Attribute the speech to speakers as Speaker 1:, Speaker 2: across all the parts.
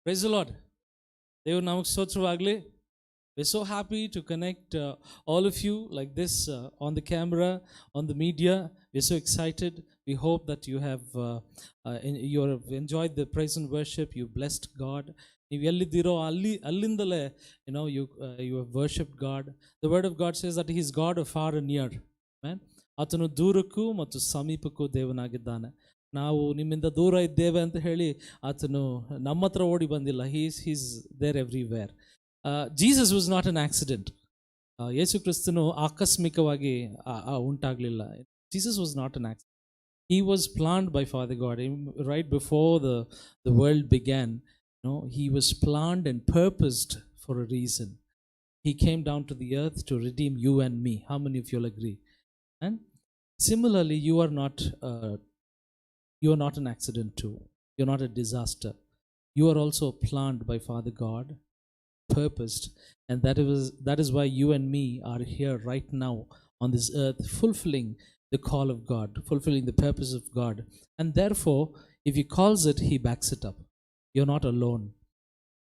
Speaker 1: Praise the Lord. ದೇವ್ರ ನಾಮಕ್ಕೆ ಸ್ತೋತ್ರವಾಗಲಿ. We're so happy to connect all of you like this on the camera, on the media. We're so excited. We hope that you have enjoyed the praise and worship. You blessed God. ನೀವು ಎಲ್ಲಿದ್ದೀರೋ ಅಲ್ಲಿಂದಲೇ you have worshipped God. The word of God says that he is God far and near. Amen. ಆತನು ದೂರಕ್ಕೂ ಮತ್ತು ಸಮೀಪಕ್ಕೂ ದೇವನಾಗಿದ್ದಾನೆ. ನಾವು ನಿಮ್ಮಿಂದ ದೂರ ಇದ್ದೇವೆ ಅಂತ ಹೇಳಿ ಆತನು ನಮ್ಮ ಹತ್ರ ಓಡಿ ಬಂದಿಲ್ಲ. He's there everywhere. Jesus was not an accident. ಯೇಸು ಕ್ರಿಸ್ತನು ಆಕಸ್ಮಿಕವಾಗಿ ಉಂಟಾಗಲಿಲ್ಲ. Jesus was not an accident. He was planned by Father God right before the world began. He was planned and purposed for a reason. He came down to the earth to redeem you and me. How many of you will agree? And similarly, you are not an accident too. You're not a disaster. You are also planned by Father God, purposed, and that is why you and me are here right now on this earth, fulfilling the call of God, fulfilling the purpose of God. And therefore, if he calls it, he backs it up. You're not alone.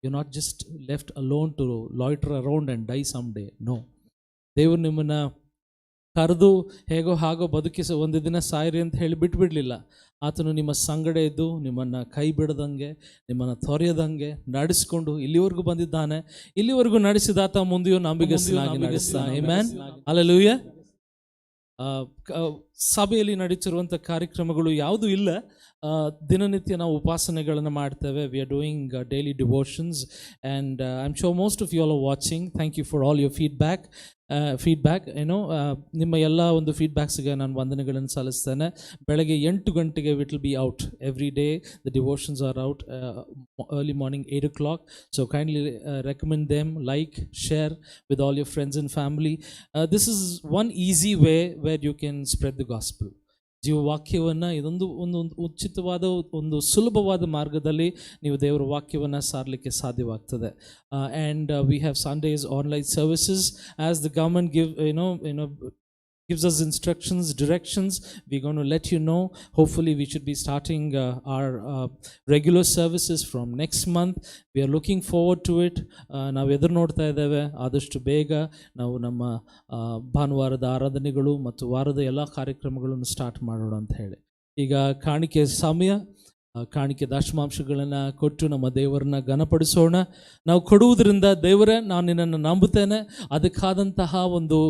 Speaker 1: You're not just left alone to loiter around and die someday. No. ದೇವರು ನಿಮ್ಮನ್ನು ಕರೆದು ಹೇಗೋ ಹಾಗೋ ಬದುಕಿಸ ಒಂದು ದಿನ ಸಾಯಿರಿ ಅಂತ ಹೇಳಿ ಬಿಟ್ಬಿಡಲಿಲ್ಲ. ಆತನು ನಿಮ್ಮ ಸಂಗಡ ಇದ್ದು ನಿಮ್ಮನ್ನು ಕೈ ಬಿಡದಂಗೆ, ನಿಮ್ಮನ್ನು ತೊರೆಯದಂಗೆ ನಡೆಸಿಕೊಂಡು ಇಲ್ಲಿವರೆಗೂ ಬಂದಿದ್ದಾನೆ. ಇಲ್ಲಿವರೆಗೂ ನಡೆಸಿದಾತ ಮುಂದೆಯೂ ನಂಬಿಗಸ್ತನಾಗಿ ನಡೆಸ್ತಾನೆ. ಆಮೆನ್. ಹಲ್ಲೆಲೂಯಾ. ಸಭೆಯಲ್ಲಿ ನಡೀತಿರುವಂಥ ಕಾರ್ಯಕ್ರಮಗಳು ಯಾವುದೂ ಇಲ್ಲ. ದಿನನಿತ್ಯ ನಾವು ಉಪಾಸನೆಗಳನ್ನು ಮಾಡ್ತೇವೆ. We are doing daily devotions and I am sure most of you all are watching. Thank you for all your feedback. ನಿಮ್ಮ ಎಲ್ಲ ಒಂದು ಫೀಡ್ಬ್ಯಾಕ್ಸ್ಗೆ ನಾನು ವಂದನೆಗಳನ್ನು ಸಲ್ಲಿಸ್ತೇನೆ. ಬೆಳಗ್ಗೆ 8 ಗಂಟೆಗೆ it will be out every day. The devotions are out early morning 8 o'clock. So kindly recommend them, like, share with all your friends and family. This is one easy way where you can spread the gospel. ಜೀವವಾಕ್ಯವನ್ನು ಇದೊಂದು ಉಚಿತವಾದ ಒಂದು ಸುಲಭವಾದ ಮಾರ್ಗದಲ್ಲಿ ನೀವು ದೇವರ ವಾಕ್ಯವನ್ನು ಸಾರಲಿಕ್ಕೆ ಸಾಧ್ಯವಾಗ್ತದೆ. And we have Sundays online services as the government gives us instructions, directions. We're going to let you know. Hopefully we should be starting our regular services from next month. We are looking forward to it. ನಾವು ಎದುರು ನೋಡ್ತಾ ಇದ್ದೇವೆ. ಆದಷ್ಟು ಬೇಗ ನಾವು ನಮ್ಮ ಭಾನುವಾರದ ಆರಾಧನೆಗಳು ಮತ್ತು ವಾರದ ಎಲ್ಲ ಕಾರ್ಯಕ್ರಮಗಳನ್ನು ಸ್ಟಾರ್ಟ್ ಮಾಡೋಣ ಅಂತ ಹೇಳಿ. ಈಗ ಕಾಣಿಕೆ ಸಮಯ. ಕಾಣಿಕೆ ದಶಮಾಂಶಗಳನ್ನು ಕೊಟ್ಟು ನಮ್ಮ ದೇವರನ್ನ ಘನಪಡಿಸೋಣ. ನಾವು ಕೊಡುವುದರಿಂದ ದೇವರೇ ನಾನು ನಿನ್ನನ್ನು ನಂಬುತ್ತೇನೆ, ಅದಕ್ಕಾದಂತಹ ಒಂದು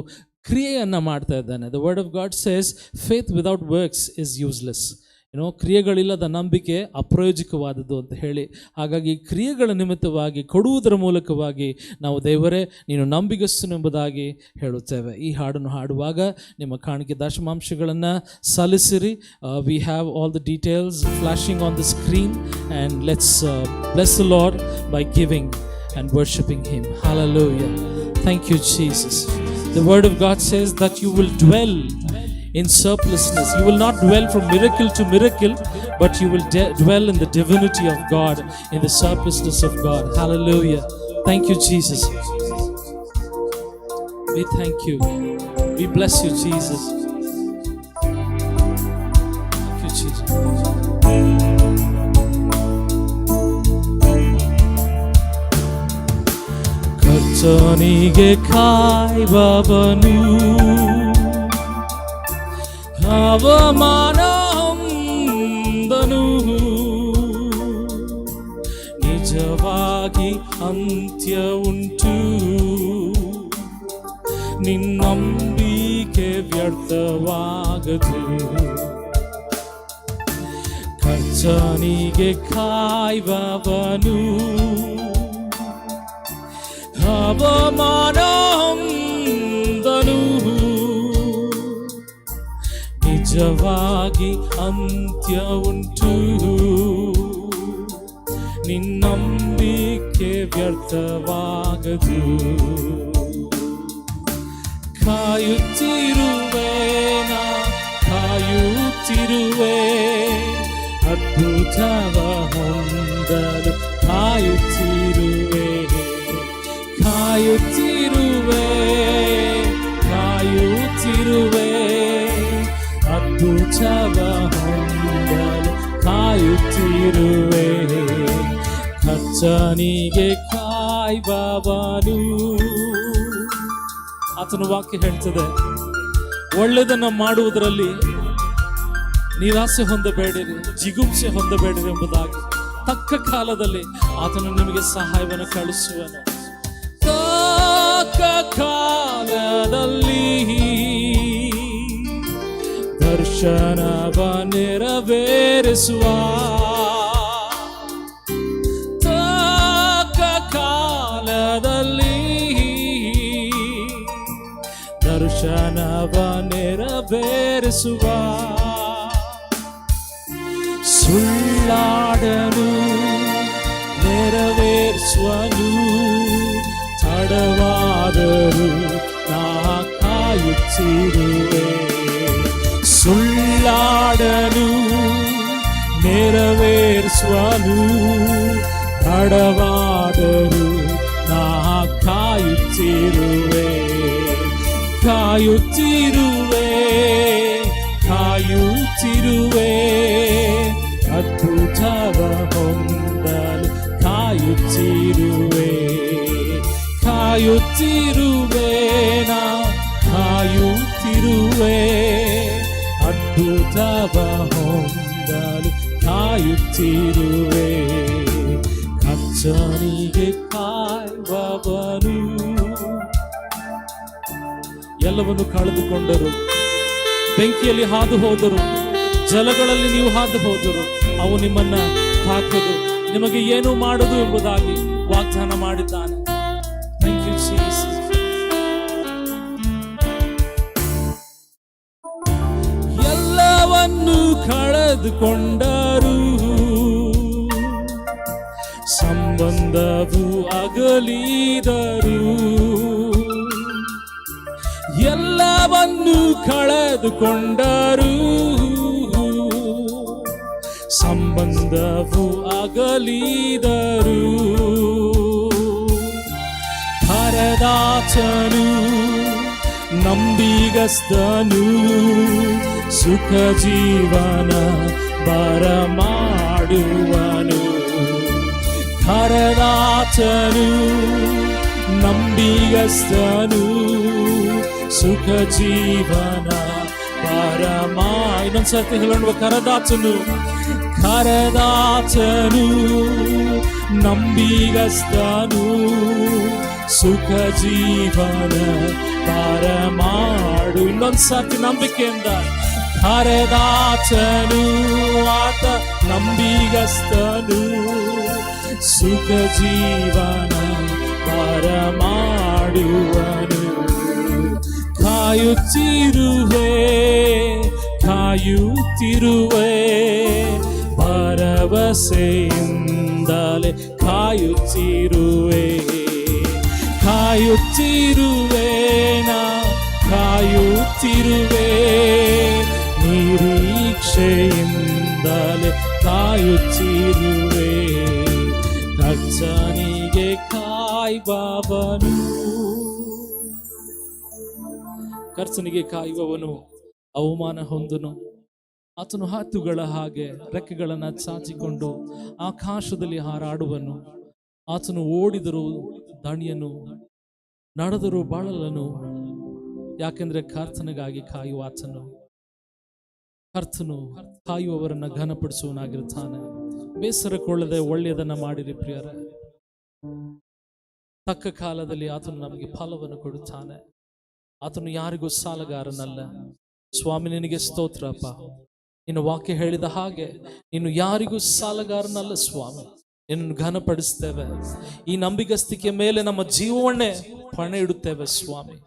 Speaker 1: ಕ್ರಿಯೆಯನ್ನು ಮಾಡ್ತಾ ಇದ್ದಾನೆ. The word of God says faith without works is useless. ಕ್ರಿಯೆಗಳಿಲ್ಲದ ನಂಬಿಕೆ ಅಪ್ರಯೋಜಕವಾದದ್ದು ಅಂತ ಹೇಳಿ. ಹಾಗಾಗಿ ಕ್ರಿಯೆಗಳ ನಿಮಿತ್ತವಾಗಿ ಕೊಡುವುದರ ಮೂಲಕವಾಗಿ ನಾವು ದೇವರೇ ನೀನು ನಂಬಿಗಸ್ತನೆಂಬುದಾಗಿ ಹೇಳುತ್ತೇವೆ. ಈ ಹಾಡನ್ನು ಹಾಡುವಾಗ ನಿಮ್ಮ ಕಾಣಿಕೆ ದಶಮಾಂಶಗಳನ್ನು ಸಲ್ಲಿಸಿರಿ. We have all the details flashing on the screen and let's bless the Lord by giving and worshipping him. Hallelujah. Thank you Jesus. The word of God says that you will dwell in surplusness. You will not dwell from miracle to miracle, but you will dwell in the divinity of God, in the surplusness of God. Hallelujah. Thank you, Jesus. We thank you. We bless you, Jesus. Thank you, Jesus. ಕರ್ತನಿಗೆ ಕಾಯುವವನು ಅವಮಾನ ಹೊಂದನು. ನಿಜವಾಗಿ ಅಂತ್ಯ ಉಂಟು, ನಿನ್ನಂಬಿಕೆ ವ್ಯರ್ಥವಾಗದು. ಕರ್ತನಿಗೆ ಕಾಯುವವನು ಅವಮಾನ ಹೊಂದನು. ನಿಜವಾಗಿ ಅಂತ್ಯ ಉಂಟು, ನಿನ್ನಂಬಿಕೆ ವ್ಯರ್ಥವಾಗದು. ಕಾಯುತ್ತಿರುವೆ ನಾ ಕಾಯುತ್ತಿರುವೆ, ಅದ್ಭುತವ ಹೊಂದಲು ಕಾಯುತ್ತಿರುವೆ. ಕಾಯುತ್ತಿರುವೆ ಕಾಯುತ್ತಿರುವೆ, ಅದ್ಭುತವ ಹೊಂದಲು ಕಾಯುತ್ತಿರುವೆ. ಕರ್ತನಿಗೆ ಕಾಯುವವನು. ಆತನ ವಾಕ್ಯ ಹೇಳ್ತದೆ, ಒಳ್ಳೆಯದನ್ನು ಮಾಡುವುದರಲ್ಲಿ ನಿರಾಸೆ ಹೊಂದಬೇಡಿರಿ, ಜಿಗುಪ್ಸೆ ಹೊಂದಬೇಡಿರಿ ಎಂಬುದಾಗಿ. ತಕ್ಕ ಕಾಲದಲ್ಲಿ ಆತನು ನಿಮಗೆ ಸಹಾಯವನ್ನು ಕಳಿಸುವನು. ತಕ್ಕ ಕಾಲದಲ್ಲಿ ದರ್ಶನವ ನೆರವೇರಿಸುವ. ತಕ್ಕ ಕಾಲದಲ್ಲಿ ದರ್ಶನವ ನೆರವೇರಿಸುವ. ಸುಳ್ಳಾಡನು ನೆರವೇರಿಸುವನು, ತಡವಾದರೂ ನಾ ಕಾಯುತ್ತಿರುವೆ. ಸುಳ್ಳಾಡನು ನೆರವೇರಿಸುವನು, ತಡವಾದರೂ ನಾ ಕಾಯುತ್ತಿರುವೆ. ಕಾಯುತ್ತಿರುವೆ, ಕಾಯುತ್ತಿರುವೆ, ಅದ್ಭುತವ ಹೊಂದಲು ಕಾಯುತ್ತಿರುವೆ. ಕಾಯುತ್ತಿರುವೆ, ನಾ ಕಾಯುತ್ತಿರುವೆ, ಅದ್ಭುತವ ಹೊಂದಲು ಕಾಯುತ್ತಿರುವೆ. ಕರ್ತನಿಗೆ ಕಾಯುವವನು. ಎಲ್ಲವನ್ನು ಕಳೆದುಕೊಂಡರು, ಬೆಂಕಿಯಲ್ಲಿ ಹಾದು ಹೋದರು, ಜಲಗಳಲ್ಲಿ ನೀವು ಹಾದು ಹೋದರು, ಅವು ನಿಮ್ಮನ್ನ ತಾಕದು, ನಿಮಗೆ ಏನು ಮಾಡುದು ಎಂಬುದಾಗಿ ವಾಗ್ದಾನ ಮಾಡಿದ್ದಾನೆ. Thank you Jesus. ಎಲ್ಲವನ್ನು ಕಳೆದುಕೊಂಡರು, ಸಂಬಂಧವು ಅಗಲಿದರು. ಎಲ್ಲವನ್ನು ಕಳೆದುಕೊಂಡರು, ಸಂಬಂಧವು ಅಗಲಿದರು. ಕರೆದಾತನು ನಂಬಿಗಸ್ತನು, ಸುಖ ಜೀವನ ಬರಮಾಡುವನು. ಕರೆದಾತನು ನಂಬಿಗಸ್ತನು, ಸುಖ ಜೀವನ ಪರಮಾ. ಇನ್ನೊಂದ್ಸತಿ ಹೇಳೋಣ, ಕರೆದಾತನು, ಕರೆದಾತನು ನಂಬಿಗಸ್ತನು, ಸುಖ ಜೀವನ ಪರಮಾಡು. ಇನ್ನೊಂದ್ಸತಿ ನಂಬಿಕೆಯಿಂದ, ಕರೆದಾತನು ಆತ ನಂಬಿಗಸ್ತನು, ಸುಖ ಜೀವನ ಬರಮಾಡುವನು. ಕಾಯುತ್ತಿರುವೆ, ಕಾಯುತ್ತಿರುವೆ, ಭರವಸೆಯಿಂದಲೇ ಕಾಯುತ್ತಿರುವೆ. ಕಾಯುತ್ತಿರುವೆ, ನಾ ಕಾಯುತ್ತಿರುವೆ, ನಿರೀಕ್ಷೆಯಿಂದಲೇ ಕಾಯುತ್ತಿರುವೆ. ಕರ್ತನಿಗೆ ಕಾಯುವವನು. ಕರ್ತನಿಗೆ ಕಾಯುವವನು ಅವಮಾನ ಹೊಂದನು. ಆತನು ಹತ್ತುಗಳ ಹಾಗೆ ರೆಕ್ಕೆಗಳನ್ನು ಚಾಚಿಕೊಂಡು ಆಕಾಶದಲ್ಲಿ ಹಾರಾಡುವನು. ಆತನು ಓಡಿದರೂ ದಣಿಯನು, ನಡೆದರೂ ಬಾಳಲನು. ಯಾಕೆಂದ್ರೆ ಕರ್ತನಿಗಾಗಿ ಕಾಯುವ ಆತನು. ಕರ್ತನು ಕಾಯುವವರನ್ನ ಘನಪಡಿಸುವನಾಗಿರ್ತಾನೆ. ಬೇಸರಕೊಳ್ಳದೆ ಒಳ್ಳೆಯದನ್ನ ಮಾಡಿರಿ ಪ್ರಿಯರೇ. ತಕ್ಕ ಕಾಲದಲ್ಲಿ ಆತನು ನಮಗೆ ಫಲವನ್ನು ಕೊಡುತ್ತಾನೆ. ಆತನು ಯಾರಿಗೂ ಸಾಲಗಾರನಲ್ಲ. ಸ್ವಾಮಿ ನಿನಗೆ ಸ್ತೋತ್ರಪ್ಪ. ನಿನ್ನ ವಾಕ್ಯ ಹೇಳಿದ ಹಾಗೆ ನೀನು ಯಾರಿಗೂ ಸಾಲಗಾರನಲ್ಲ ಸ್ವಾಮಿ. ನಿನ್ನನ್ನು ಘನಪಡಿಸ್ತೇವೆ. ಈ ನಂಬಿಗಸ್ತಿಕೆ ಮೇಲೆ ನಮ್ಮ ಜೀವವನ್ನೇ ಪಣೆ ಇಡುತ್ತೇವೆ ಸ್ವಾಮಿ.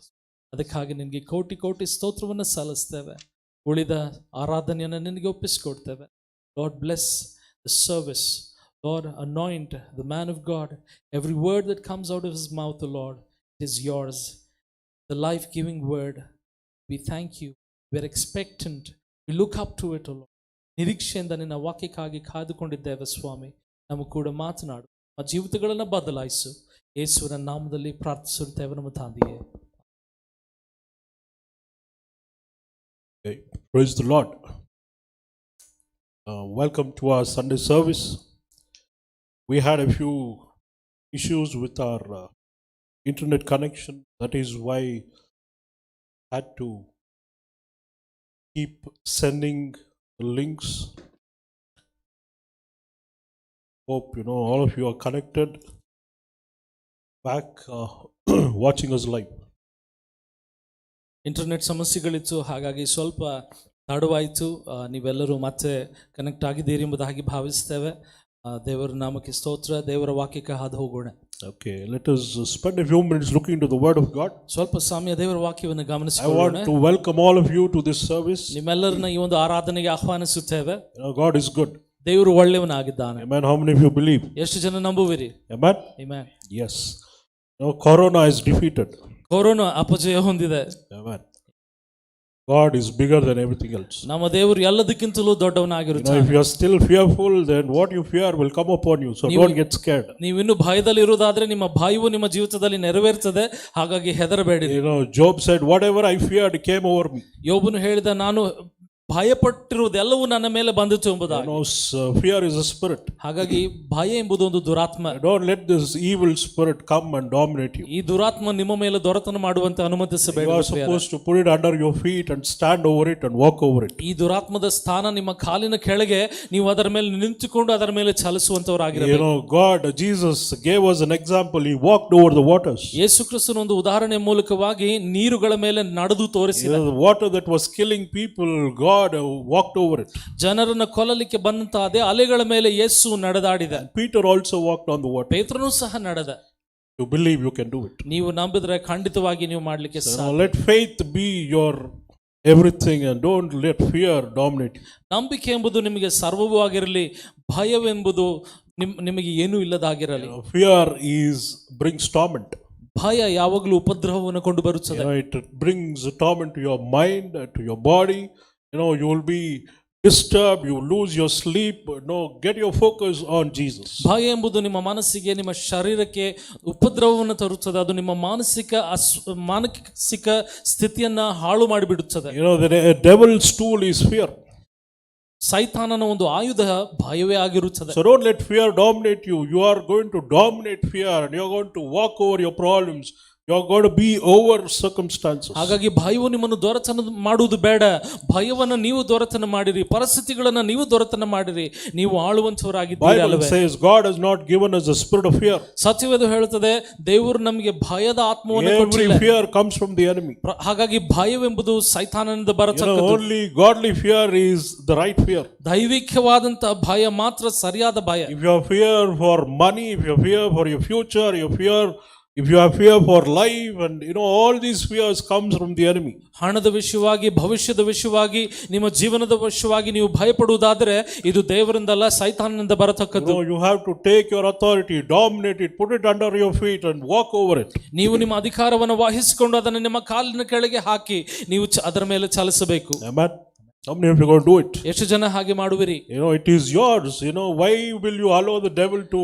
Speaker 1: ಅದಕ್ಕಾಗಿ ನಿನಗೆ ಕೋಟಿ ಕೋಟಿ ಸ್ತೋತ್ರವನ್ನು ಸಲ್ಲಿಸ್ತೇವೆ. ಉಳಿದ ಆರಾಧನೆಯನ್ನು ನಿನಗೆ ಒಪ್ಪಿಸಿಕೊಡ್ತೇವೆ. Lord bless the service. Lord, anoint the man of God. Every word that comes out of his mouth, O Lord, it is yours. The life-giving word. We thank you. We are expectant. We look up to it, O Lord. ನಿರೀಕ್ಷೆಯಿಂದ ನಿನ್ನ ವಾಕ್ಯಕ್ಕಾಗಿ ಕಾದುಕೊಂಡಿದ್ದೇವೆ ಸ್ವಾಮಿ. ನಮ್ಮ ಕೂಡ ಮಾತನಾಡು. ಆ ಜೀವಿತಗಳನ್ನು ಬದಲಾಯಿಸು. ಯೇಸುವಿನ ನಾಮದಲ್ಲಿ ಪ್ರಾರ್ಥಿಸುತ್ತೇವೆ ನಮ್ಮ ತಂದೆಯೇ.
Speaker 2: Praise the Lord. Welcome to our Sunday service. We had a few issues with our internet connection. That is why I had to keep sending links. Hope all of you are connected back, watching us live.
Speaker 1: Internet ಸಮಸ್ಯೆಗಳಿತ್ತು, ಹಾಗಾಗಿ ಸ್ವಲ್ಪ ತಡವಾಯಿತು. ನೀವೆಲ್ಲರೂ ಮತ್ತೆ connect ಆಗಿದ್ದೀರಿ ಎಂಬುದಾಗಿ ಭಾವಿಸ್ತೇವೆ. ದೇವರ ನಾಮಕ್ಕೆ ಸ್ತೋತ್ರ. ದೇವರ ವಾಕ್ಯಕ್ಕೆ ಹಾದು ಹೋಗೋಣ.
Speaker 2: Okay, let us spend a few minutes looking into the Word of God.
Speaker 1: ಸ್ವಲ್ಪ ಸಮಯ ದೇವರ ವಾಕ್ಯವನ್ನು
Speaker 2: I
Speaker 1: ಗಮನಿಸಿಕೊಳ್ಳೋಣ.
Speaker 2: want to welcome all of you to this service.
Speaker 1: ನಿಮ್ಮೆಲ್ಲರನ್ನ ಈ ಒಂದು ಆರಾಧನೆಗೆ ಆಹ್ವಾನಿಸುತ್ತೇವೆ.
Speaker 2: God is good.
Speaker 1: ದೇವರು ಒಳ್ಳೆಯವನಾಗಿದ್ದಾನೆ.
Speaker 2: Amen. How many of you believe?
Speaker 1: ಎಷ್ಟು ಜನ ನಂಬುವಿರಿ?
Speaker 2: Amen.
Speaker 1: Amen.
Speaker 2: Yes. Corona is defeated.
Speaker 1: Corona ಅಪಜಯ ಹೊಂದಿದೆ.
Speaker 2: Amen. God is bigger than everything else.
Speaker 1: ನಮ್ಮ ದೇವರು ಎಲ್ಲದಕ್ಕಿಂತಲೂ ದೊಡ್ಡವನಾಗಿರುತ್ತಾನೆ.
Speaker 2: If you are still fearful, then what you fear will come upon you. So don't get scared.
Speaker 1: ನೀವಿನ್ನು ಭಯದಲ್ಲಿ ಇರುವುದಾದ್ರೆ ನಿಮ್ಮ ಭಯವು ನಿಮ್ಮ ಜೀವಿತದಲ್ಲಿ ನೆರವೇರ್ತದೆ, ಹಾಗಾಗಿ ಹೆದರಬೇಡಿರಿ.
Speaker 2: Job said, whatever I feared came over me.
Speaker 1: ಯೋಬನು ಹೇಳಿದ, ನಾನು ಭಯಪಟ್ಟಿರುವುದೆಲ್ಲವೂ ನನ್ನ ಮೇಲೆ ಬಂದಿತು ಎಂಬುದಾಗಿ.
Speaker 2: Fear is a spirit.
Speaker 1: ಹಾಗಾಗಿ ಭಯ ಎಂಬುದು ಒಂದು ದುರಾತ್ಮ.
Speaker 2: Don't let this evil spirit come and dominate you.
Speaker 1: ಈ ದುರಾತ್ಮ ನಿಮ್ಮ ಮೇಲೆ ದೊರೆತನ ಮಾಡುವಂತೆ ಅನುಮತಿಸಬೇಡಿ.
Speaker 2: You are supposed to put it under your feet and stand over it and walk over it.
Speaker 1: ಈ ದುರಾತ್ಮದ ಸ್ಥಾನ ನಿಮ್ಮ ಕಾಲಿನ ಕೆಳಗೆ, ನೀವು ಅದರ ಮೇಲೆ ನಿಂತುಕೊಂಡು ಅದರ ಮೇಲೆ ಚಲಿಸುವಂತವರಾಗಿರಬೇಕು.
Speaker 2: God, Jesus gave us an example. He walked over the waters.
Speaker 1: ಯೇಸು ಕ್ರಿಸ್ತನ ಒಂದು ಉದಾಹರಣೆ ಮೂಲಕವಾಗಿ ನೀರುಗಳ ಮೇಲೆ ನಡೆದು ತೋರಿಸಿದ.
Speaker 2: The water that was killing people, God walked over it.
Speaker 1: ಜನರನ್ನು ಕೊಲ್ಲಲಿಕ್ಕೆ ಬಂದಂತ ಅದೇ ಅಲೆಗಳ ಮೇಲೆ ಯೇಸು ನಡೆದಾಡಿದ.
Speaker 2: Peter also walked on the water.
Speaker 1: ಪೇತ್ರನು ಸಹ ನಡೆದ.
Speaker 2: You believe you can do it.
Speaker 1: ನೀವು ನಂಬಿದ್ರೆ ಖಂಡಿತವಾಗಿ ನೀವು ಮಾಡಲಿಕ್ಕೆ ಸಾಧ್ಯ.
Speaker 2: Let faith be your everything and don't let fear dominate you.
Speaker 1: ನಂಬಿಕೆ ಎಂಬುದು ನಿಮಗೆ ಸರ್ವವೂ ಆಗಿರಲಿ, ಭಯವೆಂಬುದು ನಿಮಗೆ ಏನೂ ಇಲ್ಲದಾಗಿರಲಿ.
Speaker 2: Fear brings torment.
Speaker 1: ಭಯ ಯಾವಾಗಲೂ ಉಪದ್ರವವನ್ನು ಕೊಂಡು ಬರುತ್ತದೆ.
Speaker 2: It brings torment to your mind, to your body. You will be disturbed, you lose your sleep. Get your focus on Jesus.
Speaker 1: ಭಯ ಎಂಬುದು ನಿಮ್ಮ ಮನಸ್ಸಿಗೆ, ನಿಮ್ಮ ಶರೀರಕ್ಕೆ ಉಪದ್ರವವನ್ನು ತರುತ್ತದೆ. ಅದು ನಿಮ್ಮ ಮಾನಸಿಕ ಸ್ಥಿತಿಯನ್ನ ಹಾಳು ಮಾಡಿಬಿಡುತ್ತದೆ.
Speaker 2: The devil's tool is fear.
Speaker 1: ಸೈತಾನನ ಒಂದು ಆಯುಧ ಭಯವೇ ಆಗಿರುತ್ತದೆ.
Speaker 2: So don't let fear dominate you. You are going to dominate fear and you are going to walk over your problems. You are going to be over circumstances.
Speaker 1: ಹಾಗಾಗಿ ಭಯವು ನಿಮ್ಮನ್ನು ದೊರೆತನ ಮಾಡುವುದು ಬೇಡ. ಭಯವನ್ನು ನೀವು ದೊರೆತನ ಮಾಡಿರಿ, ಪರಿಸ್ಥಿತಿಗಳನ್ನು ನೀವು ದೊರೆತನ ಮಾಡಿರಿ, ನೀವು ಆಳುವಂತವರಾಗಿದ್ದೀರಿ ಅಲ್ಲವೇ?
Speaker 2: Bible says God has not given us a spirit of fear.
Speaker 1: ಸತ್ಯವೇದ ಹೇಳುತ್ತದೆ, ದೇವರು ನಮಗೆ ಭಯದ ಆತ್ಮವನ್ನು ಕೊಟ್ಟಿಲ್ಲ.
Speaker 2: Every fear comes from the enemy.
Speaker 1: ಹಾಗಾಗಿ ಭಯವೆಂಬುದು ಸೈತಾನನಿಂದ ಬರತಕ್ಕದ್ದು.
Speaker 2: Only godly fear is the right fear.
Speaker 1: ದೈವಿಕವಾದಂತ ಭಯ ಮಾತ್ರ ಸರಿಯಾದ ಭಯ.
Speaker 2: If you have fear for money, if you have fear for your future, if you have fear for life, and all these fears comes from the enemy.
Speaker 1: ಹಣದ ವಿಷಯವಾಗಿ, ಭವಿಷ್ಯದ ವಿಷಯವಾಗಿ, ನಿಮ್ಮ ಜೀವನದ ವಿಷಯವಾಗಿ ನೀವು ಭಯಪಡುವುದಾದರೆ ಇದು ದೇವರಿಂದಲ್ಲ, ಸೈತಾನನಿಂದ ಬರತಕ್ಕದ್ದು.
Speaker 2: You have to take your authority, dominate it, put it under your feet and walk over it.
Speaker 1: ನೀವು ನಿಮ್ಮ ಅಧಿಕಾರವನ್ನು ವಹಿಸಿಕೊಂಡು ಅದನ್ನು ನಿಮ್ಮ ಕಾಲಿನ ಕೆಳಗೆ ಹಾಕಿ ನೀವು ಅದರ ಮೇಲೆ ಚಲಿಸಬೇಕು.
Speaker 2: Amen. How many of you are going to do it?
Speaker 1: ಎಷ್ಟು ಜನ ಹಾಗೆ ಮಾಡುವಿರಿ?
Speaker 2: It is yours. Why will you allow the devil to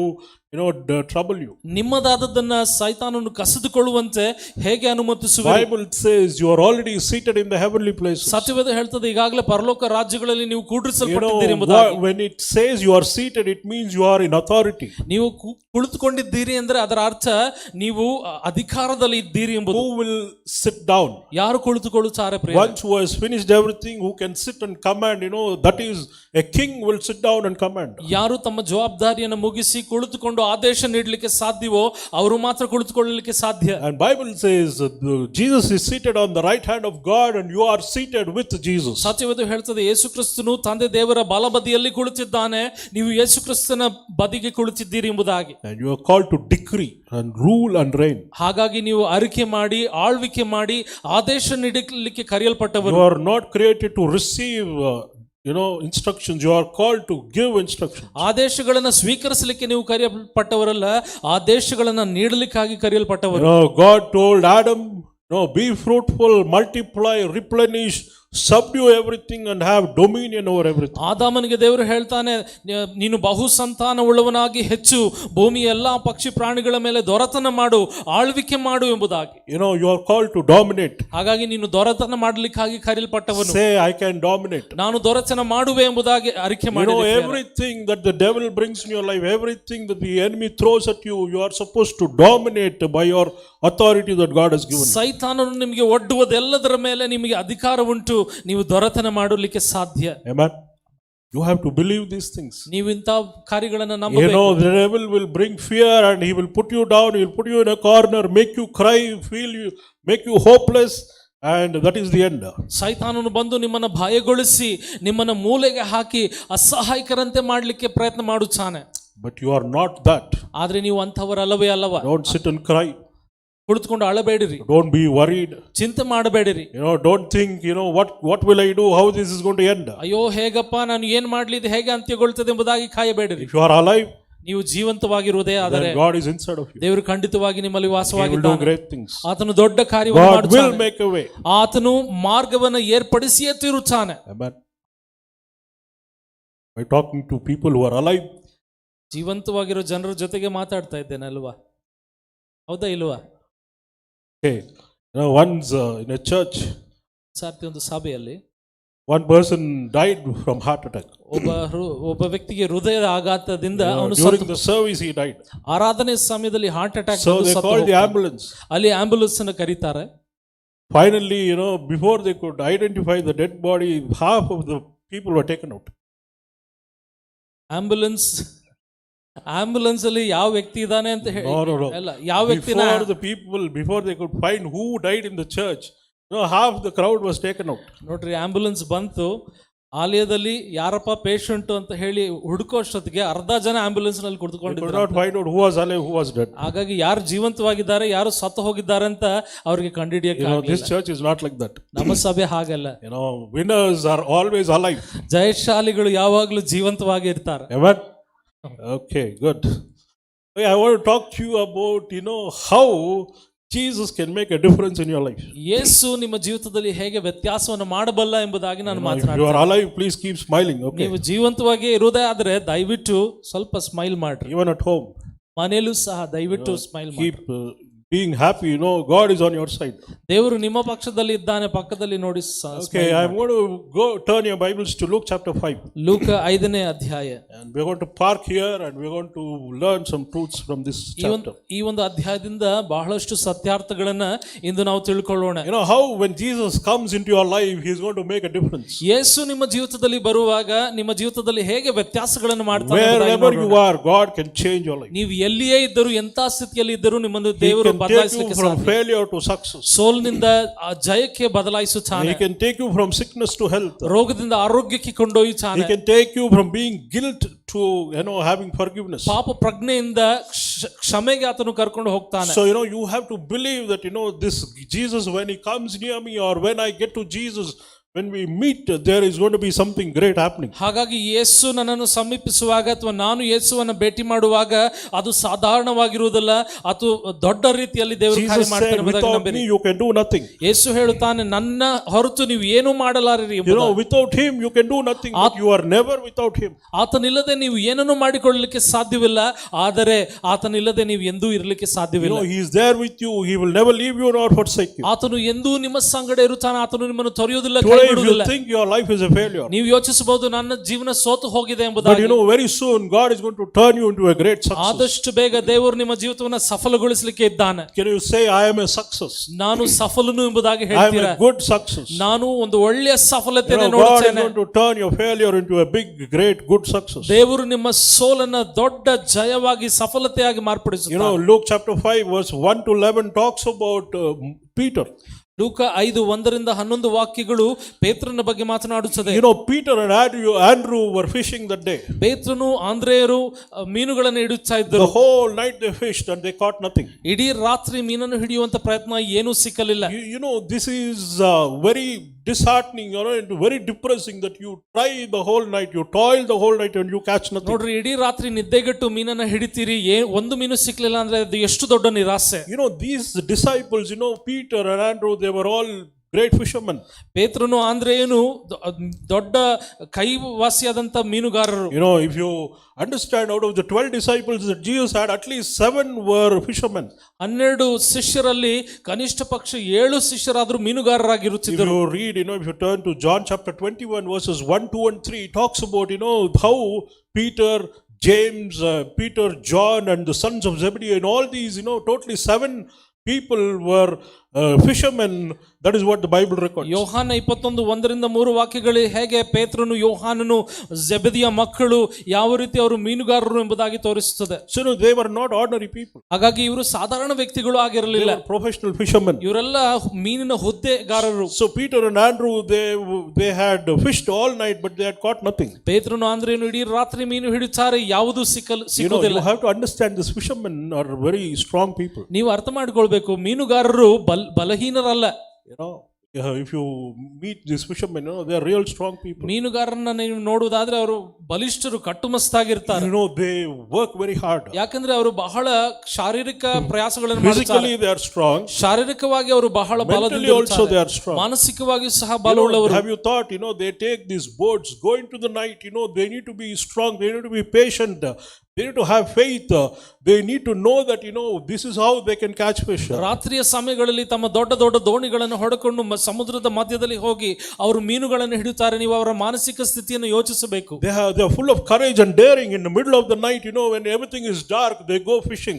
Speaker 2: trouble you?
Speaker 1: ನಿಮ್ಮದಾದದ್ದನ್ನ ಸೈತಾನನು ಕಸಿದುಕೊಳ್ಳುವಂತೆ ಹೇಗೆ ಅನುಮತಿಸುವಿರಿ?
Speaker 2: Bible says you are already seated in the heavenly places.
Speaker 1: ಸತ್ಯವೇದ ಹೇಳ್ತದೆ, ಈಗಾಗಲೇ ಪರಲೋಕ ರಾಜ್ಯಗಳಲ್ಲಿ ನೀವು ಕೂಡಿಸಲ್ಪಟ್ಟಿದ್ದೀರಿ ಎಂಬುದಾಗಿ.
Speaker 2: When it says you are seated, it means you are in authority.
Speaker 1: ನೀವು ಕುಳಿತುಕೊಂಡಿದ್ದೀರಿ ಅಂದ್ರೆ ಅದರ ಅರ್ಥ ನೀವು ಅಧಿಕಾರದಲ್ಲಿ ಇದ್ದೀರಿ ಎಂಬುದು.
Speaker 2: Who will sit down?
Speaker 1: ಯಾರು ಕುಳಿತುಕೊಳ್ಳುತ್ತಾರೆ?
Speaker 2: Once who has finished everything, who can sit and command, that is a king will sit down and command.
Speaker 1: ಯಾರು ತಮ್ಮ ಜವಾಬ್ದಾರಿಯನ್ನು ಮುಗಿಸಿ ಕುಳಿತುಕೊಂಡು ಆದೇಶ ನೀಡಲಿಕ್ಕೆ ಸಾಧ್ಯವೋ ಅವರು ಮಾತ್ರ ಕುಳಿತುಕೊಳ್ಳಲಿಕ್ಕೆ ಸಾಧ್ಯ.
Speaker 2: And Bible says Jesus is seated on the right hand of God and you are seated with Jesus.
Speaker 1: ಸತ್ಯವೇದ ಹೇಳ್ತದೆ, ಯೇಸು ಕ್ರಿಸ್ತನು ತಂದೆ ದೇವರ ಬಲಬದಿಯಲ್ಲಿ ಕುಳಿತಿದ್ದಾನೆ, ನೀವು ಯೇಸು ಕ್ರಿಸ್ತನ ಬದಿಗೆ ಕುಳಿತಿದ್ದೀರಿ ಎಂಬುದಾಗಿ.
Speaker 2: And you are called to decree and rule and reign.
Speaker 1: ಹಾಗಾಗಿ ನೀವು ಅರಿಕೆ ಮಾಡಿ, ಆಳ್ವಿಕೆ ಮಾಡಿ, ಆದೇಶ ನೀಡಲಿಕ್ಕೆ ಕರೆಯಲ್ಪಟ್ಟವರು.
Speaker 2: You are not created to receive instructions. You are called to give instructions.
Speaker 1: ಆದೇಶಗಳನ್ನು ಸ್ವೀಕರಿಸಲಿಕ್ಕೆ ನೀವು ಕರೆಯಲ್ಪಟ್ಟವರಲ್ಲ, ಆದೇಶಗಳನ್ನು ನೀಡಲಿಕ್ಕಾಗಿ ಕರೆಯಲ್ಪಟ್ಟವರು.
Speaker 2: God told Adam, be fruitful, multiply, replenish, subdue everything and have dominion over everything.
Speaker 1: ಆದಾಮನಿಗೆ ದೇವರು ಹೇಳ್ತಾನೆ, ನೀನು ಬಹು ಸಂತಾನವುಳ್ಳವನಾಗಿ ಹೆಚ್ಚು, ಭೂಮಿಯ ಎಲ್ಲಾ ಪಕ್ಷಿ ಪ್ರಾಣಿಗಳ ಮೇಲೆ ದೊರೆತನ ಮಾಡು, ಆಳ್ವಿಕೆ ಮಾಡು ಎಂಬುದಾಗಿ.
Speaker 2: You are called to dominate.
Speaker 1: ಹಾಗಾಗಿ ನೀನು ದೊರೆತನ ಮಾಡಲಿಕ್ಕಾಗಿ ಕರೆಯಲ್ಪಟ್ಟವನು.
Speaker 2: Say, I can dominate.
Speaker 1: ನಾನು ದೊರೆತನ ಮಾಡುವೆ ಎಂಬುದಾಗಿ ಅರಿಕೆ ಮಾಡಿ.
Speaker 2: Everything that the devil brings in your life, everything that the enemy throws at you, you are supposed to dominate by your authority that God has given.
Speaker 1: ಸೈತಾನನು ನಿಮಗೆ ಒಡ್ಡುವುದೆಲ್ಲದರ ಮೇಲೆ ನಿಮಗೆ ಅಧಿಕಾರ ಉಂಟು, ನೀವು ದೊರೆತನ ಮಾಡಲಿಕ್ಕೆ ಸಾಧ್ಯ.
Speaker 2: Amen. You have to believe these things.
Speaker 1: ನೀವು ಇಂಥ ಕಾರ್ಯಗಳನ್ನು ನಂಬಬೇಕು.
Speaker 2: The devil will bring fear and he will put you down, he will put you in a corner, make you cry, make you hopeless, and that is the end.
Speaker 1: ಸೈತಾನನು ಬಂದು ನಿಮ್ಮನ್ನು ಭಯಗೊಳಿಸಿ ನಿಮ್ಮನ್ನು ಮೂಲೆಗೆ ಹಾಕಿ ಅಸಹಾಯಕರಂತೆ ಮಾಡಲಿಕ್ಕೆ ಪ್ರಯತ್ನ ಮಾಡುತ್ತಾನೆ.
Speaker 2: But you are not that.
Speaker 1: ಆದ್ರೆ ನೀವು ಅಂಥವರಲ್ಲವೇ ಅಲ್ಲವಾ.
Speaker 2: Don't sit and cry.
Speaker 1: ಕುಳಿತುಕೊಂಡು ಅಳಬೇಡಿರಿ.
Speaker 2: Don't be worried.
Speaker 1: ಚಿಂತೆ ಮಾಡಬೇಡಿರಿ.
Speaker 2: Don't think, what will I do, how this is going to end.
Speaker 1: ಅಯ್ಯೋ ಹೇಗಪ್ಪ, ನಾನು ಏನ್ ಮಾಡ್ಲಿ, ಇದು ಹೇಗೆ ಅಂತ್ಯಗೊಳ್ತದೆ ಎಂಬುದಾಗಿ ಕಾಯಬೇಡಿರಿ.
Speaker 2: If you are alive,
Speaker 1: ನೀವು ಜೀವಂತವಾಗಿರುವುದೇ ಆದರೆ
Speaker 2: God is inside of you.
Speaker 1: ದೇವರು ಖಂಡಿತವಾಗಿ ನಿಮ್ಮಲ್ಲಿ ವಾಸವಾಗಿದ್ದಾನೆ.
Speaker 2: He will do great things.
Speaker 1: ಆತನು ದೊಡ್ಡ ಕಾರ್ಯವನ್ನು
Speaker 2: God
Speaker 1: ಮಾಡುತ್ತಾನೆ.
Speaker 2: will make a way.
Speaker 1: ಆತನು ಮಾರ್ಗವನ್ನು ಏರ್ಪಡಿಸಿಯೇ ತೀರುತ್ತಾನೆ.
Speaker 2: Amen. By talking to people who are alive.
Speaker 1: ಜೀವಂತವಾಗಿರೋ ಜನರ ಜೊತೆಗೆ ಮಾತಾಡ್ತಾ ಇದ್ದೇನೆ ಅಲ್ವಾ, ಹೌದಾ ಇಲ್ವಾ?
Speaker 2: Okay. Once in a church,
Speaker 1: ಸಾರ್ತಿ ಒಂದು ಸಭೆಯಲ್ಲಿ
Speaker 2: one person died from heart attack.
Speaker 1: ಒಬ್ಬ ವ್ಯಕ್ತಿಗೆ ಹೃದಯದ ಆಘಾತದಿಂದ
Speaker 2: during the service he died.
Speaker 1: ಆರಾಧನೆ ಸಮಯದಲ್ಲಿ heart attack
Speaker 2: So they called the ambulance.
Speaker 1: ಅಲ್ಲಿ ಆಂಬ್ಯುಲೆನ್ಸ್ ಅನ್ನು ಕರೀತಾರೆ.
Speaker 2: Finally, before they could identify the dead body, half of the people were taken out.
Speaker 1: Ambulance ಅಲ್ಲಿ ಯಾವ ವ್ಯಕ್ತಿ ಇದ್ದಾನೆ ಅಂತ ಹೇಳಿ ಅಲ್ಲ, ಯಾವ ವ್ಯಕ್ತಿನ
Speaker 2: before they could find who died in the church, half the crowd was taken out.
Speaker 1: ನೋಡ್ರಿ, ಆಂಬ್ಯುಲೆನ್ಸ್ ಬಂತು, ಆಲಯದಲ್ಲಿ ಯಾರಪ್ಪ ಪೇಷಂಟ್ ಅಂತ ಹೇಳಿ ಹುಡುಕೋಷ್ಟೊತ್ತಿಗೆ ಅರ್ಧ ಜನ ಆಂಬ್ಯುಲೆನ್ಸ್ ನಲ್ಲಿ ಕುಳಿತುಕೊಂಡಿದ್ದಾರೆ. ಹಾಗಾಗಿ ಯಾರು ಜೀವಂತವಾಗಿದ್ದಾರೆ, ಯಾರು ಸತ್ತು ಹೋಗಿದ್ದಾರೆ ಅಂತ ಅವ್ರಿಗೆ ಕಂಡುಹಿಡಿಯಕ್ಕೆ
Speaker 2: This church is not like that.
Speaker 1: ನಮ್ಮ ಸಭೆ ಹಾಗಲ್ಲ.
Speaker 2: Winners are always alive.
Speaker 1: ಜಯಶಾಲಿಗಳು ಯಾವಾಗಲೂ ಜೀವಂತವಾಗಿ ಇರ್ತಾರೆ.
Speaker 2: Amen. Okay, good. I want to talk to you about how Jesus can make a difference in your life.
Speaker 1: ಯೇಸು ನಿಮ್ಮ ಜೀವಿತದಲ್ಲಿ ಹೇಗೆ ವ್ಯತ್ಯಾಸವನ್ನು ಮಾಡಬಲ್ಲ ಎಂಬುದಾಗಿ ನಾನು ಮಾತನಾಡ್ತೀನಿ.
Speaker 2: If you are alive, please keep smiling. Okay.
Speaker 1: ನೀವು ಜೀವಂತವಾಗಿ ಇರುವುದೇ ಆದರೆ ದಯವಿಟ್ಟು ಸ್ವಲ್ಪ ಸ್ಮೈಲ್ ಮಾಡ್ರಿ.
Speaker 2: Even at home.
Speaker 1: ಮನೆಯಲ್ಲೂ ಸಹ ದಯವಿಟ್ಟು ಸ್ಮೈಲ್ ಮಾಡ್ರಿ.
Speaker 2: Keep being happy. God is on your side.
Speaker 1: ದೇವರು ನಿಮ್ಮ ಪಕ್ಷದಲ್ಲಿ ಇದ್ದಾನೆ, ಪಕ್ಕದಲ್ಲಿ ನೋಡಿ.
Speaker 2: Okay, I want to go turn your Bibles to Luke chapter 5.
Speaker 1: ಲೂಕ 5ನೇ ಅಧ್ಯಾಯ.
Speaker 2: And we are going to park here and we are going to learn some truths from this chapter.
Speaker 1: ಈ ಒಂದು ಅಧ್ಯಾಯದಿಂದ ಬಹಳಷ್ಟು ಸತ್ಯಾರ್ಥಗಳನ್ನು ಇಂದು ನಾವು ತಿಳ್ಕೊಳ್ಳೋಣ.
Speaker 2: How when Jesus comes into your life, he is going to make a difference.
Speaker 1: ಯೇಸು ನಿಮ್ಮ ಜೀವಿತದಲ್ಲಿ ಬರುವಾಗ ನಿಮ್ಮ ಜೀವಿತದಲ್ಲಿ ಹೇಗೆ ವ್ಯತ್ಯಾಸಗಳನ್ನು ಮಾಡ್ತಾನೆ.
Speaker 2: Wherever you are, God can change your life.
Speaker 1: ನೀವು ಎಲ್ಲಿಯೇ ಇದ್ದರೂ, ಎಂತ ಸ್ಥಿತಿಯಲ್ಲಿ ಇದ್ದರೂ ನಿಮ್ಮನ್ನು ದೇವರು ಬದಲಾಯಿಸಲಿಕ್ಕೆ
Speaker 2: from failure to success.
Speaker 1: ಸೋಲಿನಿಂದ ಜಯಕ್ಕೆ ಬದಲಾಯಿಸುತ್ತಾನೆ.
Speaker 2: He can take you from sickness to health.
Speaker 1: ರೋಗದಿಂದ ಆರೋಗ್ಯಕ್ಕೆ ಕೊಂಡೊಯ್ಯುತ್ತಾನೆ.
Speaker 2: He can take you from being guilt to having forgiveness.
Speaker 1: ಪಾಪ ಪ್ರಜ್ಞೆಯಿಂದ ಕ್ಷಮೆಗೆ ಆತನು ಕರ್ಕೊಂಡು ಹೋಗ್ತಾನೆ.
Speaker 2: So you have to believe that this Jesus, when he comes near me or when I get to Jesus, when we meet, there is going to be something great happening.
Speaker 1: ಹಾಗಾಗಿ ಯೇಸು ನನ್ನನ್ನು ಸಮೀಪಿಸುವಾಗ ಅಥವಾ ನಾನು ಯೇಸುವನ್ನು ಭೇಟಿ ಮಾಡುವಾಗ ಅದು ಸಾಧಾರಣವಾಗಿರುವುದಿಲ್ಲ, ಅದು ದೊಡ್ಡ ರೀತಿಯಲ್ಲಿ ದೇವರು ಕಾರ್ಯ ಮಾಡ್ತಾನೆ ಎಂಬುದಾಗಿ ನಂಬಿರಿ.
Speaker 2: You can do nothing.
Speaker 1: ಯೇಸು ಹೇಳುತ್ತಾನೆ, ನನ್ನ ಹೊರತು ನೀವು ಏನು ಮಾಡಲಾರಿರಿ.
Speaker 2: Without him you can do nothing, but you are never without him.
Speaker 1: ಆತನಿಲ್ಲದೆ ನೀವು ಏನನ್ನು ಮಾಡಿಕೊಳ್ಳಲಿಕ್ಕೆ ಸಾಧ್ಯವಿಲ್ಲ, ಆದರೆ ಆತನಿಲ್ಲದೆ ನೀವು ಎಂದೂ ಇರಲಿಕ್ಕೆ ಸಾಧ್ಯವಿಲ್ಲ.
Speaker 2: He is there with you. He will never leave you nor forsake you.
Speaker 1: ಆತನು ಎಂದೂ ನಿಮ್ಮ ಸಂಗಡ ಇರುತ್ತಾನೆ. ಆತನು ನಿಮ್ಮನ್ನು ತೊರೆಯುವುದಿಲ್ಲ.
Speaker 2: If you think your life is a failure,
Speaker 1: ನೀವು ಯೋಚಿಸಬಹುದು ನನ್ನ ಜೀವನ ಸೋತು ಹೋಗಿದೆ ಎಂಬುದಾಗಿ.
Speaker 2: But very soon God is going to turn you into a great success.
Speaker 1: ಆದಷ್ಟು ಬೇಗ ದೇವರು ನಿಮ್ಮ ಜೀವಿತವನ್ನು ಸಫಲಗೊಳಿಸಲಿಕ್ಕೆ ಇದ್ದಾನೆ.
Speaker 2: Can you say, I am a success?
Speaker 1: ನಾನು ಸಫಲನು ಎಂಬುದಾಗಿ ಹೇಳ್ತೀರಾ?
Speaker 2: I am a good success.
Speaker 1: ನಾನು ಒಂದು ಒಳ್ಳೆಯ ಸಫಲತೆಯನ್ನು
Speaker 2: God is
Speaker 1: ನೋಡುತ್ತೇನೆ.
Speaker 2: going to turn your failure into a big, great, good success.
Speaker 1: ದೇವರು ನಿಮ್ಮ ಸೋಲನ್ನು ದೊಡ್ಡ ಜಯವಾಗಿ ಸಫಲತೆಯಾಗಿ ಮಾರ್ಪಡಿಸುತ್ತಾನೆ.
Speaker 2: Luke chapter 5 verse 1 to 11 talks about Peter.
Speaker 1: ಲೂಕ 5:1-11 ವಾಕ್ಯಗಳು ಪೇತ್ರನ ಬಗ್ಗೆ ಮಾತನಾಡುತ್ತದೆ.
Speaker 2: Peter and Andrew were fishing that day.
Speaker 1: ಪೇತ್ರನು ಆಂದ್ರೆಯರು ಮೀನುಗಳನ್ನು ಹಿಡಿಯುತ್ತಾ ಇದ್ದರು.
Speaker 2: The whole night they fished and they caught nothing.
Speaker 1: ಇಡೀ ರಾತ್ರಿ ಮೀನನ್ನು ಹಿಡಿಯುವಂತ ಪ್ರಯತ್ನ ಏನೂ ಸಿಕ್ಕಲಿಲ್ಲ.
Speaker 2: This is very disheartening, and very depressing that you try the whole night, you toil the whole night and you catch nothing.
Speaker 1: ನೋಡ್ರಿ, ಇಡೀ ರಾತ್ರಿ ನಿದ್ದೆಗೆಟ್ಟು ಮೀನನ್ನು ಹಿಡಿತೀರಿ, ಒಂದು ಮೀನು ಸಿಕ್ಕಲಿಲ್ಲ ಅಂದ್ರೆ ಅದು ಎಷ್ಟು ದೊಡ್ಡ ನಿರಾಸೆ.
Speaker 2: These disciples, Peter and Andrew, they were all great fishermen.
Speaker 1: ಪೇತ್ರನು ಅಂದ್ರೆ ಏನು? ದೊಡ್ಡ ಕೈವಾಸಿಯಾದಂತ ಮೀನುಗಾರರು.
Speaker 2: You know, if you understand, out of the 12 disciples that Jesus had, at least 7 were fishermen.
Speaker 1: 12 ಶಿಷ್ಯರಲ್ಲಿ ಕನಿಷ್ಠ ಪಕ್ಷ 7 ಶಿಷ್ಯರಾದರೂ
Speaker 2: If
Speaker 1: ಮೀನುಗಾರರಾಗಿರುತ್ತಿದ್ದರು.
Speaker 2: you read, if you turn to John chapter 21 verses 1, 2 and 3, it talks about, how Peter, James, Peter, John and the sons of Zebedee and all these, totally 7 people were fishermen. That is what the Bible records.
Speaker 1: ಯೋಹಾನ 21:1-3 ವಾಕ್ಯಗಳು ಹೇಗೆ ಪೇತ್ರನು ಯೋಹಾನನು ಜೆಬೆದಿಯ ಮಕ್ಕಳು ಯಾವ ರೀತಿ ಅವರು ಮೀನುಗಾರರು ಎಂಬುದಾಗಿ ತೋರಿಸುತ್ತದೆ.
Speaker 2: So they were not ordinary people.
Speaker 1: ಹಾಗಾಗಿ ಇವರು ಸಾಧಾರಣ ವ್ಯಕ್ತಿಗಳು
Speaker 2: They
Speaker 1: ಆಗಿರಲಿಲ್ಲ.
Speaker 2: were professional fishermen.
Speaker 1: ಇವರೆಲ್ಲ ಮೀನಿನ ಹುದ್ದೆಗಾರರು.
Speaker 2: So Peter and Andrew, they had fished all night, but they had caught nothing.
Speaker 1: ಪೇತ್ರನು ಅಂದ್ರೇನು? ಇಡೀ ರಾತ್ರಿ ಮೀನು ಹಿಡಿತಾರೆ, ಯಾವುದೂ ಸಿಕ್ಕುವುದಿಲ್ಲ.
Speaker 2: You have to understand, these fishermen are very strong people.
Speaker 1: ನೀವು ಅರ್ಥ ಮಾಡಿಕೊಳ್ಬೇಕು, ಮೀನುಗಾರರು ಬಲಹೀನರಲ್ಲ.
Speaker 2: If you meet these fishermen, they are real strong people.
Speaker 1: ಮೀನುಗಾರರನ್ನ ನೀವು ನೋಡುವುದಾದ್ರೆ ಅವರು ಬಲಿಷ್ಠರು, ಕಟ್ಟುಮಸ್ತಾಗಿರ್ತಾರೆ.
Speaker 2: They work very hard.
Speaker 1: ಯಾಕಂದ್ರೆ ಅವರು ಬಹಳ ಶಾರೀರಿಕ ಪ್ರಯಾಸಗಳನ್ನು ಮಾಡ್ತಾರೆ.
Speaker 2: Physically they are strong.
Speaker 1: ಶಾರೀರಿಕವಾಗಿ ಅವರು ಬಹಳ
Speaker 2: Mentally also they are strong.
Speaker 1: ಮಾನಸಿಕವಾಗಿ ಸಹ ಬಲವುಳ್ಳವರು.
Speaker 2: Have you thought, they take these boats, go into the night, they need to be strong, they need to be patient, they need to have faith, they need to know that, this is how they can catch fish.
Speaker 1: ರಾತ್ರಿಯ ಸಮಯಗಳಲ್ಲಿ ತಮ್ಮ ದೊಡ್ಡ ದೊಡ್ಡ ದೋಣಿಗಳನ್ನು ಹೊಡೆಕೊಂಡು ಸಮುದ್ರದ ಮಧ್ಯದಲ್ಲಿ ಹೋಗಿ ಅವರು ಮೀನುಗಳನ್ನು ಹಿಡಿಯುತ್ತಾರೆ. ನೀವು ಅವರ ಮಾನಸಿಕ ಸ್ಥಿತಿಯನ್ನು ಯೋಚಿಸಬೇಕು.
Speaker 2: They are full of courage and daring. In the middle of the night, when everything is dark, they go fishing.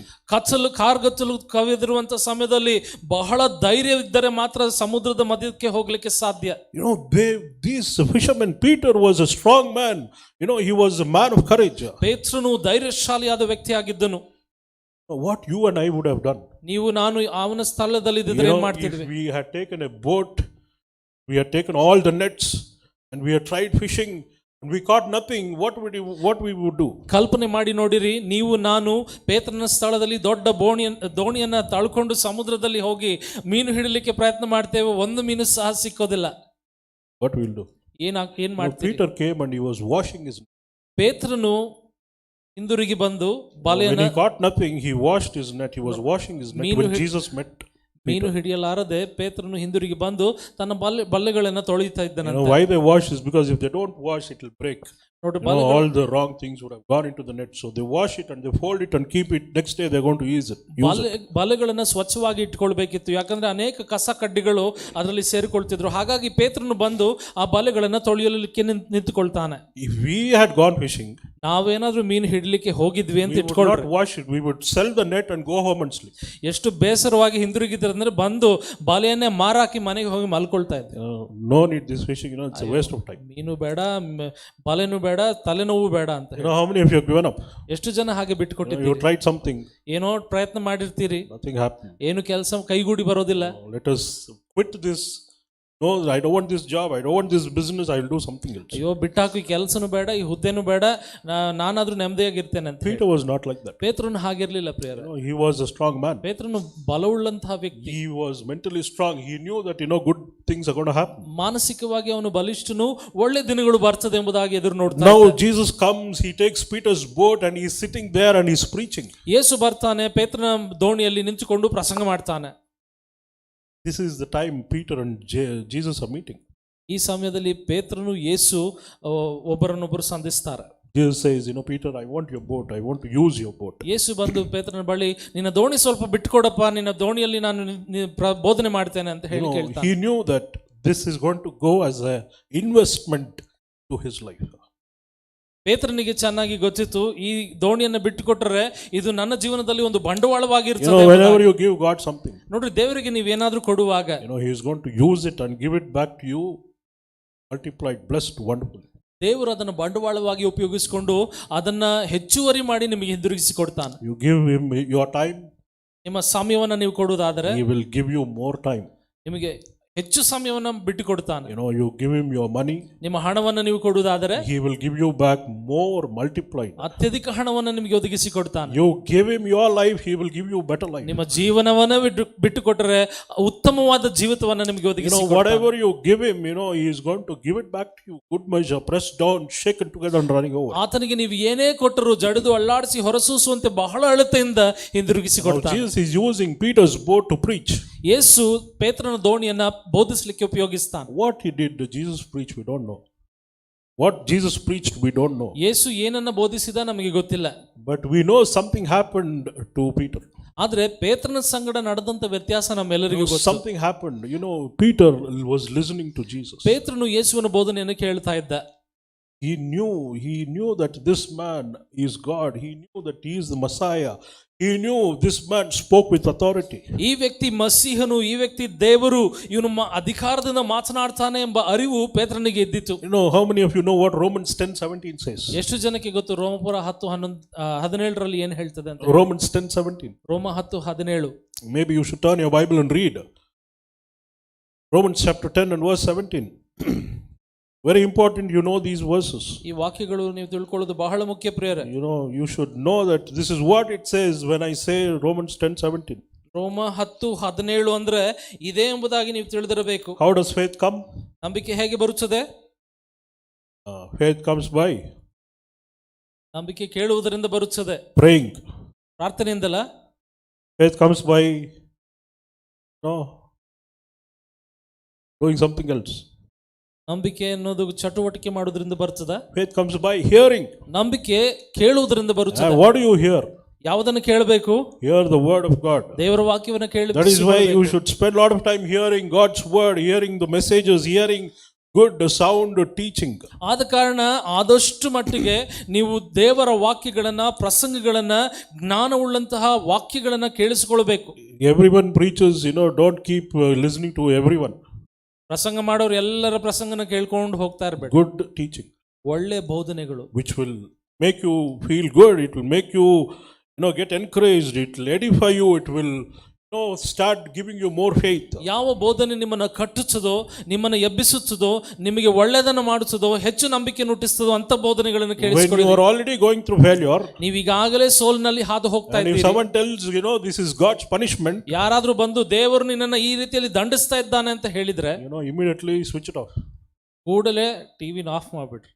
Speaker 1: ಕಾರ್ಗತ್ತಲು ಕವಿದಿರುವಂತ ಸಮಯದಲ್ಲಿ ಬಹಳ ಧೈರ್ಯವಿದ್ದರೆ ಮಾತ್ರ ಸಮುದ್ರದ ಮಧ್ಯಕ್ಕೆ ಹೋಗ್ಲಿಕ್ಕೆ ಸಾಧ್ಯ.
Speaker 2: These fishermen, Peter was a strong man. He was a man of courage.
Speaker 1: ಪೇತ್ರನು ಧೈರ್ಯಶಾಲಿಯಾದ ವ್ಯಕ್ತಿಯಾಗಿದ್ದನು.
Speaker 2: What you and I would have done.
Speaker 1: ನೀವು ನಾನು ಅವನ ಸ್ಥಳದಲ್ಲಿ ಇದ್ದಿದ್ರೆ ಏನು ಮಾಡ್ತಿದ್ವಿ?
Speaker 2: If we had taken a boat, we had taken all the nets and we had tried fishing and we caught nothing, what we would do?
Speaker 1: ಕಲ್ಪನೆ ಮಾಡಿ ನೋಡಿರಿ, ನೀವು ನಾನು ಪೇತ್ರನ ಸ್ಥಳದಲ್ಲಿ ದೊಡ್ಡ ದೋಣಿಯನ್ನ ತಳ್ಕೊಂಡು ಸಮುದ್ರದಲ್ಲಿ ಹೋಗಿ ಮೀನು ಹಿಡಿಲಿಕ್ಕೆ ಪ್ರಯತ್ನ ಮಾಡ್ತೇವೆ, ಒಂದು ಮೀನು ಸಹ ಸಿಕ್ಕೋದಿಲ್ಲ.
Speaker 2: What we will do?
Speaker 1: ಏನ್ ಮಾಡ್ತೀವಿ?
Speaker 2: Peter came and he was washing his net.
Speaker 1: ಪೇತ್ರನು ಹಿಂದಿರುಗಿ ಬಂದು
Speaker 2: When he caught nothing, he washed his net. He was washing his net when Jesus met.
Speaker 1: ಮೀನು ಹಿಡಿಯಲಾರದೆ ಪೇತ್ರನು ಹಿಂದಿರುಗಿ ಬಂದು ತನ್ನ ಬಲ್ಲೆಗಳನ್ನು ತೊಳೆಯುತ್ತಾ ಇದ್ದಾನೆ.
Speaker 2: Why they wash is because if they don't wash, it will break. All the wrong things would have gone into the net. So they wash it and they fold it and keep it. Next day they're going to use it.
Speaker 1: ಬಲೆಗಳನ್ನು ಸ್ವಚ್ಛವಾಗಿ ಇಟ್ಕೊಳ್ಬೇಕಿತ್ತು, ಯಾಕಂದ್ರೆ ಅನೇಕ ಕಸ ಕಡ್ಡಿಗಳು ಅದರಲ್ಲಿ ಸೇರಿಕೊಳ್ತಿದ್ರು. ಹಾಗಾಗಿ ಪೇತ್ರನು ಬಂದು ಆ ಬಲೆಗಳನ್ನು ತೊಳೆಯಲಿಕ್ಕೆ ನಿಂತುಕೊಳ್ತಾನೆ.
Speaker 2: If we had gone fishing,
Speaker 1: ನಾವೇನಾದ್ರೂ ಮೀನು ಹಿಡ್ಲಿಕ್ಕೆ ಹೋಗಿದ್ವಿ ಅಂತ
Speaker 2: we would not wash it. We would sell the net and go home and sleep.
Speaker 1: ಎಷ್ಟು ಬೇಸರವಾಗಿ ಹಿಂದಿರುಗಿದ್ರೆ ಅಂದ್ರೆ ಬಂದು ಬಲೆಯನ್ನೇ ಮಾರಾಕಿ ಮನೆಗೆ ಹೋಗಿ ಮಲ್ಕೊಳ್ತಾ ಇದ್ದೆ.
Speaker 2: No need this fishing, it's a waste of time.
Speaker 1: ಮೀನು ಬೇಡ, ಬಲೆನೂ ಬೇಡ, ತಲೆನೋವು ಬೇಡ ಅಂತ.
Speaker 2: How many of you have given up?
Speaker 1: ಎಷ್ಟು ಜನ ಹಾಗೆ ಬಿಟ್ಟುಕೊಟ್ಟಿದ್ದೀರಿ?
Speaker 2: You tried something,
Speaker 1: ಏನೋ ಪ್ರಯತ್ನ ಮಾಡಿರ್ತೀರಿ,
Speaker 2: nothing happened.
Speaker 1: ಏನು ಕೆಲಸ ಕೈಗೂಡಿ ಬರೋದಿಲ್ಲ.
Speaker 2: Let us quit this. No, I don't want this job, I don't want this business, I will do something else.
Speaker 1: ಅಯ್ಯೋ ಬಿಟ್ಟಾಕು, ಈ ಕೆಲಸನೂ ಬೇಡ, ಈ ಹುದ್ದೆನೂ ಬೇಡ, ನಾನಾದ್ರೂ ನೆಮ್ಮದಿಯಾಗಿರ್ತೇನೆ ಅಂತ.
Speaker 2: Peter was not like that.
Speaker 1: ಪೇತ್ರನು ಹಾಗಿರ್ಲಿಲ್ಲ ಪ್ರಿಯರೇ.
Speaker 2: He was a strong man.
Speaker 1: ಪೇತ್ರನು ಬಲವುಳ್ಳಂತಹ ವ್ಯಕ್ತಿ.
Speaker 2: He was mentally strong. He knew that good things are going to happen.
Speaker 1: ಮಾನಸಿಕವಾಗಿ ಅವನು ಬಲಿಷ್ಠನು, ಒಳ್ಳೆ ದಿನಗಳು ಬರ್ತದೆ ಎಂಬುದಾಗಿ ಎದುರು ನೋಡ್ತಾನೆ.
Speaker 2: Now Jesus comes, he takes Peter's boat and he's sitting there and he's preaching.
Speaker 1: ಯೇಸು ಬರ್ತಾನೆ, ಪೇತ್ರನ ದೋಣಿಯಲ್ಲಿ ನಿಂತುಕೊಂಡು ಪ್ರಸಂಗ ಮಾಡ್ತಾನೆ.
Speaker 2: This is the time Peter and Jesus are meeting.
Speaker 1: ಈ ಸಮಯದಲ್ಲಿ ಪೇತ್ರನು ಯೇಸು ಒಬ್ಬರನ್ನೊಬ್ಬರು ಸಂಧಿಸ್ತಾರೆ.
Speaker 2: Jesus says, Peter, I want your boat. I want to use your boat.
Speaker 1: ಯೇಸು ಬಂದು ಪೇತ್ರನ ಬಳಿ, ನಿನ್ನ ದೋಣಿ ಸ್ವಲ್ಪ ಬಿಟ್ಟುಕೊಡಪ್ಪ, ನಿನ್ನ ದೋಣಿಯಲ್ಲಿ ನಾನು ಬೋಧನೆ ಮಾಡ್ತೇನೆ ಅಂತ ಹೇಳಿ ಕೇಳ್ತಾನೆ.
Speaker 2: He knew that this is going to go as a investment to his life.
Speaker 1: ಪೇತ್ರನಿಗೆ ಚೆನ್ನಾಗಿ ಗೊತ್ತಿತ್ತು, ಈ ದೋಣಿಯನ್ನು ಬಿಟ್ಟುಕೊಟ್ಟರೆ ಇದು ನನ್ನ ಜೀವನದಲ್ಲಿ ಒಂದು ಬಂಡವಾಳವಾಗಿರ್ತದೆ.
Speaker 2: Whenever you give God something,
Speaker 1: ನೋಡ್ರಿ, ದೇವರಿಗೆ ನೀವೇನಾದ್ರೂ ಕೊಡುವಾಗ
Speaker 2: he is going to use it and give it back to you multiplied, blessed, wonderful.
Speaker 1: ದೇವರು ಅದನ್ನು ಬಂಡವಾಳವಾಗಿ ಉಪಯೋಗಿಸಿಕೊಂಡು ಅದನ್ನ ಹೆಚ್ಚುವರಿ ಮಾಡಿ ನಿಮಗೆ ಹಿಂದಿರುಗಿಸಿ ಕೊಡ್ತಾನೆ.
Speaker 2: You give him your time,
Speaker 1: ನಿಮ್ಮ ಸಮಯವನ್ನು ನೀವು ಕೊಡುವುದಾದರೆ
Speaker 2: he will give you more time.
Speaker 1: ನಿಮಗೆ ಹೆಚ್ಚು ಸಮಯವನ್ನು ಬಿಟ್ಟು ಕೊಡ್ತಾನೆ.
Speaker 2: You give him your money,
Speaker 1: ನಿಮ್ಮ ಹಣವನ್ನು ನೀವು ಕೊಡುವುದಾದರೆ
Speaker 2: he will give you back more multiplied.
Speaker 1: ಅತ್ಯಧಿಕ ಹಣವನ್ನು ನಿಮಗೆ ಒದಗಿಸಿ ಕೊಡ್ತಾನೆ.
Speaker 2: You give him your life, he will give you better life.
Speaker 1: ನಿಮ್ಮ ಜೀವನವನ್ನು ಬಿಟ್ಟು ಕೊಟ್ಟರೆ ಉತ್ತಮವಾದ ಜೀವಿತವನ್ನು ನಿಮಗೆ ಒದಗಿಸಿ ಕೊಡ್ತಾನೆ.
Speaker 2: Whatever you give him, he is going to give it back to you, good measure, pressed down, shaken together and running over.
Speaker 1: ಆತನಿಗೆ ನೀವು ಏನೇ ಕೊಟ್ಟರು ಜಡಿದು ಅಲ್ಲಾಡಿಸಿ ಹೊರಸೂಸುವಂತೆ ಬಹಳ ಅಳತೆಯಿಂದ ಹಿಂದಿರುಗಿಸಿ ಕೊಡ್ತಾನೆ.
Speaker 2: Jesus is using Peter's boat to preach.
Speaker 1: ಯೇಸು ಪೇತ್ರನ ದೋಣಿಯನ್ನ ಬೋಧಿಸಲಿಕ್ಕೆ ಉಪಯೋಗಿಸ್ತಾನೆ.
Speaker 2: What he did, Jesus preached, we don't know. What Jesus preached, we don't know.
Speaker 1: ಯೇಸು ಏನನ್ನ ಬೋಧಿಸಿದ ನಮಗೆ ಗೊತ್ತಿಲ್ಲ.
Speaker 2: But we know something happened to Peter.
Speaker 1: ಆದ್ರೆ ಪೇತ್ರನ ಸಂಗಡ ನಡೆದಂತ ವ್ಯತ್ಯಾಸ ನಮ್ಮೆಲ್ಲರಿಗೂ ಗೊತ್ತು.
Speaker 2: Something happened. Peter was listening to Jesus.
Speaker 1: ಪೇತ್ರನು ಯೇಸುವಿನ ಬೋಧನೆಯನ್ನು ಕೇಳ್ತಾ ಇದ್ದ.
Speaker 2: He knew that this man is God. He knew that he is the Messiah. He knew this man spoke with authority.
Speaker 1: ಈ ವ್ಯಕ್ತಿ ಮಸೀಹನು, ಈ ವ್ಯಕ್ತಿ ದೇವರು, ಇವನು ಅಧಿಕಾರದಿಂದ ಮಾತನಾಡ್ತಾನೆ ಎಂಬ ಅರಿವು ಪೇತ್ರನಿಗೆ ಇದ್ದಿತು.
Speaker 2: How many of you know what Romans 10:17 says?
Speaker 1: ಎಷ್ಟು ಜನಕ್ಕೆ ಗೊತ್ತು ರೋಮಪುರ 10:17 ಏನು ಹೇಳ್ತದೆ ಅಂತ?
Speaker 2: Romans 10:17.
Speaker 1: ರೋಮ 10:17.
Speaker 2: Maybe you should turn your Bible and read Romans chapter 10 and verse 17. Very important you know these verses.
Speaker 1: ಈ ವಾಕ್ಯಗಳು ನೀವು ತಿಳ್ಕೊಳ್ಳೋದು ಬಹಳ ಮುಖ್ಯ ಪ್ರಿಯರೇ.
Speaker 2: You should know that this is what it says when I say Romans 10:17.
Speaker 1: ರೋಮ 10:17 ಅಂದ್ರೆ ಇದೇ ಎಂಬುದಾಗಿ ನೀವು ತಿಳಿದಿರಬೇಕು.
Speaker 2: How does faith come?
Speaker 1: ನಂಬಿಕೆ ಹೇಗೆ ಬರುತ್ತದೆ?
Speaker 2: Faith comes by
Speaker 1: ನಂಬಿಕೆ ಕೇಳುವುದರಿಂದ ಬರುತ್ತದೆ.
Speaker 2: praying.
Speaker 1: ಪ್ರಾರ್ಥನೆಯಿಂದಲ್ಲ.
Speaker 2: Faith comes by doing something else.
Speaker 1: ನಂಬಿಕೆ ಅನ್ನೋದು ಚಟುವಟಿಕೆ ಮಾಡೋದ್ರಿಂದ ಬರ್ತದ?
Speaker 2: Faith comes by hearing.
Speaker 1: ನಂಬಿಕೆ ಕೇಳುವುದರಿಂದ ಬರುತ್ತದೆ.
Speaker 2: What do you hear?
Speaker 1: ಯಾವುದನ್ನು ಕೇಳಬೇಕು?
Speaker 2: Hear the word of God.
Speaker 1: ದೇವರ ವಾಕ್ಯವನ್ನು ಕೇಳಬೇಕು.
Speaker 2: That is why you should spend a lot of time hearing God's word, hearing the messages, hearing good sound teaching.
Speaker 1: ಆದ ಕಾರಣ ಆದಷ್ಟು ಮಟ್ಟಿಗೆ ನೀವು ದೇವರ ವಾಕ್ಯಗಳನ್ನ, ಪ್ರಸಂಗಗಳನ್ನ, ಜ್ಞಾನವುಳ್ಳಂತಹ ವಾಕ್ಯಗಳನ್ನ ಕೇಳಿಸಿಕೊಳ್ಳಬೇಕು.
Speaker 2: Everyone preaches, don't keep listening to everyone.
Speaker 1: ಪ್ರಸಂಗ ಮಾಡೋರು ಎಲ್ಲರ ಪ್ರಸಂಗನ ಕೇಳ್ಕೊಂಡು ಹೋಗ್ತಾ ಇರಬೇಕು.
Speaker 2: Good teaching,
Speaker 1: ಒಳ್ಳೆ ಬೋಧನೆಗಳು,
Speaker 2: which will make you feel good. It will make you, get encouraged. It will edify you. It will, start giving you more faith.
Speaker 1: ಯಾವ ಬೋಧನೆ ನಿಮ್ಮನ್ನ ಕಟ್ಟುತ್ತದೋ, ನಿಮ್ಮನ್ನ ಎಬ್ಬಿಸುತ್ತದೋ, ನಿಮಗೆ ಒಳ್ಳೆಯದನ್ನು ಮಾಡುತ್ತದೋ, ಹೆಚ್ಚು ನಂಬಿಕೆ ಹುಟ್ಟಿಸ್ತದೋ ಅಂತ ಬೋಧನೆಗಳನ್ನು ಕೇಳಿಸಿಕೊಳ್ಳಿ.
Speaker 2: When you are already going through failure,
Speaker 1: ನೀವೀಗಾಗಲೇ ಸೋಲಿನಲ್ಲಿ ಹಾದು ಹೋಗ್ತಾ
Speaker 2: and
Speaker 1: ಇದ್ದೀರಿ.
Speaker 2: if someone tells this is God's punishment,
Speaker 1: ಯಾರಾದ್ರೂ ಬಂದು ದೇವರು ನಿನ್ನನ್ನ ಈ ರೀತಿಯಲ್ಲಿ ದಂಡಿಸ್ತಾ ಇದ್ದಾನೆ ಅಂತ ಹೇಳಿದ್ರೆ,
Speaker 2: immediately switch it off.
Speaker 1: ಕೂಡಲೇ ಟಿವಿನ of ಮಾಡ್ಬಿಡ್ರಿ.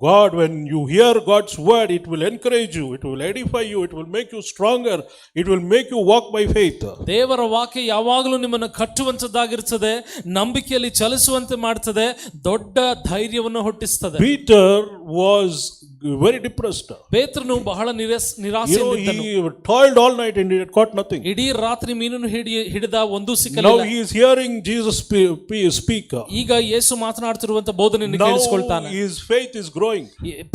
Speaker 2: God, when you hear God's word, it will encourage you, it will edify you, it will make you stronger, it will make you walk by faith.
Speaker 1: ದೇವರ ವಾಕ್ಯ ಯಾವಾಗಲೂ ನಿಮ್ಮನ್ನು ಕಟ್ಟುವಂತದ್ದಾಗಿರುತ್ತದೆ, ನಂಬಿಕೆಯಲ್ಲಿ ಚಲಿಸುವಂತೆ ಮಾಡ್ತದೆ, ದೊಡ್ಡ ಧೈರ್ಯವನ್ನು ಹುಟ್ಟಿಸ್ತದೆ.
Speaker 2: Peter was very depressed.
Speaker 1: ಪೇತ್ರನು ಬಹಳ ನಿರಾಸೆಯಲ್ಲಿದ್ದನು.
Speaker 2: He toiled all night and he had caught nothing.
Speaker 1: ಇಡೀ ರಾತ್ರಿ ಮೀನನ್ನು ಹಿಡಿದ ಒಂದೂ ಸಿಕ್ಕಲಿಲ್ಲ.
Speaker 2: Now he is hearing Jesus speak.
Speaker 1: ಈಗ ಯೇಸು ಮಾತನಾಡ್ತಿರುವಂತ ಬೋಧನೆಯನ್ನು ಕೇಳಿಸಿಕೊಳ್ತಾನೆ.
Speaker 2: His faith is growing.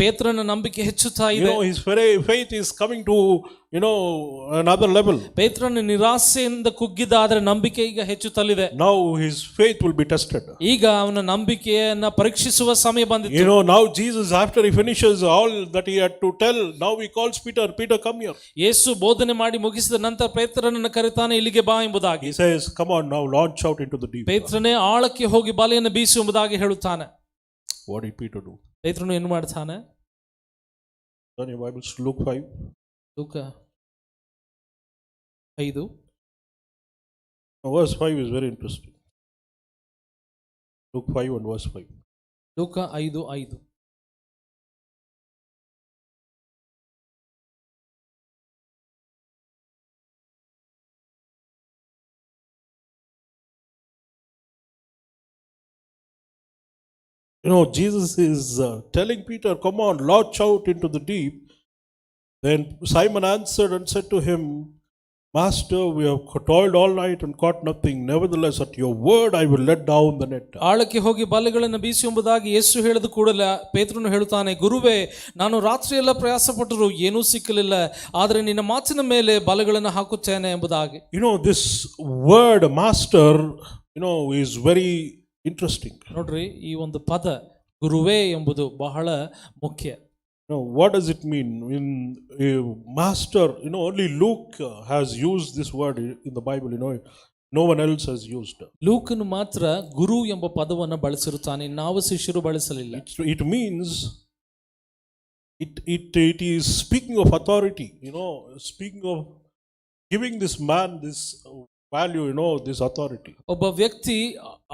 Speaker 1: ಪೇತ್ರನ ನಂಬಿಕೆ ಹೆಚ್ಚುತ್ತಾ ಇದೆ.
Speaker 2: His faith is coming to another level.
Speaker 1: ಪೇತ್ರನ ನಿರಾಸೆಯಿಂದ ಕುಗ್ಗಿದ, ಆದರೆ ನಂಬಿಕೆ ಈಗ ಹೆಚ್ಚುತ್ತಲಿದೆ.
Speaker 2: Now his faith will be tested.
Speaker 1: ಈಗ ಅವನ ನಂಬಿಕೆಯನ್ನ ಪರೀಕ್ಷಿಸುವ ಸಮಯ ಬಂದಿತ್ತು.
Speaker 2: Now Jesus, after he finishes all that he had to tell, now he calls Peter, come here.
Speaker 1: ಯೇಸು ಬೋಧನೆ ಮಾಡಿ ಮುಗಿಸಿದ ನಂತರ ಪೇತ್ರನನ್ನು ಕರೆತಾನೆ, ಇಲ್ಲಿಗೆ ಬಾ ಎಂಬುದಾಗಿ.
Speaker 2: He says, come on now, launch out into the deep.
Speaker 1: ಪೇತ್ರನೇ ಆಳಕ್ಕೆ ಹೋಗಿ ಬಲೆಯನ್ನು ಬೀಸು ಎಂಬುದಾಗಿ ಹೇಳುತ್ತಾನೆ.
Speaker 2: What did Peter do?
Speaker 1: ಪೇತ್ರನು ಏನು ಮಾಡ್ತಾನೆ?
Speaker 2: Turn your Bibles to Luke 5.
Speaker 1: ಲೂಕ 5.
Speaker 2: Verse 5 is very interesting. Luke 5 and verse 5.
Speaker 1: ಲೂಕ 5:5.
Speaker 2: Jesus is telling Peter, come on, launch out into the deep. Then Simon answered and said to him, Master, we have toiled all night and caught nothing. Nevertheless, at your word I will let down the net.
Speaker 1: ಆಳಕ್ಕೆ ಹೋಗಿ ಬಲೆಗಳನ್ನು ಬೀಸು ಎಂಬುದಾಗಿ ಯೇಸು ಹೇಳಿದ ಕೂಡಲೇ ಪೇತ್ರನು ಹೇಳುತ್ತಾನೆ, ಗುರುವೇ, ನಾನು ರಾತ್ರಿಯೆಲ್ಲ ಪ್ರಯಾಸಪಟ್ಟರು ಏನೂ ಸಿಕ್ಕಲಿಲ್ಲ, ಆದರೆ ನಿನ್ನ ಮಾತಿನ ಮೇಲೆ ಬಲೆಗಳನ್ನು ಹಾಕುತ್ತೇನೆ ಎಂಬುದಾಗಿ.
Speaker 2: This word master, is very interesting.
Speaker 1: ನೋಡ್ರಿ, ಈ ಒಂದು ಪದ ಗುರುವೇ ಎಂಬುದು ಬಹಳ ಮುಖ್ಯ.
Speaker 2: What does it mean? In master, only Luke has used this word in the Bible. No one else has used.
Speaker 1: ಲೂಕನು ಮಾತ್ರ ಗುರು ಎಂಬ ಪದವನ್ನು ಬಳಸಿರುತ್ತಾನೆ, ನಾವು ಶಿಷ್ಯರು ಬಳಸಲಿಲ್ಲ.
Speaker 2: It means it is speaking of authority. Speaking of giving this man this value, this authority.
Speaker 1: ಒಬ್ಬ ವ್ಯಕ್ತಿ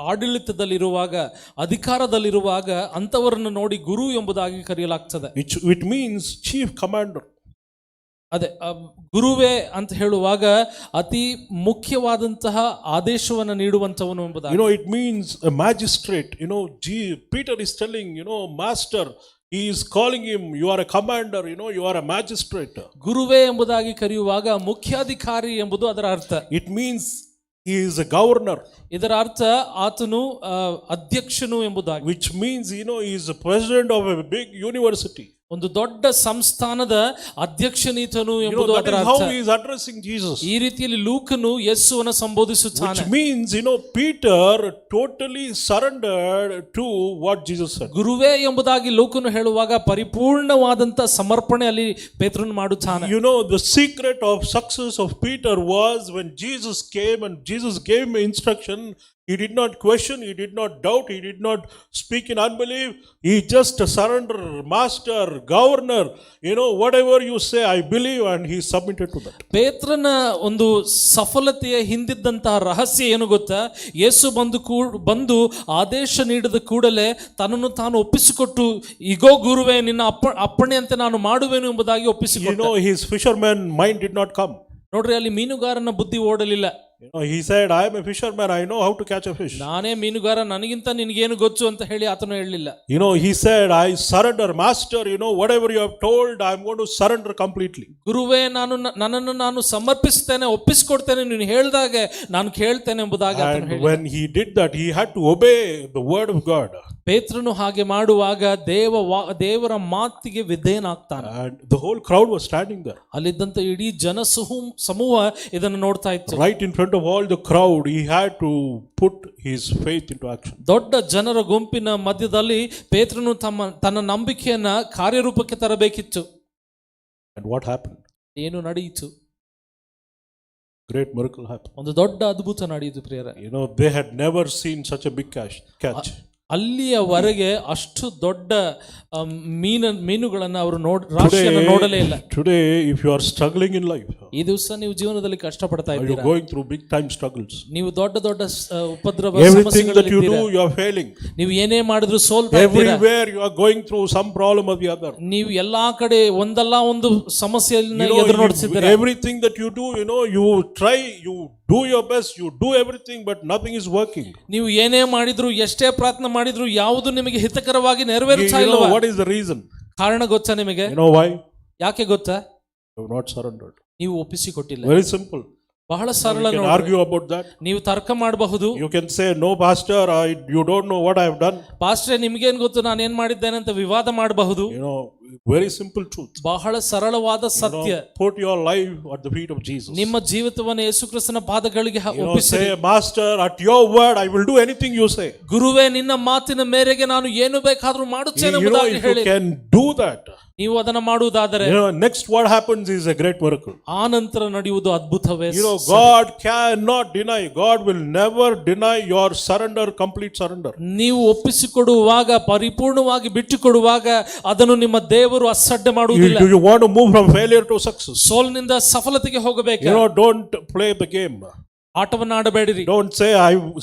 Speaker 1: ಆಡಳಿತದಲ್ಲಿರುವಾಗ, ಅಧಿಕಾರದಲ್ಲಿರುವಾಗ ಅಂತವರನ್ನು ನೋಡಿ ಗುರು ಎಂಬುದಾಗಿ ಕರೆಯಲಾಗ್ತದೆ.
Speaker 2: It means chief commander.
Speaker 1: ಅದೇ ಗುರುವೇ ಅಂತ ಹೇಳುವಾಗ ಅತಿ ಮುಖ್ಯವಾದಂತಹ ಆದೇಶವನ್ನು ನೀಡುವಂತವನು ಎಂಬುದಾಗಿ.
Speaker 2: You know, it means a magistrate. You know, Peter is telling, you know, master, he is calling him, you are a commander, you know, you are a magistrate.
Speaker 1: ಗುರುವೇ ಎಂಬುದಾಗಿ ಕರೆಯುವಾಗ ಮುಖ್ಯಾಧಿಕಾರಿ ಎಂಬುದು ಅದರ ಅರ್ಥ.
Speaker 2: It means he is a governor.
Speaker 1: ಇದರ ಅರ್ಥ ಆತನು ಅಧ್ಯಕ್ಷನು ಎಂಬುದಾಗಿ.
Speaker 2: Which means, you know, he is the president of a big university.
Speaker 1: ಒಂದು ದೊಡ್ಡ ಸಂಸ್ಥಾನದ ಅಧ್ಯಕ್ಷನೀತನು ಎಂಬುದು
Speaker 2: That
Speaker 1: ಅದರ
Speaker 2: is
Speaker 1: ಅರ್ಥ.
Speaker 2: how he is addressing Jesus.
Speaker 1: ಈ ರೀತಿಯಲ್ಲಿ ಲೂಕನು ಯೇಸುವನ್ನು ಸಂಬೋಧಿಸುತ್ತಾನೆ.
Speaker 2: Which means, you know, Peter totally surrendered to what Jesus said.
Speaker 1: ಗುರುವೇ ಎಂಬುದಾಗಿ ಲೂಕನು ಹೇಳುವಾಗ ಪರಿಪೂರ್ಣವಾದಂತ ಸಮರ್ಪಣೆ ಅಲ್ಲಿ ಪೇತ್ರನು ಮಾಡುತ್ತಾನೆ.
Speaker 2: You know, the secret of success of Peter was when Jesus came and Jesus gave him instruction. He did not question, he did not doubt, he did not speak in unbelief. He just surrendered, master, governor, you know, whatever you say, I believe, and he submitted to that.
Speaker 1: ಪೇತ್ರನ ಒಂದು ಸಫಲತೆಯ ಹಿಂದಿದ್ದಂತಹ ರಹಸ್ಯ ಏನು ಗೊತ್ತಾ? ಯೇಸು ಬಂದು ಆದೇಶ ನೀಡಿದ ಕೂಡಲೇ ತನ್ನನ್ನು ತಾನು ಒಪ್ಪಿಸಿಕೊಟ್ಟು, ಇಗೋ ಗುರುವೇ, ನಿನ್ನ ಅಪ್ಪಣೆಯಂತೆ ನಾನು ಮಾಡುವೆನು ಎಂಬುದಾಗಿ ಒಪ್ಪಿಸಿಕೊಟ್ಟ.
Speaker 2: You know, his fisherman mind did not come.
Speaker 1: ನೋಡ್ರಿ, ಅಲ್ಲಿ ಮೀನುಗಾರನ ಬುದ್ಧಿ ಓಡಲಿಲ್ಲ.
Speaker 2: You know, he said, I am a fisherman, I know how to catch a fish.
Speaker 1: ನಾನೇ ಮೀನುಗಾರ, ನನಗಿಂತ ನಿನಗೇನು ಗೊತ್ತು ಅಂತ ಹೇಳಿ ಆತನು ಹೇಳಲಿಲ್ಲ.
Speaker 2: You know, he said, I surrender, master, you know, whatever you have told, I am going to surrender completely.
Speaker 1: ಗುರುವೇ, ನನ್ನನ್ನು ನಾನು ಸಮರ್ಪಿಸುತ್ತೇನೆ, ಒಪ್ಪಿಸಿಕೊಡ್ತೇನೆ, ನೀನು ಹೇಳಿದಾಗೆ ನಾನು ಕೇಳ್ತೇನೆ ಎಂಬುದಾಗಿ ಆತನು ಹೇಳಿದ.
Speaker 2: And when he did that, he had to obey the word of God.
Speaker 1: ಪೇತ್ರನು ಹಾಗೆ ಮಾಡುವಾಗ ದೇವರ ಮಾತಿಗೆ ವಿಧೇಯನಾಗ್ತಾನೆ.
Speaker 2: And the whole crowd was standing there.
Speaker 1: ಅಲ್ಲಿದ್ದಂತ ಇಡೀ ಸಮೂಹ ಇದನ್ನು ನೋಡ್ತಾ ಇತ್ತು.
Speaker 2: Right in front of all the crowd, he had to put his faith into action.
Speaker 1: ದೊಡ್ಡ ಜನರ ಗುಂಪಿನ ಮಧ್ಯದಲ್ಲಿ ಪೇತ್ರನು ತನ್ನ ನಂಬಿಕೆಯನ್ನ ಕಾರ್ಯರೂಪಕ್ಕೆ ತರಬೇಕಿತ್ತು.
Speaker 2: And what happened?
Speaker 1: ಏನು ನಡೆಯಿತು?
Speaker 2: Great miracle happened.
Speaker 1: ಒಂದು ದೊಡ್ಡ ಅದ್ಭುತ ನಡೆಯಿತು ಪ್ರಿಯರೇ.
Speaker 2: You know, they had never seen such a big catch.
Speaker 1: ಅಲ್ಲಿಯವರೆಗೆ ಅಷ್ಟು ದೊಡ್ಡ ಮೀನುಗಳನ್ನು ಅವರು ರಾಶಿಯನ್ನು ನೋಡಲೇ ಇಲ್ಲ.
Speaker 2: Today, if you are struggling in life,
Speaker 1: ಈ ದಿವಸ ನೀವು ಜೀವನದಲ್ಲಿ ಕಷ್ಟಪಡ್ತಾ
Speaker 2: you
Speaker 1: ಇದ್ದೀರಾ,
Speaker 2: are going through big time struggles.
Speaker 1: ನೀವು ದೊಡ್ಡ ಉಪದ್ರವ
Speaker 2: Everything that you do, you are failing.
Speaker 1: ನೀವು ಏನೇ ಮಾಡಿದ್ರು ಸೋಲ್ತಾ ಇದ್ದೀರಾ.
Speaker 2: Everywhere you are going through some problem or the other.
Speaker 1: ನೀವು ಎಲ್ಲಾ ಕಡೆ ಒಂದಲ್ಲ ಒಂದು ಸಮಸ್ಯೆಯನ್ನು ಎದುರು ನೋಡ್ತಿದ್ದೀರಾ.
Speaker 2: Everything that you do, you know, you try, you do your best, you do everything, but nothing is working.
Speaker 1: ನೀವು ಏನೇ ಮಾಡಿದ್ರು, ಎಷ್ಟೇ ಪ್ರಯತ್ನ ಮಾಡಿದ್ರು, ಯಾವುದು ನಿಮಗೆ ಹಿತಕರವಾಗಿ ನೆರವೇರುತ್ತಾ ಇಲ್ಲ.
Speaker 2: What is the reason?
Speaker 1: ಕಾರಣ ಗೊತ್ತಾ ನಿಮಗೆ?
Speaker 2: You know why?
Speaker 1: ಯಾಕೆ ಗೊತ್ತಾ?
Speaker 2: You have not surrendered.
Speaker 1: ನೀವು ಒಪ್ಪಿಸಿಕೊಟ್ಟಿಲ್ಲ.
Speaker 2: Very simple.
Speaker 1: ಬಹಳ ಸರಳ.
Speaker 2: You can argue about that.
Speaker 1: ನೀವು ತರ್ಕ ಮಾಡಬಹುದು.
Speaker 2: You can say, no pastor, you don't know what I have done.
Speaker 1: ಪಾಸ್ಟ್ರೆ, ನಿಮಗೇನು ಗೊತ್ತು ನಾನು ಏನ್ ಮಾಡಿದ್ದೇನೆ ಅಂತ ವಿವಾದ ಮಾಡಬಹುದು.
Speaker 2: You know, very simple truth.
Speaker 1: ಬಹಳ ಸರಳವಾದ ಸತ್ಯ.
Speaker 2: Put your life at the feet of Jesus.
Speaker 1: ನಿಮ್ಮ ಜೀವಿತವನ್ನು ಯೇಸು ಕ್ರಿಸ್ತನ ಪಾದಗಳಿಗೆ
Speaker 2: ಒಪ್ಪಿಸಿರಿ. Say, master, at your word I will do anything you say.
Speaker 1: ಗುರುವೇ, ನಿನ್ನ ಮಾತಿನ ಮೇರೆಗೆ ನಾನು ಏನು ಬೇಕಾದರೂ ಮಾಡುತ್ತೇನೆ ಎಂಬುದಾಗಿ ಹೇಳಿ.
Speaker 2: You can do that.
Speaker 1: ನೀವು ಅದನ್ನು ಮಾಡುವುದಾದರೆ,
Speaker 2: next what happens is a great miracle.
Speaker 1: ಆ ನಂತರ ನಡೆಯುವುದು ಅದ್ಭುತವೇ.
Speaker 2: God cannot deny. God will never deny your surrender, complete surrender.
Speaker 1: ನೀವು ಒಪ್ಪಿಸಿಕೊಡುವಾಗ, ಪರಿಪೂರ್ಣವಾಗಿ ಬಿಟ್ಟುಕೊಡುವಾಗ ಅದನ್ನು ನಿಮ್ಮ ದೇವರು ಅಸಡ್ಡೆ ಮಾಡುವುದಿಲ್ಲ.
Speaker 2: Do you want to move from failure to success?
Speaker 1: ಸೋಲಿನಿಂದ ಸಫಲತೆಗೆ ಹೋಗಬೇಕು.
Speaker 2: Don't play the game.
Speaker 1: ಆಟವನ್ನು ಆಡಬೇಡಿರಿ.
Speaker 2: Don't say,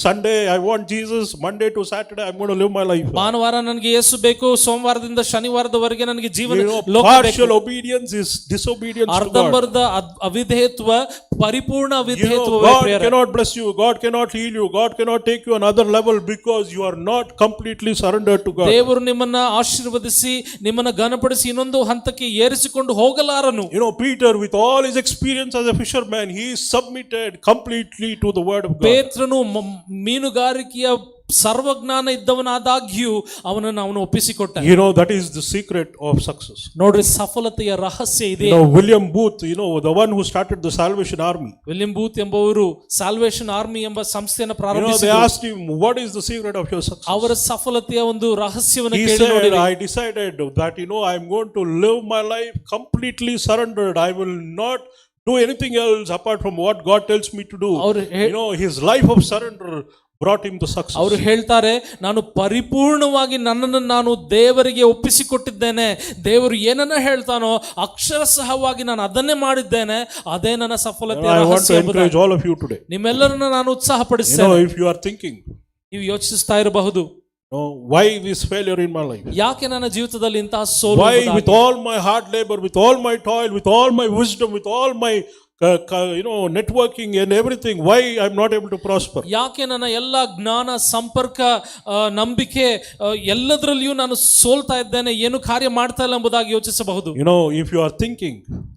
Speaker 2: Sunday I want Jesus, Monday to Saturday I'm going to live my life.
Speaker 1: ಭಾನುವಾರ ನನಗೆ ಯೇಸು ಬೇಕು, ಸೋಮವಾರದಿಂದ ಶನಿವಾರದವರೆಗೆ ನನಗೆ ಜೀವನ
Speaker 2: partial obedience is disobedience to God.
Speaker 1: ಅರ್ಧಂಬರ್ಧ ಅವಿಧೇಯತ್ವ ಪರಿಪೂರ್ಣ ಅವಿಧೇಯತ್ವ.
Speaker 2: God cannot bless you, God cannot heal you, God cannot take you another level because you are not completely surrendered to God.
Speaker 1: ದೇವರು ನಿಮ್ಮನ್ನ ಆಶೀರ್ವದಿಸಿ ನಿಮ್ಮನ್ನ ಘನಪಡಿಸಿ ಇನ್ನೊಂದು ಹಂತಕ್ಕೆ ಏರಿಸಿಕೊಂಡು ಹೋಗಲಾರನು.
Speaker 2: Peter, with all his experience as a fisherman, he submitted completely to the word of God.
Speaker 1: ಪೇತ್ರನು ಮೀನುಗಾರಿಕೆಯ ಸರ್ವಜ್ಞಾನ ಇದ್ದವನಾದಾಗ್ಯೂ ಅವನು ಒಪ್ಪಿಸಿಕೊಟ್ಟ.
Speaker 2: That is the secret of success.
Speaker 1: ನೋಡ್ರಿ, ಸಫಲತೆಯ ರಹಸ್ಯ ಇದೆ.
Speaker 2: William Booth, the one who started the Salvation Army.
Speaker 1: William booth ಎಂಬವರು salvation army ಎಂಬ ಸಂಸ್ಥೆಯನ್ನು ಪ್ರಾರಂಭಿಸಿದರು.
Speaker 2: They asked him, what is the secret of your success?
Speaker 1: ಅವರ ಸಫಲತೆಯ ಒಂದು ರಹಸ್ಯವನ್ನು
Speaker 2: ಕೇಳಿ
Speaker 1: ನೋಡಿ.
Speaker 2: He said, I decided that I am going to live my life completely surrendered. I will not do anything else apart from what God tells me to do. His life of surrender brought him the success.
Speaker 1: ಅವರು ಹೇಳ್ತಾರೆ, ನಾನು ಪರಿಪೂರ್ಣವಾಗಿ ನನ್ನನ್ನು ನಾನು ದೇವರಿಗೆ ಒಪ್ಪಿಸಿಕೊಟ್ಟಿದ್ದೇನೆ. ದೇವರು ಏನನ್ನ ಹೇಳ್ತಾನೋ ಅಕ್ಷರಸಹವಾಗಿ ನಾನು ಅದನ್ನೇ ಮಾಡಿದ್ದೇನೆ. ಅದೇ ನನ್ನ ಸಫಲತೆ.
Speaker 2: I want to encourage all of you today.
Speaker 1: ನಿಮ್ಮೆಲ್ಲರನ್ನ ನಾನು ಉತ್ಸಾಹಪಡಿಸ್ತೇನೆ.
Speaker 2: If you are thinking,
Speaker 1: ನೀವು ಯೋಚಿಸ್ತಾ ಇರಬಹುದು,
Speaker 2: No, why this failure in my life?
Speaker 1: ಯಾಕೆ ನನ್ನ ಜೀವಿತದಲ್ಲಿ ಇಂತಹ ಸೋಲು
Speaker 2: Why
Speaker 1: ಎಂಬುದಾಗಿ?
Speaker 2: with all my hard labor, with all my toil, with all my wisdom, with all my networking and everything, why I'm not able to prosper?
Speaker 1: ಯಾಕೆ ನನ್ನ ಎಲ್ಲ ಜ್ಞಾನ ಸಂಪರ್ಕ ನಂಬಿಕೆ ಎಲ್ಲದರಲ್ಲಿಯೂ ನಾನು ಸೋಲ್ತಾ ಇದ್ದೇನೆ, ಏನು ಕಾರ್ಯ ಮಾಡ್ತಾ ಇಲ್ಲ ಎಂಬುದಾಗಿ ಯೋಚಿಸಬಹುದು.
Speaker 2: If you are thinking,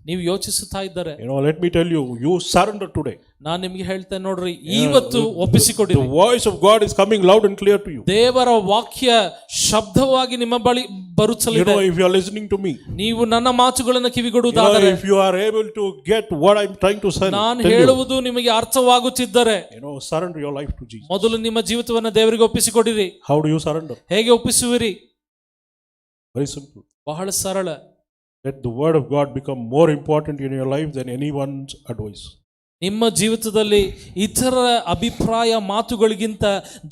Speaker 1: ನೀವು ಯೋಚಿಸುತ್ತಾ ಇದ್ದಾರೆ,
Speaker 2: let me tell you, you surrender today.
Speaker 1: ನಾನು ನಿಮ್ಗೆ ಹೇಳ್ತೇನೆ ನೋಡ್ರಿ, ಇವತ್ತು ಒಪ್ಪಿಸಿಕೊಡಿ.
Speaker 2: The voice of God is coming loud and clear to you.
Speaker 1: ದೇವರ ವಾಕ್ಯ ಶಬ್ದವಾಗಿ ನಿಮ್ಮ ಬಳಿ ಬರುತ್ತಲಿದೆ.
Speaker 2: If you are listening to me,
Speaker 1: ನೀವು ನನ್ನ ಮಾತುಗಳನ್ನು ಕಿವಿಗೊಡುವುದಾದರೆ,
Speaker 2: if you are able to get what I'm trying to say,
Speaker 1: ನಾನು ಹೇಳುವುದು ನಿಮಗೆ ಅರ್ಥವಾಗುತ್ತಿದ್ದರೆ,
Speaker 2: surrender your life to Jesus.
Speaker 1: ಮೊದಲು ನಿಮ್ಮ ಜೀವಿತವನ್ನು ದೇವರಿಗೆ ಒಪ್ಪಿಸಿಕೊಡಿರಿ.
Speaker 2: How do you surrender?
Speaker 1: ಹೇಗೆ ಒಪ್ಪಿಸುವಿರಿ?
Speaker 2: Very simple.
Speaker 1: ಬಹಳ ಸರಳ.
Speaker 2: Let the word of God become more important in your life than anyone's advice.
Speaker 1: ನಿಮ್ಮ ಜೀವಿತದಲ್ಲಿ ಇತರ ಅಭಿಪ್ರಾಯ ಮಾತುಗಳಿಗಿಂತ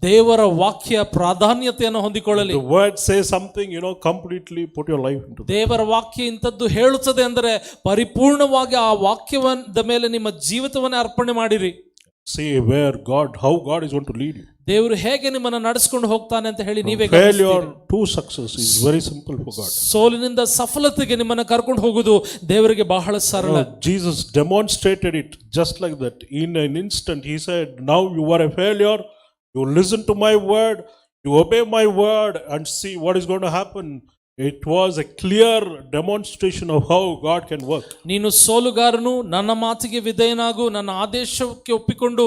Speaker 1: ದೇವರ ವಾಕ್ಯ ಪ್ರಾಧಾನ್ಯತೆಯನ್ನು ಹೊಂದಿಕೊಳ್ಳಲಿ.
Speaker 2: The word says something, completely put your life into that.
Speaker 1: ದೇವರ ವಾಕ್ಯ ಇಂಥದ್ದು ಹೇಳುತ್ತದೆ ಅಂದರೆ ಪರಿಪೂರ್ಣವಾಗಿ ಆ ವಾಕ್ಯದ ಮೇಲೆ ನಿಮ್ಮ ಜೀವಿತವನ್ನೇ ಅರ್ಪಣೆ ಮಾಡಿರಿ.
Speaker 2: See how God is going to lead you.
Speaker 1: ದೇವರು ಹೇಗೆ ನಿಮ್ಮನ್ನು ನಡೆಸಿಕೊಂಡು ಹೋಗ್ತಾನೆ ಅಂತ ಹೇಳಿ ನೀವೇ
Speaker 2: failure to success is very simple for God.
Speaker 1: ಸೋಲಿನಿಂದ ಸಫಲತೆಗೆ ನಿಮ್ಮನ್ನು ಕರ್ಕೊಂಡು ಹೋಗುವುದು ದೇವರಿಗೆ ಬಹಳ ಸರಳ.
Speaker 2: Jesus demonstrated it just like that. In an instant he said, now you are a failure, you listen to my word, you obey my word and see what is going to happen. It was a clear demonstration of how God can work.
Speaker 1: ನೀನು ಸೋಲುಗಾರನು, ನನ್ನ ಮಾತಿಗೆ ವಿಧೇಯನಾಗು, ನನ್ನ ಆದೇಶಕ್ಕೆ ಒಪ್ಪಿಕೊಂಡು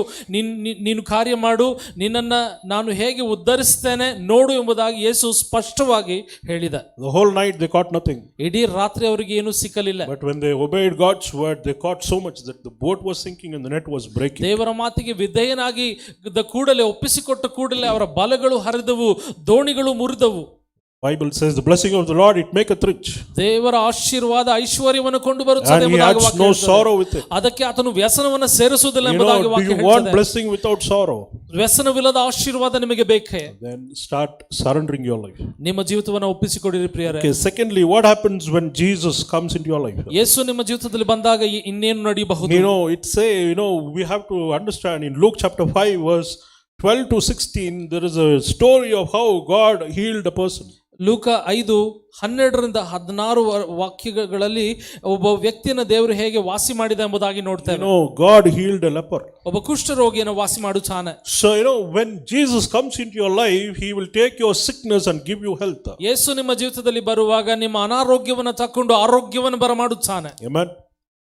Speaker 1: ನೀನು ಕಾರ್ಯ ಮಾಡು, ನಿನ್ನನ್ನು ನಾನು ಹೇಗೆ ಉದ್ಧರಿಸ್ತೇನೆ ನೋಡು ಎಂಬುದಾಗಿ ಯೇಸು ಸ್ಪಷ್ಟವಾಗಿ ಹೇಳಿದ.
Speaker 2: The whole night they caught nothing.
Speaker 1: ಇಡೀ ರಾತ್ರಿ ಅವರಿಗೆ ಏನೂ ಸಿಕ್ಕಲಿಲ್ಲ.
Speaker 2: But when they obeyed God's word, they caught so much that the boat was sinking and the net was breaking.
Speaker 1: ದೇವರ ಮಾತಿಗೆ ವಿಧೇಯನಾಗಿ ಕೂಡಲೇ ಒಪ್ಪಿಸಿಕೊಟ್ಟ ಕೂಡಲೇ ಅವರ ಬಲೆಗಳು ಹರಿದವು, ದೋಣಿಗಳು ಮುರಿದವು.
Speaker 2: Bible says the blessing of the Lord it maketh rich.
Speaker 1: ದೇವರ ಆಶೀರ್ವಾದ ಐಶ್ವರ್ಯವನ್ನು ಕೊಂಡು ಬರುತ್ತದೆ
Speaker 2: and he
Speaker 1: ಎಂಬುದಾಗಿ
Speaker 2: adds
Speaker 1: ವಾಕ್ಯ
Speaker 2: no
Speaker 1: ಹೇಳುತ್ತದೆ.
Speaker 2: sorrow with it.
Speaker 1: ಅದಕ್ಕೆ ಆತನು ವ್ಯಸನವನ್ನು ಸೇರಿಸುವುದಿಲ್ಲ ಎಂಬುದಾಗಿ
Speaker 2: Do
Speaker 1: ವಾಕ್ಯ
Speaker 2: you want
Speaker 1: ಹೇಳುತ್ತದೆ.
Speaker 2: blessing without sorrow?
Speaker 1: ವ್ಯಸನವಿಲ್ಲದ ಆಶೀರ್ವಾದ ನಿಮಗೆ ಬೇಕೇ?
Speaker 2: Then start surrendering your life.
Speaker 1: ನಿಮ್ಮ ಜೀವಿತವನ್ನು ಒಪ್ಪಿಸಿಕೊಡಿರಿ ಪ್ರಿಯರೇ.
Speaker 2: Okay, secondly, what happens when Jesus comes into your life?
Speaker 1: ಯೇಸು ನಿಮ್ಮ ಜೀವಿತದಲ್ಲಿ ಬಂದಾಗ ಇನ್ನೇನು ನಡೆಯಬಹುದು?
Speaker 2: It say, we have to understand in Luke chapter 5 verse 12 to 16 there is a story of how God healed a person.
Speaker 1: ಲೂಕ 5:12-16 ವಾಕ್ಯಗಳಲ್ಲಿ ಒಬ್ಬ ವ್ಯಕ್ತಿಯನ್ನು ದೇವರು ಹೇಗೆ ವಾಸಿ ಮಾಡಿದ ಎಂಬುದಾಗಿ ನೋಡ್ತೇವೆ.
Speaker 2: God healed a leper.
Speaker 1: ಒಬ್ಬ ಕುಷ್ಠರೋಗಿಯನ್ನು ವಾಸಿ ಮಾಡುತ್ತಾನೆ.
Speaker 2: So when Jesus comes into your life, he will take your sickness and give you health.
Speaker 1: ಯೇಸು ನಿಮ್ಮ ಜೀವಿತದಲ್ಲಿ ಬರುವಾಗ ನಿಮ್ಮ ಅನಾರೋಗ್ಯವನ್ನು ತಕೊಂಡು ಆರೋಗ್ಯವನ್ನು ಬರಮಾಡುತ್ತಾನೆ.
Speaker 2: Amen.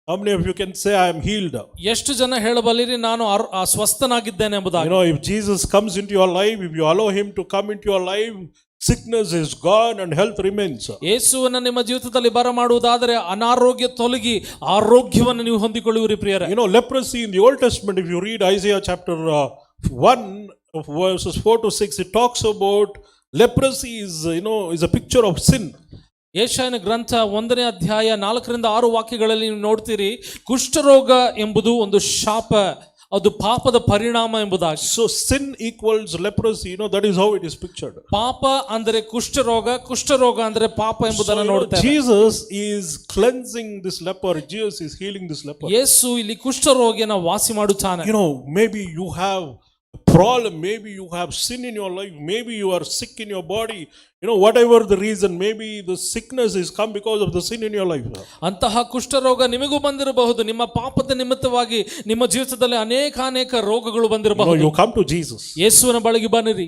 Speaker 2: How many of you can say I am healed?
Speaker 1: ಎಷ್ಟು ಜನ ಹೇಳಬಲ್ಲಿರಿ ನಾನು ಸ್ವಸ್ಥನಾಗಿದ್ದೇನೆ ಎಂಬುದಾಗಿ?
Speaker 2: If Jesus comes into your life, if you allow him to come into your life, sickness is gone and health remains.
Speaker 1: ಯೇಸುವನ್ನು ನಿಮ್ಮ ಜೀವಿತದಲ್ಲಿ ಬರಮಾಡುವುದಾದರೆ ಅನಾರೋಗ್ಯ ತೊಲಗಿ ಆರೋಗ್ಯವನ್ನು ನೀವು ಹೊಂದಿಕೊಳ್ಳುವಿರಿ ಪ್ರಿಯರೇ.
Speaker 2: Leprosy in the Old Testament, if you read Isaiah chapter 1 verses 4 to 6, it talks about leprosy is a picture of sin.
Speaker 1: ಯೆಶಾಯನ ಗ್ರಂಥ 1ನೇ ಅಧ್ಯಾಯ 4-6 ವಾಕ್ಯಗಳಲ್ಲಿ ನೀವು ನೋಡ್ತೀರಿ, ಕುಷ್ಠರೋಗ ಎಂಬುದು ಒಂದು ಶಾಪ, ಅದು ಪಾಪದ ಪರಿಣಾಮ ಎಂಬುದಾಗಿ.
Speaker 2: So sin equals leprosy, that is how it is pictured.
Speaker 1: ಪಾಪ ಅಂದರೆ ಕುಷ್ಠರೋಗ, ಕುಷ್ಠರೋಗ ಅಂದರೆ ಪಾಪ ಎಂಬುದನ್ನು ನೋಡ್ತೇವೆ.
Speaker 2: Jesus is cleansing this leper, Jesus is healing this leper.
Speaker 1: ಯೇಸು ಇಲ್ಲಿ ಕುಷ್ಠರೋಗಿಯನ್ನು ವಾಸಿ ಮಾಡುತ್ತಾನೆ.
Speaker 2: Maybe you have a problem, maybe you have sin in your life, maybe you are sick in your body, whatever the reason, maybe the sickness is come because of the sin in your life.
Speaker 1: ಅಂತಹ ಕುಷ್ಠರೋಗ ನಿಮಗೂ ಬಂದಿರಬಹುದು, ನಿಮ್ಮ ಪಾಪದ ನಿಮಿತ್ತವಾಗಿ ನಿಮ್ಮ ಜೀವಿತದಲ್ಲಿ ಅನೇಕ ರೋಗಗಳು ಬಂದಿರಬಹುದು.
Speaker 2: You come to Jesus.
Speaker 1: ಯೇಸುವಿನ ಬಳಿಗೆ ಬನ್ನಿರಿ.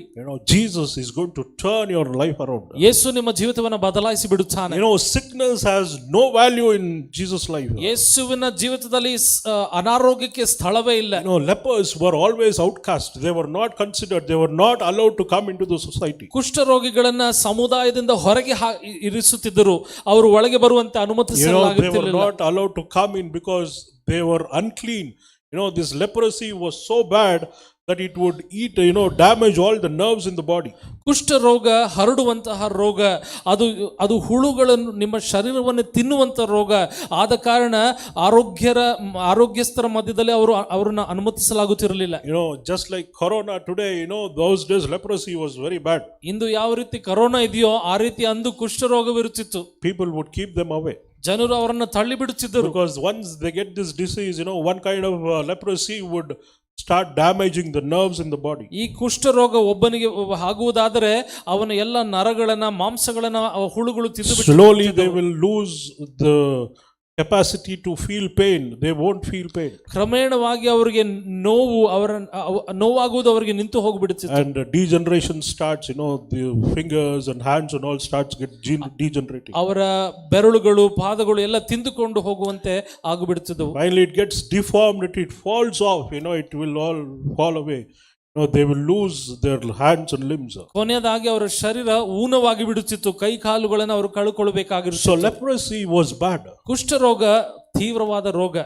Speaker 2: Jesus is going to turn your life around.
Speaker 1: ಯೇಸು ನಿಮ್ಮ ಜೀವಿತವನ್ನು ಬದಲಾಯಿಸಿ ಬಿಡುತ್ತಾನೆ.
Speaker 2: Sickness has no value in Jesus' life.
Speaker 1: ಯೇಸುವಿನ ಜೀವಿತದಲ್ಲಿ ಅನಾರೋಗ್ಯಕ್ಕೆ ಸ್ಥಳವೇ ಇಲ್ಲ.
Speaker 2: Lepers were always outcast. They were not considered. They were not allowed to come into the society.
Speaker 1: ಕುಷ್ಠರೋಗಿಗಳನ್ನ ಸಮುದಾಯದಿಂದ ಹೊರಗೆ ಇರಿಸುತ್ತಿದ್ದರು, ಅವರು ಒಳಗೆ ಬರುವಂತೆ ಅನುಮತಿಸಲಾಗುತ್ತಿರಲಿಲ್ಲ.
Speaker 2: They were not allowed to come in because they were unclean. This leprosy was so bad that it would damage all the nerves in the body.
Speaker 1: ಕುಷ್ಠರೋಗ ಹರಡುವಂತಹ ರೋಗ, ಅದು ಹುಳುಗಳನ್ನು ನಿಮ್ಮ ಶರೀರವನ್ನು ತಿನ್ನುವಂತ ರೋಗ ಆದ ಕಾರಣ ಆರೋಗ್ಯಸ್ಥರ ಮಧ್ಯದಲ್ಲಿ ಅವರನ್ನು ಅನುಮತಿಸಲಾಗುತ್ತಿರಲಿಲ್ಲ.
Speaker 2: Just like corona today, those days leprosy was very bad.
Speaker 1: ಇಂದು ಯಾವ ರೀತಿ ಕೊರೋನಾ ಇದೆಯೋ ಆ ರೀತಿ ಅಂದು ಕುಷ್ಠರೋಗವಿರುತ್ತಿತ್ತು.
Speaker 2: People would keep them away.
Speaker 1: ಜನರು ಅವರನ್ನು ತಳ್ಳಿ ಬಿಡುತ್ತಿದ್ದರು.
Speaker 2: Because once they get this disease, one kind of leprosy would start damaging the nerves in the body.
Speaker 1: ಈ ಕುಷ್ಠರೋಗ ಒಬ್ಬನಿಗೆ ಆಗುವುದಾದರೆ ಅವನ ಎಲ್ಲ ನರಗಳನ್ನ ಮಾಂಸಗಳನ್ನ ಹುಳುಗಳು ತಿಂದು
Speaker 2: Slowly they will lose the capacity to feel pain. They won't feel pain.
Speaker 1: ಕ್ರಮೇಣವಾಗಿ ಅವರಿಗೆ ನೋವಾಗುವುದು ಅವರಿಗೆ ನಿಂತು ಹೋಗ್ಬಿಡುತ್ತೆ.
Speaker 2: And degeneration starts, the fingers and hands and all starts get degenerating.
Speaker 1: ಅವರ ಬೆರಳುಗಳು ಪಾದಗಳು ಎಲ್ಲ ತಿಂದುಕೊಂಡು ಹೋಗುವಂತೆ ಆಗಿಬಿಡುತ್ತಿದ್ದವು.
Speaker 2: Finally it gets deformed, it falls off, it will all fall away. They will lose their hands and limbs.
Speaker 1: ಕೊನೆಯದಾಗಿ ಅವರ ಶರೀರ ಊನವಾಗಿ ಬಿಡುತ್ತಿತ್ತು, ಕೈ ಕಾಲುಗಳನ್ನು ಅವರು ಕಳ್ಕೊಳ್ಳಬೇಕಾಗಿರುತ್ತದೆ.
Speaker 2: So leprosy was bad.
Speaker 1: ಕುಷ್ಠರೋಗ ತೀವ್ರವಾದ ರೋಗ.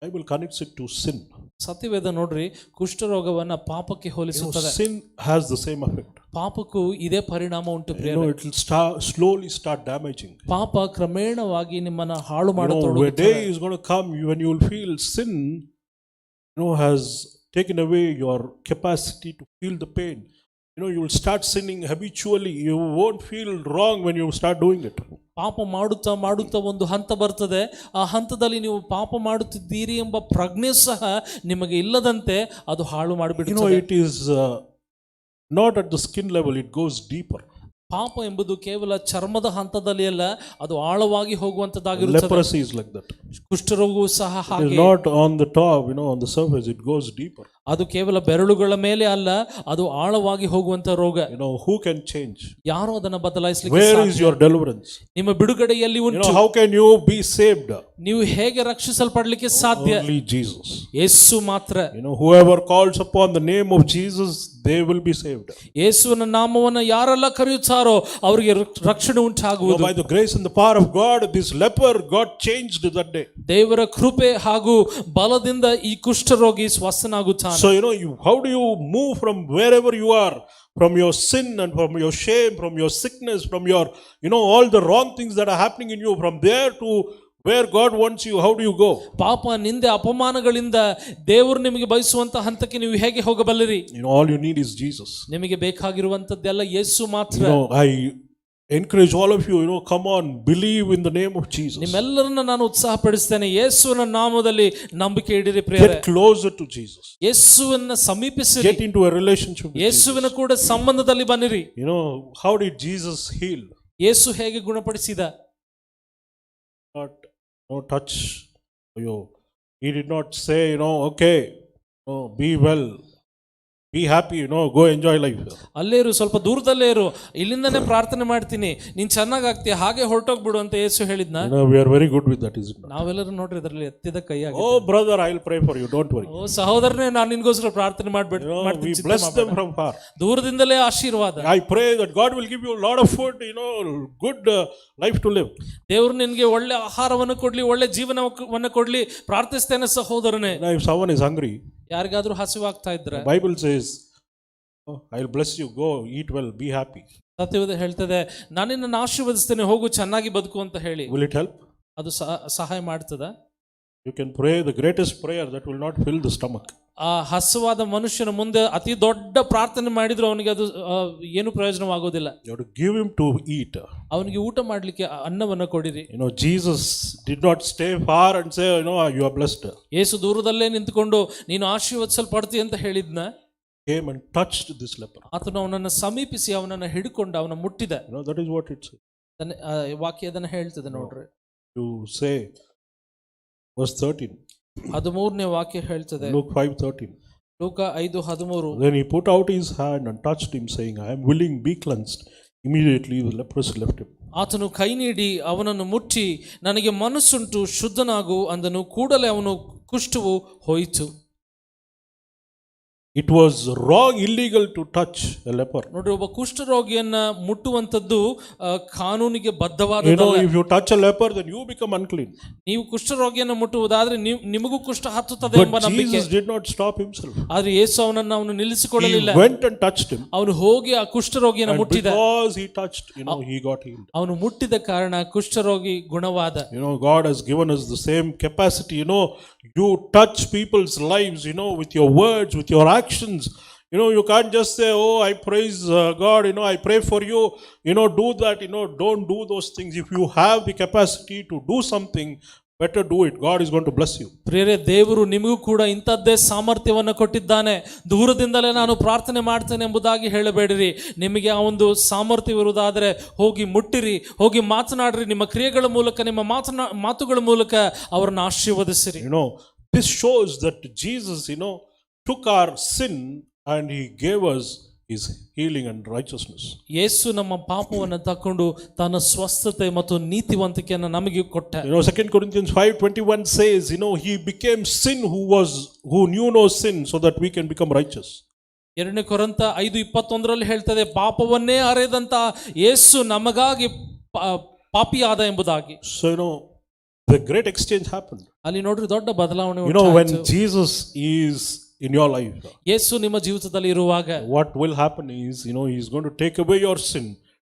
Speaker 2: Bible connects it to sin.
Speaker 1: ಸತ್ಯವೇದ ನೋಡ್ರಿ ಕುಷ್ಠರೋಗವನ್ನ ಪಾಪಕ್ಕೆ ಹೋಲಿಸುತ್ತದೆ.
Speaker 2: Sin has the same effect.
Speaker 1: ಪಾಪಕ್ಕೂ ಇದೇ ಪರಿಣಾಮ ಉಂಟು ಪ್ರಿಯರೇ.
Speaker 2: It will slowly start damaging.
Speaker 1: ಪಾಪ ಕ್ರಮೇಣವಾಗಿ ನಿಮ್ಮನ್ನ ಹಾಳು
Speaker 2: A
Speaker 1: ಮಾಡತೊಡಗುತ್ತದೆ.
Speaker 2: day is going to come when you will feel sin has taken away your capacity to feel the pain. You will start sinning habitually. You won't feel wrong when you start doing it.
Speaker 1: ಪಾಪ ಮಾಡುತ್ತಾ ಮಾಡುತ್ತಾ ಒಂದು ಹಂತ ಬರ್ತದೆ, ಆ ಹಂತದಲ್ಲಿ ನೀವು ಪಾಪ ಮಾಡುತ್ತಿದ್ದೀರಿ ಎಂಬ ಪ್ರಜ್ಞೆ ಸಹ ನಿಮಗೆ ಇಲ್ಲದಂತೆ ಅದು ಹಾಳು ಮಾಡಿಬಿಡುತ್ತದೆ.
Speaker 2: It is not at the skin level, it goes deeper.
Speaker 1: ಪಾಪ ಎಂಬುದು ಕೇವಲ ಚರ್ಮದ ಹಂತದಲ್ಲಿ ಅಲ್ಲ, ಅದು ಆಳವಾಗಿ ಹೋಗುವಂತದ್ದಾಗಿರುತ್ತದೆ.
Speaker 2: Leprosy is like that.
Speaker 1: ಕುಷ್ಠರೋಗವು ಸಹ
Speaker 2: It
Speaker 1: ಹಾಗೆ.
Speaker 2: is not on the top, on the surface, it goes deeper.
Speaker 1: ಅದು ಕೇವಲ ಬೆರಳುಗಳ ಮೇಲೆ ಅಲ್ಲ, ಅದು ಆಳವಾಗಿ ಹೋಗುವಂತ ರೋಗ.
Speaker 2: Who can change?
Speaker 1: ಯಾರು ಅದನ್ನ ಬದಲಾಯಿಸಲಿಕ್ಕೆ
Speaker 2: Where
Speaker 1: ಸಾಧ್ಯ?
Speaker 2: is your deliverance?
Speaker 1: ನಿಮ್ಮ ಬಿಡುಗಡೆ ಎಲ್ಲಿ ಉಂಟು?
Speaker 2: How can you be saved?
Speaker 1: ನೀವು ಹೇಗೆ ರಕ್ಷಿಸಲ್ಪಡಲಿಕ್ಕೆ ಸಾಧ್ಯ?
Speaker 2: Only Jesus.
Speaker 1: ಯೇಸು ಮಾತ್ರ.
Speaker 2: Whoever calls upon the name of Jesus, they will be saved.
Speaker 1: ಯೇಸುವಿನ ನಾಮವನ್ನು ಯಾರೆಲ್ಲ ಕರೆಯುತ್ತಾರೋ ಅವರಿಗೆ ರಕ್ಷಣೆ ಉಂಟಾಗುವುದು.
Speaker 2: By the grace and the power of God, this leper got changed that day.
Speaker 1: ದೇವರ ಕೃಪೆ ಹಾಗೂ ಬಲದಿಂದ ಈ ಕುಷ್ಠರೋಗಿ ಸ್ವಸ್ಥನಾಗುತ್ತಾನೆ.
Speaker 2: So how do you move from wherever you are, from your sin and from your shame, from your sickness, from your all the wrong things that are happening in you, from there to where God wants you? How do you go?
Speaker 1: ಪಾಪ ನಿಂದೆ ಅಪಮಾನಗಳಿಂದ ದೇವರು ನಿಮಗೆ ಬಯಸುವಂತ ಹಂತಕ್ಕೆ ನೀವು ಹೇಗೆ ಹೋಗಬಲ್ಲಿರಿ?
Speaker 2: All you need is Jesus.
Speaker 1: ನಿಮಗೆ ಬೇಕಾಗಿರುವಂತದ್ದೆಲ್ಲ ಯೇಸು ಮಾತ್ರ.
Speaker 2: I encourage all of you, come on, believe in the name of Jesus.
Speaker 1: ನಿಮ್ಮೆಲ್ಲರನ್ನ ನಾನು ಉತ್ಸಾಹಪಡಿಸ್ತೇನೆ, ಯೇಸುವಿನ ನಾಮದಲ್ಲಿ ನಂಬಿಕೆ ಇಡಿರಿ ಪ್ರಿಯರೇ.
Speaker 2: Get closer to Jesus.
Speaker 1: ಯೇಸುವನ್ನ ಸಮೀಪಿಸಿರಿ.
Speaker 2: Get into a relationship with Jesus.
Speaker 1: ಯೇಸುವಿನ ಕೂಡ ಸಂಬಂಧದಲ್ಲಿ ಬನ್ನಿರಿ.
Speaker 2: How did Jesus heal?
Speaker 1: ಯೇಸು ಹೇಗೆ ಗುಣಪಡಿಸಿದ?
Speaker 2: No touch. He did not say, okay, be well, be happy, go enjoy life.
Speaker 1: ಅಲ್ಲೇ ಇರು, ಸ್ವಲ್ಪ ದೂರದಲ್ಲೇ ಇರು, ಇಲ್ಲಿಂದನೇ ಪ್ರಾರ್ಥನೆ ಮಾಡ್ತೀನಿ, ನೀನ್ ಚೆನ್ನಾಗಾಗ್ತೀಯ, ಹಾಗೆ ಹೊರಟೋಗ್ಬಿಡು ಅಂತ ಯೇಸು ಹೇಳಿದ್ನ.
Speaker 2: We are very good with that, isn't it?
Speaker 1: ನಾವೆಲ್ಲರೂ ನೋಡ್ರಿ ಇದರಲ್ಲಿ ಎತ್ತಿದ ಕೈಯಾಗಿ.
Speaker 2: Oh brother, I will pray for you, don't worry.
Speaker 1: ಓ ಸಹೋದರನೇ, ನಾನು ನಿನ್ಗೋಸ್ಕರ ಪ್ರಾರ್ಥನೆ
Speaker 2: We bless them from far.
Speaker 1: ದೂರದಿಂದಲೇ ಆಶೀರ್ವಾದ.
Speaker 2: I pray that God will give you a lot of food, good life to live.
Speaker 1: ದೇವರು ನಿನಗೆ ಒಳ್ಳೆ ಆಹಾರವನ್ನು ಕೊಡ್ಲಿ, ಒಳ್ಳೆ ಜೀವನವನ್ನು ಕೊಡ್ಲಿ ಪ್ರಾರ್ಥಿಸ್ತೇನೆ ಸಹೋದರನೇ.
Speaker 2: If someone is hungry,
Speaker 1: ಯಾರಿಗಾದ್ರೂ ಹಸಿವಾಗ್ತಾ ಇದ್ರೆ
Speaker 2: Bible says, I will bless you, go eat well, be happy.
Speaker 1: ಸತ್ಯವೇದ ಹೇಳ್ತದೆ, ನಾನು ನಿನ್ನನ್ನು ಆಶೀರ್ವದಿಸ್ತೇನೆ, ಹೋಗು ಚೆನ್ನಾಗಿ ಬದುಕು ಅಂತ ಹೇಳಿ.
Speaker 2: Will it help?
Speaker 1: ಅದು ಸಹಾಯ ಮಾಡ್ತದ?
Speaker 2: You can pray the greatest prayer that will not fill the stomach.
Speaker 1: ಆ ಹಸುವಾದ ಮನುಷ್ಯನ ಮುಂದೆ ಅತಿ ದೊಡ್ಡ ಪ್ರಾರ್ಥನೆ ಮಾಡಿದ್ರು ಅವನಿಗೆ ಅದು ಏನು ಪ್ರಯೋಜನವಾಗೋದಿಲ್ಲ.
Speaker 2: You have to give him to eat.
Speaker 1: ಅವನಿಗೆ ಊಟ ಮಾಡ್ಲಿಕ್ಕೆ ಅನ್ನವನ್ನು ಕೊಡಿರಿ.
Speaker 2: Jesus did not stay far and say, you are blessed.
Speaker 1: ಯೇಸು ದೂರದಲ್ಲೇ ನಿಂತುಕೊಂಡು ನೀನು ಆಶೀರ್ವದಿಸಲ್ಪಡ್ತಿ ಅಂತ ಹೇಳಿದ್ನ.
Speaker 2: Came and touched this leper.
Speaker 1: ಆತನು ಅವನನ್ನು ಸಮೀಪಿಸಿ ಅವನನ್ನು ಹಿಡ್ಕೊಂಡು ಅವನ ಮುಟ್ಟಿದ.
Speaker 2: That is what it says.
Speaker 1: ವಾಕ್ಯ ಅದನ್ನು ಹೇಳ್ತದೆ ನೋಡ್ರಿ.
Speaker 2: You say verse 13.
Speaker 1: 13ನೇ ವಾಕ್ಯ ಹೇಳ್ತದೆ.
Speaker 2: Luke 5:13.
Speaker 1: ಲೂಕ 5:13.
Speaker 2: Then he put out his hand and touched him, saying, I am willing, be cleansed. Immediately the leprosy left him.
Speaker 1: ಆತನು ಕೈ ನೀಡಿ ಅವನನ್ನು ಮುಟ್ಟಿ ನನಗೆ ಮನಸ್ಸುಂಟು ಶುದ್ಧನಾಗು ಅಂದನು, ಕೂಡಲೇ ಅವನು ಕುಷ್ಠವು ಹೋಯಿತು.
Speaker 2: It was wrong, illegal to touch a leper.
Speaker 1: ನೋಡ್ರಿ, ಒಬ್ಬ ಕುಷ್ಠರೋಗಿಯನ್ನ ಮುಟ್ಟುವಂತದ್ದು ಕಾನೂನಿಗೆ ಬದ್ಧವಾದದ್ದಲ್ಲ.
Speaker 2: If you touch a leper, then you become unclean.
Speaker 1: ನೀವು ಕುಷ್ಠರೋಗಿಯನ್ನ ಮುಟ್ಟುವುದಾದ್ರೆ ನಿಮಗೂ ಕುಷ್ಠ ಹತ್ತುತ್ತದೆ ಎಂಬ ನಂಬಿಕೆ.
Speaker 2: Jesus did not stop himself.
Speaker 1: ಆದ್ರೆ ಯೇಸು ಅವನು ನಿಲ್ಲಿಸಿಕೊಳ್ಳಲಿಲ್ಲ.
Speaker 2: He went and touched him.
Speaker 1: ಅವನು ಹೋಗಿ ಆ ಕುಷ್ಠರೋಗಿಯನ್ನ ಮುಟ್ಟಿದ.
Speaker 2: Because he touched, he got healed.
Speaker 1: ಅವನು ಮುಟ್ಟಿದ ಕಾರಣ ಕುಷ್ಠರೋಗಿ ಗುಣವಾದ.
Speaker 2: God has given us the same capacity. You touch people's lives, with your words, with your actions. You can't just say, oh, I praise God, I pray for you, do that, don't do those things. If you have the capacity to do something, better do it. God is going to bless you.
Speaker 1: ಪ್ರಿಯರೇ, ದೇವರು ನಿಮಗೂ ಕೂಡ ಇಂಥದ್ದೇ ಸಾಮರ್ಥ್ಯವನ್ನು ಕೊಟ್ಟಿದ್ದಾನೆ. ದೂರದಿಂದಲೇ ನಾನು ಪ್ರಾರ್ಥನೆ ಮಾಡ್ತೇನೆ ಎಂಬುದಾಗಿ ಹೇಳಬೇಡಿರಿ. ನಿಮಗೆ ಆ ಒಂದು ಸಾಮರ್ಥ್ಯವಿರುವುದಾದರೆ ಹೋಗಿ ಮುಟ್ಟಿರಿ, ಹೋಗಿ ಮಾತನಾಡ್ರಿ. ನಿಮ್ಮ ಕ್ರಿಯೆಗಳ ಮೂಲಕ, ನಿಮ್ಮ ಮಾತುಗಳ ಮೂಲಕ ಅವರನ್ನು ಆಶೀರ್ವದಿಸಿರಿ.
Speaker 2: This shows that Jesus, took our sin and he gave us his healing and righteousness.
Speaker 1: ಯೇಸು ನಮ್ಮ ಪಾಪವನ್ನು ತಕೊಂಡು ತನ್ನ ಸ್ವಸ್ಥತೆ ಮತ್ತು ನೀತಿವಂತಿಕೆಯನ್ನು ನಮಗೆ ಕೊಟ್ಟ.
Speaker 2: 2 Corinthians 5:21 says, he became sin who knew no sin so that we can become righteous.
Speaker 1: 2 ಕೊರಿಂಥ 5:21 ಹೇಳ್ತದೆ, ಪಾಪವನ್ನೇ ಅರೆದಂತ ಯೇಸು ನಮಗಾಗಿ ಪಾಪಿಯಾದ ಎಂಬುದಾಗಿ.
Speaker 2: So the great exchange happened.
Speaker 1: ಅಲ್ಲಿ ನೋಡ್ರಿ, ದೊಡ್ಡ ಬದಲಾವಣೆ.
Speaker 2: When Jesus is in your life,
Speaker 1: ಯೇಸು ನಿಮ್ಮ ಜೀವಿತದಲ್ಲಿ ಇರುವಾಗ,
Speaker 2: what will happen is, he's going to take away your sin,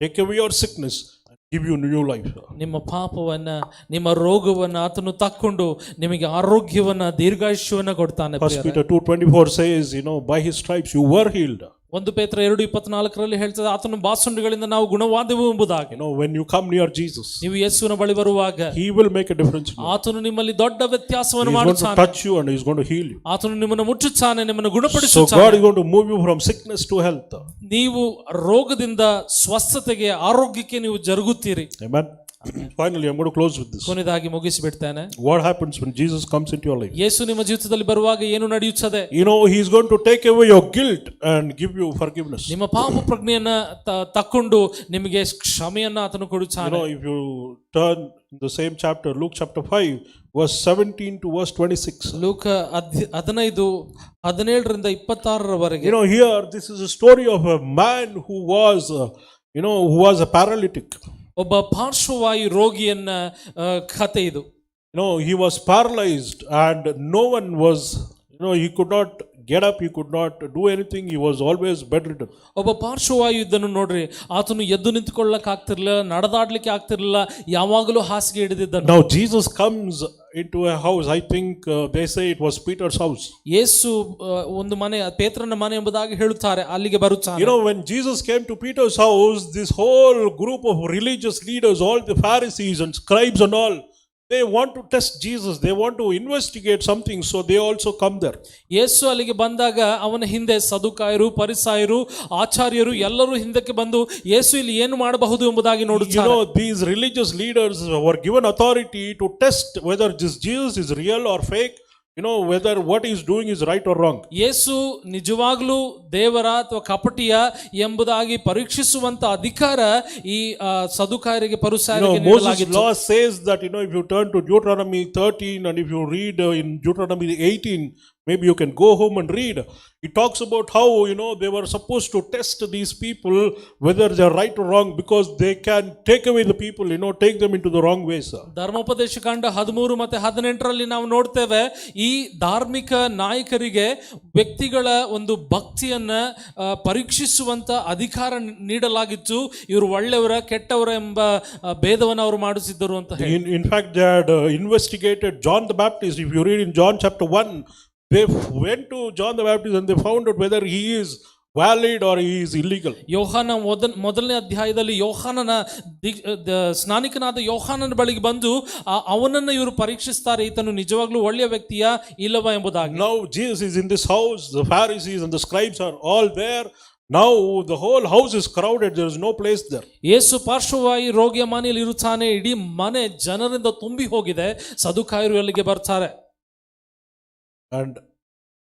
Speaker 2: take away your sickness, and give you new life.
Speaker 1: ನಿಮ್ಮ ಪಾಪವನ್ನ, ನಿಮ್ಮ ರೋಗವನ್ನ ಆತನು ತಕ್ಕೊಂಡು ನಿಮಗೆ ಆರೋಗ್ಯವನ್ನ, ದೀರ್ಘಾಯುಷ್ಯವನ್ನ ಕೊಡ್ತಾನೆ.
Speaker 2: 1 Peter 2:24 says, by his stripes you were healed.
Speaker 1: 1 ಪೇತ್ರ 2:24 ಹೇಳ್ತದೆ, ಆತನ ಬಾಸುಂಡಿಗಳಿಂದ ನಾವು ಗುಣವಾದೆವು ಎಂಬುದಾಗಿ.
Speaker 2: When you come near Jesus,
Speaker 1: ನೀವು ಯೇಸುವಿನ ಬಳಿ ಬರುವಾಗ,
Speaker 2: he will make a difference.
Speaker 1: ಆತನು ನಿಮ್ಮಲ್ಲಿ ದೊಡ್ಡ ವ್ಯತ್ಯಾಸವನ್ನು
Speaker 2: ಮಾಡುತ್ತಾನೆ. He is going to touch you and he is going to heal you.
Speaker 1: ಆತನು ನಿಮ್ಮನ್ನು ಮುಚ್ಚುತ್ತಾನೆ, ನಿಮ್ಮನ್ನು ಗುಣಪಡಿಸುತ್ತಾನೆ.
Speaker 2: So God is going to move you from sickness to health.
Speaker 1: ನೀವು ರೋಗದಿಂದ ಸ್ವಸ್ಥತೆಗೆ, ಆರೋಗ್ಯಕ್ಕೆ ನೀವು ಜರುಗುತ್ತೀರಿ.
Speaker 2: Amen. Finally, I'm going to close with this.
Speaker 1: ಕೊನೆಯದಾಗಿ ಮುಗಿಸಿಬಿಡ್ತೇನೆ.
Speaker 2: What happens when Jesus comes into your life?
Speaker 1: ಯೇಸು ನಿಮ್ಮ ಜೀವಿತದಲ್ಲಿ ಬರುವಾಗ ಏನು ನಡೆಯುತ್ತದೆ?
Speaker 2: He is going to take away your guilt and give you forgiveness.
Speaker 1: ನಿಮ್ಮ ಪಾಪ ಪ್ರಜ್ಞೆಯನ್ನ ತಕ್ಕೊಂಡು ನಿಮಗೆ ಕ್ಷಮೆಯನ್ನ ಆತನು ಕೊಡುತ್ತಾನೆ.
Speaker 2: If you turn in the same chapter, Luke chapter 5, verse 17 to verse 26.
Speaker 1: ಲೂಕ 15:17-26
Speaker 2: here this is a story of a man who was a paralytic.
Speaker 1: ಒಬ್ಬ ಪಾರ್ಶ್ವವಾಯು ರೋಗಿಯನ್ನ ಕಥೆ ಇದು.
Speaker 2: He was paralyzed and no one was, he could not get up, he could not do anything, he was always bedridden.
Speaker 1: ಒಬ್ಬ ಪಾರ್ಶ್ವವಾಯು ಇದ್ದನು ನೋಡ್ರಿ, ಆತನು ಎದ್ದು ನಿಂತುಕೊಳ್ಳಕ್ಕೆ ಆಗ್ತಿರ್ಲಿಲ್ಲ, ನಡೆದಾಡ್ಲಿಕ್ಕೆ ಆಗ್ತಿರ್ಲಿಲ್ಲ, ಯಾವಾಗಲೂ ಹಾಸಿಗೆ ಹಿಡಿದಿದ್ದನು.
Speaker 2: Now Jesus comes into a house. I think they say it was Peter's house.
Speaker 1: ಯೇಸು ಒಂದು ಮನೆ, ಪೇತ್ರನ ಮನೆ ಎಂಬುದಾಗಿ ಹೇಳುತ್ತಾರೆ, ಅಲ್ಲಿಗೆ ಬರುತ್ತಾನೆ.
Speaker 2: When Jesus came to Peter's house, this whole group of religious leaders, all the Pharisees and scribes and all, they want to test Jesus, they want to investigate something, so they also come there.
Speaker 1: ಯೇಸು ಅಲ್ಲಿಗೆ ಬಂದಾಗ ಅವನ ಹಿಂದೆ ಸದುಕಾಯರು, ಪರಿಸಾಯರು, ಆಚಾರ್ಯರು ಎಲ್ಲರೂ ಹಿಂದಕ್ಕೆ ಬಂದು ಯೇಸು ಇಲ್ಲಿ ಏನು ಮಾಡಬಹುದು ಎಂಬುದಾಗಿ ನೋಡುತ್ತಾರೆ.
Speaker 2: These religious leaders were given authority to test whether this Jesus is real or fake, whether what he is doing is right or wrong.
Speaker 1: ಯೇಸು ನಿಜವಾಗ್ಲೂ ದೇವರ ಅಥವಾ ಕಪಟಿಯ ಎಂಬುದಾಗಿ ಪರೀಕ್ಷಿಸುವಂತ ಅಧಿಕಾರ ಈ ಸದುಕಾಯರಿಗೆ, ಪರಿಸಾಯರಿಗೆ ನೀಡಲಾಗಿತ್ತು.
Speaker 2: Moses' law says that if you turn to Deuteronomy 13 and if you read in Deuteronomy 18, maybe you can go home and read. It talks about how they were supposed to test these people whether they are right or wrong, because they can take away the people, take them into the wrong ways.
Speaker 1: ಧರ್ಮೋಪದೇಶ ಕಾಂಡ 13 ಮತ್ತು 18 ನಾವು ನೋಡ್ತೇವೆ, ಈ ಧಾರ್ಮಿಕ ನಾಯಕರಿಗೆ ವ್ಯಕ್ತಿಗಳ ಒಂದು ಭಕ್ತಿಯನ್ನ ಪರೀಕ್ಷಿಸುವಂತ ಅಧಿಕಾರ ನೀಡಲಾಗಿತ್ತು. ಇವರು ಒಳ್ಳೆಯವರ ಕೆಟ್ಟವರ ಎಂಬ ಭೇದವನ್ನು ಅವರು ಮಾಡಿಸಿದ್ದರು ಅಂತ ಹೇಳಿ.
Speaker 2: In fact, they had investigated John the Baptist. If you read in John chapter 1, they went to John the Baptist and they found out whether he is valid or he is illegal.
Speaker 1: ಯೋಹಾನ ಮೊದಲನೇ ಅಧ್ಯಾಯದಲ್ಲಿ ಯೋಹಾನನ ಸ್ನಾನಿಕನಾದ ಯೋಹಾನನ ಬಳಿಗೆ ಬಂದು ಅವನನ್ನು ಇವರು ಪರೀಕ್ಷಿಸ್ತಾರೆ, ಈತನು ನಿಜವಾಗ್ಲೂ ಒಳ್ಳೆಯ ವ್ಯಕ್ತಿಯ ಇಲ್ಲವಾ ಎಂಬುದಾಗಿ.
Speaker 2: Now Jesus is in this house, the Pharisees and the scribes are all there. Now the whole house is crowded, there is no place there.
Speaker 1: ಯೇಸು ಪಾರ್ಶ್ವವಾಯು ರೋಗಿಯ ಮನೆಯಲ್ಲಿ ಇರುತ್ತಾನೆ, ಇಡೀ ಮನೆ ಜನರಿಂದ ತುಂಬಿ ಹೋಗಿದೆ, ಸದುಕಾಯರು ಅಲ್ಲಿಗೆ ಬರ್ತಾರೆ.
Speaker 2: And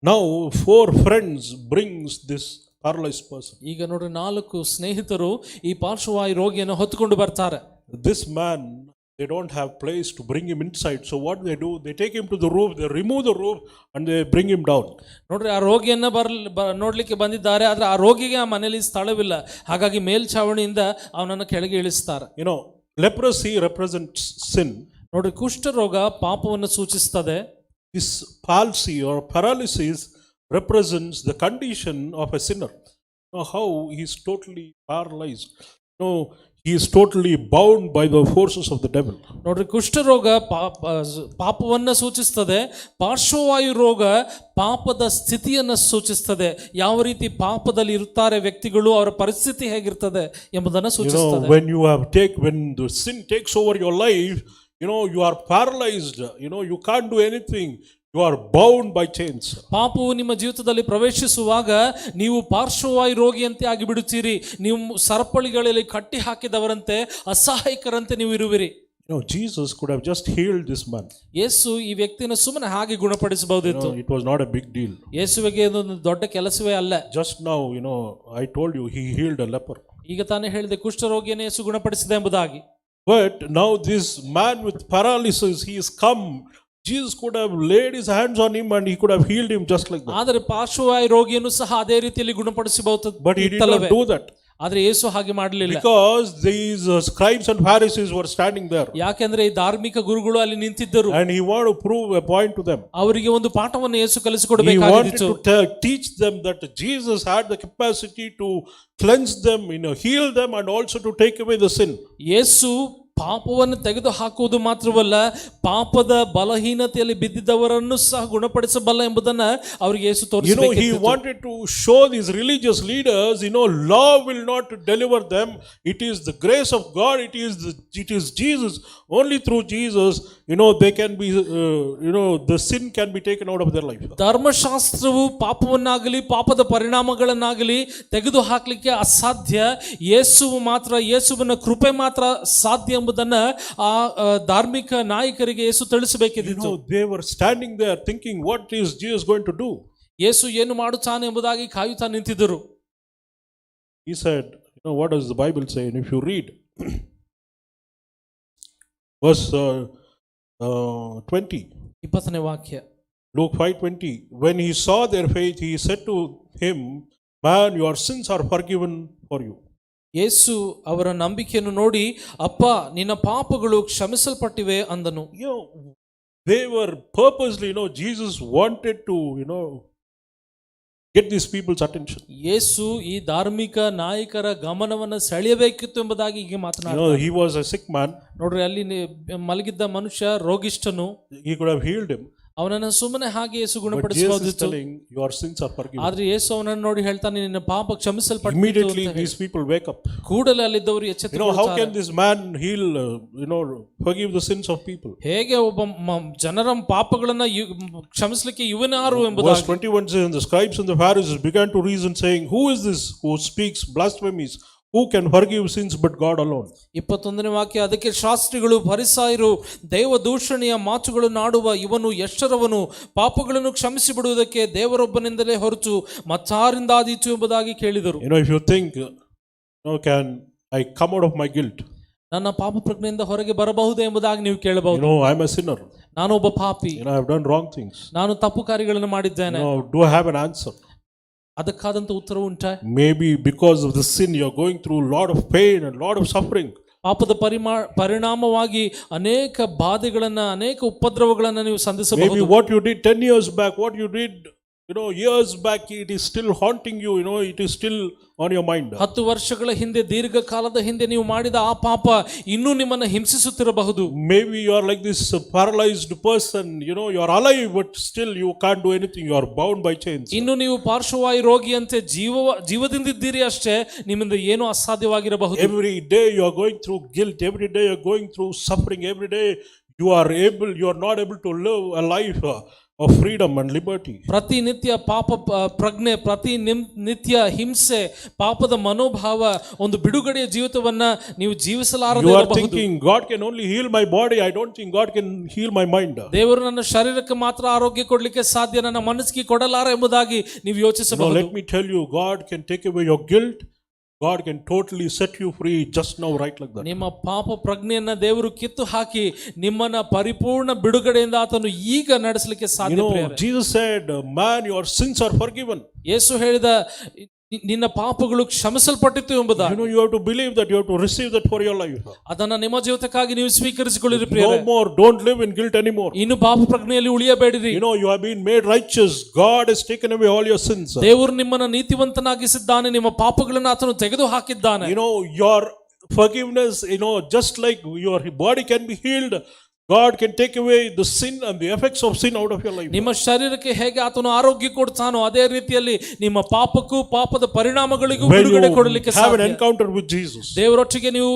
Speaker 2: now 4 friends brings this paralyzed person.
Speaker 1: ಈಗ ನೋಡ್ರಿ, 4 ಸ್ನೇಹಿತರು ಈ ಪಾರ್ಶ್ವವಾಯು ರೋಗಿಯನ್ನು ಹೊತ್ತುಕೊಂಡು ಬರ್ತಾರೆ.
Speaker 2: This man, they don't have place to bring him inside, so what they do, they take him to the roof, they remove the roof and they bring him down.
Speaker 1: ನೋಡ್ರಿ, ಆ ರೋಗಿಯನ್ನ ನೋಡ್ಲಿಕ್ಕೆ ಬಂದಿದ್ದಾರೆ, ಆದ್ರೆ ಆ ರೋಗಿಗೆ ಆ ಮನೆಯಲ್ಲಿ ಸ್ಥಳವಿಲ್ಲ, ಹಾಗಾಗಿ ಮೇಲ್ಛಾವಣಿಯಿಂದ ಅವನನ್ನು ಕೆಳಗೆ ಇಳಿಸ್ತಾರೆ.
Speaker 2: Leprosy represents sin.
Speaker 1: ನೋಡ್ರಿ, ಕುಷ್ಠರೋಗ ಪಾಪವನ್ನು ಸೂಚಿಸುತ್ತದೆ.
Speaker 2: This palsy or paralysis represents the condition of a sinner. How he is totally paralyzed. He is totally bound by the forces of the devil.
Speaker 1: ನೋಡ್ರಿ, ಕುಷ್ಠರೋಗ ಪಾಪವನ್ನು ಸೂಚಿಸುತ್ತದೆ, ಪಾರ್ಶ್ವವಾಯು ರೋಗ ಪಾಪದ ಸ್ಥಿತಿಯನ್ನು ಸೂಚಿಸುತ್ತದೆ. ಯಾವ ರೀತಿ ಪಾಪದಲ್ಲಿ ಇರುತ್ತಾರೆ ವ್ಯಕ್ತಿಗಳು, ಅವರ ಪರಿಸ್ಥಿತಿ ಹೇಗಿರ್ತದೆ ಎಂಬುದನ್ನು ಸೂಚಿಸುತ್ತದೆ.
Speaker 2: When the sin takes over your life, you are paralyzed, you can't do anything, you are bound by chains.
Speaker 1: ಪಾಪವು ನಿಮ್ಮ ಜೀವಿತದಲ್ಲಿ ಪ್ರವೇಶಿಸುವಾಗ ನೀವು ಪಾರ್ಶ್ವವಾಯು ರೋಗಿಯಂತೆ ಆಗಿಬಿಡುತ್ತೀರಿ. ನೀವು ಸರಪಳಿಗಳಲ್ಲಿ ಕಟ್ಟಿ ಹಾಕಿದವರಂತೆ ಅಸಹಾಯಕರಂತೆ ನೀವು ಇರುವಿರಿ.
Speaker 2: Jesus could have just healed this man.
Speaker 1: ಯೇಸು ಈ ವ್ಯಕ್ತಿಯನ್ನು ಸುಮ್ಮನೆ ಹಾಗೆ ಗುಣಪಡಿಸಬಹುದಿತ್ತು.
Speaker 2: It was not a big deal.
Speaker 1: ಯೇಸುವಿಗೆ ಇದೊಂದು ದೊಡ್ಡ ಕೆಲಸವೇ ಅಲ್ಲ.
Speaker 2: Just now, I told you he healed a leper.
Speaker 1: ಈಗ ತಾನೇ ಹೇಳಿದೆ ಕುಷ್ಠರೋಗಿಯನ್ನು ಯೇಸು ಗುಣಪಡಿಸಿದೆ ಎಂಬುದಾಗಿ.
Speaker 2: But now this man with paralysis, he is come. Jesus could have laid his hands on him and he could have healed him just like that.
Speaker 1: ಆದರೆ ಪಾರ್ಶ್ವವಾಯು ರೋಗಿಯನ್ನು ಸಹ ಅದೇ ರೀತಿಯಲ್ಲಿ ಗುಣಪಡಿಸಬಹುದು.
Speaker 2: But he did not do that.
Speaker 1: ಆದರೆ ಯೇಸು ಹಾಗೆ ಮಾಡಲಿಲ್ಲ.
Speaker 2: Because these scribes and Pharisees were standing there.
Speaker 1: ಯಾಕೆಂದ್ರೆ ಈ ಧಾರ್ಮಿಕ ಗುರುಗಳು ಅಲ್ಲಿ ನಿಂತಿದ್ದರು.
Speaker 2: And he wanted to prove a point to them.
Speaker 1: ಅವರಿಗೆ ಒಂದು ಪಾಠವನ್ನು ಯೇಸು
Speaker 2: He
Speaker 1: ಕಲಿಸಿಕೊಡಬೇಕಾಗಿತ್ತು.
Speaker 2: wanted to teach them that Jesus had the capacity to cleanse them, heal them and also to take away the sin.
Speaker 1: ಯೇಸು ಪಾಪವನ್ನು ತೆಗೆದು ಹಾಕುವುದು ಮಾತ್ರವಲ್ಲ, ಪಾಪದ ಬಲಹೀನತೆಯಲ್ಲಿ ಬಿದ್ದಿದ್ದವರನ್ನು ಸಹ ಗುಣಪಡಿಸಬಲ್ಲ ಎಂಬುದನ್ನ ಅವರಿಗೆ ಯೇಸು
Speaker 2: He
Speaker 1: ತೋರಿಸಬೇಕಿತ್ತು.
Speaker 2: wanted to show these religious leaders, law will not deliver them. It is the grace of God. It is Jesus. Only through Jesus, they can be, the sin can be taken out of their life.
Speaker 1: ಧರ್ಮಶಾಸ್ತ್ರವು ಪಾಪವನ್ನಾಗಲಿ ಪಾಪದ ಪರಿಣಾಮಗಳನ್ನಾಗಲಿ ತೆಗೆದು ಹಾಕಲಿಕ್ಕೆ ಅಸಾಧ್ಯ. ಯೇಸುವಿನ ಕೃಪೆ ಮಾತ್ರ ಸಾಧ್ಯ ಎಂಬುದನ್ನ ಆ ಧಾರ್ಮಿಕ ನಾಯಕರಿಗೆ ಯೇಸು ತಿಳಿಸಬೇಕಿತ್ತು.
Speaker 2: They were standing there thinking, what is Jesus going to do?
Speaker 1: ಯೇಸು ಏನು ಮಾಡುತ್ತಾನೆ ಎಂಬುದಾಗಿ ಕಾಯುತ್ತಾ ನಿಂತಿದ್ದರು.
Speaker 2: He said, what does the Bible say? And if you read verse 20,
Speaker 1: 20ನೇ ವಾಕ್ಯ,
Speaker 2: Luke 5:20, when he saw their faith, he said to him, man, your sins are forgiven for you.
Speaker 1: ಯೇಸು ಅವರ ನಂಬಿಕೆಯನ್ನು ನೋಡಿ, ಅಪ್ಪ ನಿನ್ನ ಪಾಪಗಳು ಕ್ಷಮಿಸಲ್ಪಟ್ಟಿವೆ ಅಂದನು.
Speaker 2: They were purposely, Jesus wanted to, get these people's attention.
Speaker 1: ಯೇಸು ಈ ಧಾರ್ಮಿಕ ನಾಯಕರ ಗಮನವನ್ನು ಸೆಳೆಯಬೇಕಿತ್ತು ಎಂಬುದಾಗಿ ಹೀಗೆ ಮಾತನಾಡಿದ.
Speaker 2: He was a sick man.
Speaker 1: ನೋಡ್ರಿ, ಅಲ್ಲಿ ಮಲಗಿದ್ದ ಮನುಷ್ಯ ರೋಗಿಷ್ಠನು.
Speaker 2: He could have healed him.
Speaker 1: ಅವನನ್ನು ಸುಮ್ಮನೆ ಹಾಗೆ ಯೇಸು
Speaker 2: But Jesus is
Speaker 1: ಗುಣಪಡಿಸಬಹುದಿತ್ತು.
Speaker 2: telling, your sins are forgiven.
Speaker 1: ಆದ್ರೆ ಯೇಸು ಅವನನ್ನು ನೋಡಿ ಹೇಳ್ತಾನೆ, ನಿನ್ನ ಪಾಪ ಕ್ಷಮಿಸಲ್ಪಟ್ಟಿತು
Speaker 2: Immediately
Speaker 1: ಅಂತ
Speaker 2: these people wake up.
Speaker 1: ಕೂಡಲೇ ಅಲ್ಲಿದ್ದವರು
Speaker 2: How
Speaker 1: ಎಚ್ಚೆತ್ತುಕೊಳ್ಳುತ್ತಾರೆ.
Speaker 2: can this man heal, forgive the sins of people?
Speaker 1: ಹೇಗೆ ಒಬ್ಬ ಜನರ ಪಾಪಗಳನ್ನ ಕ್ಷಮಿಸಲಿಕ್ಕೆ ಇವನಾರು
Speaker 2: Verse
Speaker 1: ಎಂಬುದಾಗಿ.
Speaker 2: 21 says, and the scribes and the Pharisees began to reason, saying, who is this who speaks blasphemies? Who can forgive sins but God alone?
Speaker 1: 21ನೇ ವಾಕ್ಯ, ಅದಕ್ಕೆ ಶಾಸ್ತ್ರಿಗಳು ಫರಿಸಾಯರು ದೇವ ದೂಷಣೆಯ ಮಾತುಗಳನ್ನು ಆಡುವ ಇವನು ಎಷ್ಟರವನು, ಪಾಪಗಳನ್ನು ಕ್ಷಮಿಸಿ ಬಿಡುವುದಕ್ಕೆ ದೇವರೊಬ್ಬನಿಂದಲೇ ಹೊರತು ಮತ್ತಾರಿಂದಾದೀತು ಎಂಬುದಾಗಿ ಕೇಳಿದರು.
Speaker 2: If you think, can I come out of my guilt?
Speaker 1: ನನ್ನ ಪಾಪ ಪ್ರಜ್ಞೆಯಿಂದ ಹೊರಗೆ ಬರಬಹುದೇ ಎಂಬುದಾಗಿ ನೀವು ಕೇಳಬಹುದು.
Speaker 2: I'm a sinner.
Speaker 1: ನಾನು ಒಬ್ಬ ಪಾಪಿ,
Speaker 2: I have done wrong things.
Speaker 1: ನಾನು ತಪ್ಪು ಕಾರ್ಯಗಳನ್ನು ಮಾಡಿದ್ದೇನೆ.
Speaker 2: Do I have an answer?
Speaker 1: ಅದಕ್ಕಾದಂತ ಉತ್ತರ ಉಂಟಾ?
Speaker 2: Maybe because of the sin you are going through a lot of pain and a lot of suffering.
Speaker 1: ಪಾಪದ ಪರಿಣಾಮವಾಗಿ ಅನೇಕ ಬಾಧೆಗಳನ್ನ, ಅನೇಕ ಉಪದ್ರವಗಳನ್ನ ನೀವು ಸಂಧಿಸಬಹುದು.
Speaker 2: Maybe what you did 10 years back, what you did years back, it is still haunting you, it is still on your mind.
Speaker 1: 10 ವರ್ಷಗಳ ಹಿಂದೆ, ದೀರ್ಘಕಾಲದ ಹಿಂದೆ ನೀವು ಮಾಡಿದ ಆ ಪಾಪ ಇನ್ನೂ ನಿಮ್ಮನ್ನು ಹಿಂಸಿಸುತ್ತಿರಬಹುದು.
Speaker 2: Maybe you are like this paralyzed person, you are alive but still you can't do anything, you are bound by chains.
Speaker 1: ಇನ್ನು ನೀವು ಪಾರ್ಶ್ವವಾಯು ರೋಗಿಯಂತೆ ಜೀವದಿಂದಿದ್ದೀರಿ ಅಷ್ಟೇ, ನಿಮ್ಮಿಂದ ಏನೂ ಅಸಾಧ್ಯವಾಗಿರಬಹುದು.
Speaker 2: Every day you are going through guilt, every day you are going through suffering, every day you are not able to live a life of freedom and liberty.
Speaker 1: ಪ್ರತಿನಿತ್ಯ ಪಾಪ ಪ್ರಜ್ಞೆ, ನಿತ್ಯ ಹಿಂಸೆ, ಪಾಪದ ಮನೋಭಾವ, ಒಂದು ಬಿಡುಗಡೆಯ ಜೀವಿತವನ್ನ ನೀವು ಜೀವಿಸಲಾರದೆ
Speaker 2: You are
Speaker 1: ಇರಬಹುದು.
Speaker 2: thinking, God can only heal my body, I don't think God can heal my mind.
Speaker 1: ದೇವರು ನನ್ನ ಶರೀರಕ್ಕೆ ಮಾತ್ರ ಆರೋಗ್ಯ ಕೊಡ್ಲಿಕ್ಕೆ ಸಾಧ್ಯ, ನನ್ನ ಮನಸ್ಸಿಗೆ ಕೊಡಲಾರ ಎಂಬುದಾಗಿ ನೀವು ಯೋಚಿಸಬಹುದು.
Speaker 2: Let me tell you, God can take away your guilt. God can totally set you free just now, right like that.
Speaker 1: ನಿಮ್ಮ ಪಾಪ ಪ್ರಜ್ಞೆಯನ್ನ ದೇವರು ಕಿತ್ತು ಹಾಕಿ ನಿಮ್ಮನ್ನ ಪರಿಪೂರ್ಣ ಬಿಡುಗಡೆಯಿಂದ ಆತನು ಈಗ ನಡೆಸಲಿಕ್ಕೆ ಸಾಧ್ಯ.
Speaker 2: Jesus said, man, your sins are forgiven.
Speaker 1: ಯೇಸು ಹೇಳಿದ, ನಿನ್ನ ಪಾಪಗಳು ಕ್ಷಮಿಸಲ್ಪಟ್ಟಿತು ಎಂಬುದಾಗಿ.
Speaker 2: You have to believe that, you have to receive that for your life.
Speaker 1: ಅದನ್ನ ನಿಮ್ಮ ಜೀವಿತಕ್ಕಾಗಿ ನೀವು ಸ್ವೀಕರಿಸಿಕೊಳ್ಳಿರಿ ಪ್ರಿಯರೇ.
Speaker 2: No more, don't live in guilt anymore.
Speaker 1: ಇನ್ನು ಪಾಪ ಪ್ರಜ್ಞೆಯಲ್ಲಿ ಉಳಿಯಬೇಡಿರಿ.
Speaker 2: You have been made righteous. God has taken away all your sins.
Speaker 1: ದೇವರು ನಿಮ್ಮನ್ನ ನೀತಿವಂತನಾಗಿಸಿದ್ದಾನೆ, ನಿಮ್ಮ ಪಾಪಗಳನ್ನು ಆತನು ತೆಗೆದು ಹಾಕಿದ್ದಾನೆ.
Speaker 2: Your forgiveness, just like your body can be healed, God can take away the sin and the effects of sin out of your life.
Speaker 1: ನಿಮ್ಮ ಶರೀರಕ್ಕೆ ಹೇಗೆ ಆತನು ಆರೋಗ್ಯ ಕೊಡ್ತಾನೋ ಅದೇ ರೀತಿಯಲ್ಲಿ ನಿಮ್ಮ ಪಾಪಕ್ಕೂ ಪಾಪದ ಪರಿಣಾಮಗಳಿಗೂ
Speaker 2: When
Speaker 1: ಬಿಡುಗಡೆ
Speaker 2: you
Speaker 1: ಕೊಡಲಿಕ್ಕೆ
Speaker 2: have an
Speaker 1: ಸಾಧ್ಯ.
Speaker 2: encounter with Jesus,
Speaker 1: ದೇವರೊಟ್ಟಿಗೆ ನೀವು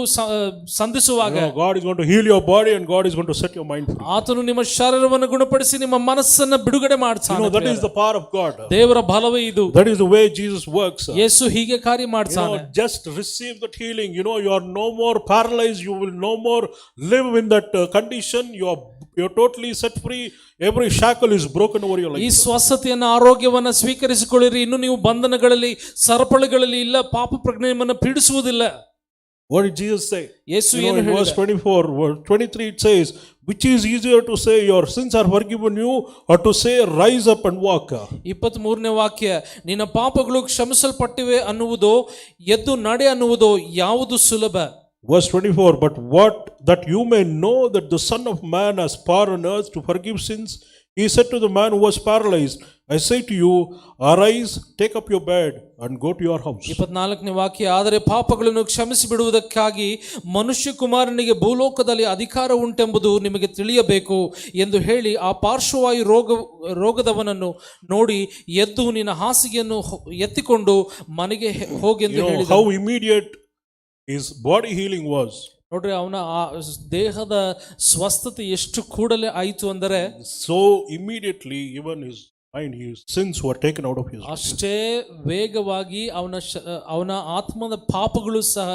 Speaker 1: ಸಂಧಿಸುವಾಗ
Speaker 2: God is going to heal your body and God is going to set your mind free.
Speaker 1: ಆತನು ನಿಮ್ಮ ಶರೀರವನ್ನು ಗುಣಪಡಿಸಿ ನಿಮ್ಮ ಮನಸ್ಸನ್ನು ಬಿಡುಗಡೆ ಮಾಡ್ತಾನೆ.
Speaker 2: That is the power of God.
Speaker 1: ದೇವರ ಬಲವೇ ಇದು.
Speaker 2: That is the way Jesus works.
Speaker 1: ಯೇಸು ಹೀಗೆ ಕಾರ್ಯ ಮಾಡ್ತಾನೆ.
Speaker 2: Just receive that healing. You are no more paralyzed. You will no more live in that condition. You're totally set free. Every shackle is broken over your
Speaker 1: ಈ
Speaker 2: life.
Speaker 1: ಸ್ವಸ್ಥತೆಯನ್ನು ಆರೋಗ್ಯವನ್ನು ಸ್ವೀಕರಿಸಿಕೊಳ್ಳಿರಿ. ಇನ್ನು ನೀವು ಬಂಧನಗಳಲ್ಲಿ ಸರಪಳಿಗಳಲ್ಲಿ ಇಲ್ಲ, ಪಾಪ ಪ್ರಜ್ಞೆಯನ್ನು ಪೀಡಿಸುವುದಿಲ್ಲ.
Speaker 2: What did Jesus say?
Speaker 1: ಯೇಸು ಏನು
Speaker 2: In verse
Speaker 1: ಹೇಳಿದ?
Speaker 2: 24, verse 23 it says, which is easier to say your sins are forgiven you, or to say rise up and walk?
Speaker 1: 23ನೇ ವಾಕ್ಯ, ನಿನ್ನ ಪಾಪಗಳು ಕ್ಷಮಿಸಲ್ಪಟ್ಟಿವೆ ಅನ್ನುವುದೋ ಎದ್ದು ನಡೆ ಅನ್ನುವುದೋ ಯಾವುದು ಸುಲಭ?
Speaker 2: Verse 24, but what that you may know that the Son of Man has power on earth to forgive sins, he said to the man who was paralyzed, I say to you, arise, take up your bed and go to your house.
Speaker 1: 24ನೇ ವಾಕ್ಯ, ಆದರೆ ಪಾಪಗಳನ್ನು ಕ್ಷಮಿಸಿ ಬಿಡುವುದಕ್ಕಾಗಿ ಮನುಷ್ಯ ಕುಮಾರನಿಗೆ ಭೂಲೋಕದಲ್ಲಿ ಅಧಿಕಾರ ಉಂಟೆಂಬುದು ನಿಮಗೆ ತಿಳಿಯಬೇಕು ಎಂದು ಹೇಳಿ ಆ ಪಾರ್ಶ್ವವಾಯು ರೋಗದವನನ್ನು ನೋಡಿ ಎದ್ದು ನಿನ್ನ ಹಾಸಿಗೆಯನ್ನು ಎತ್ತಿಕೊಂಡು ಮನೆಗೆ ಹೋಗೆಂದು ಹೇಳಿದ.
Speaker 2: How immediate his body healing was.
Speaker 1: ನೋಡ್ರಿ, ಅವನ ದೇಹದ ಸ್ವಸ್ಥತೆ ಎಷ್ಟು ಕೂಡಲೇ ಆಯಿತು ಅಂದರೆ,
Speaker 2: So immediately even his sins were taken out of his life.
Speaker 1: ಅಷ್ಟೇ ವೇಗವಾಗಿ ಅವನ ಆತ್ಮದ ಪಾಪಗಳು ಸಹ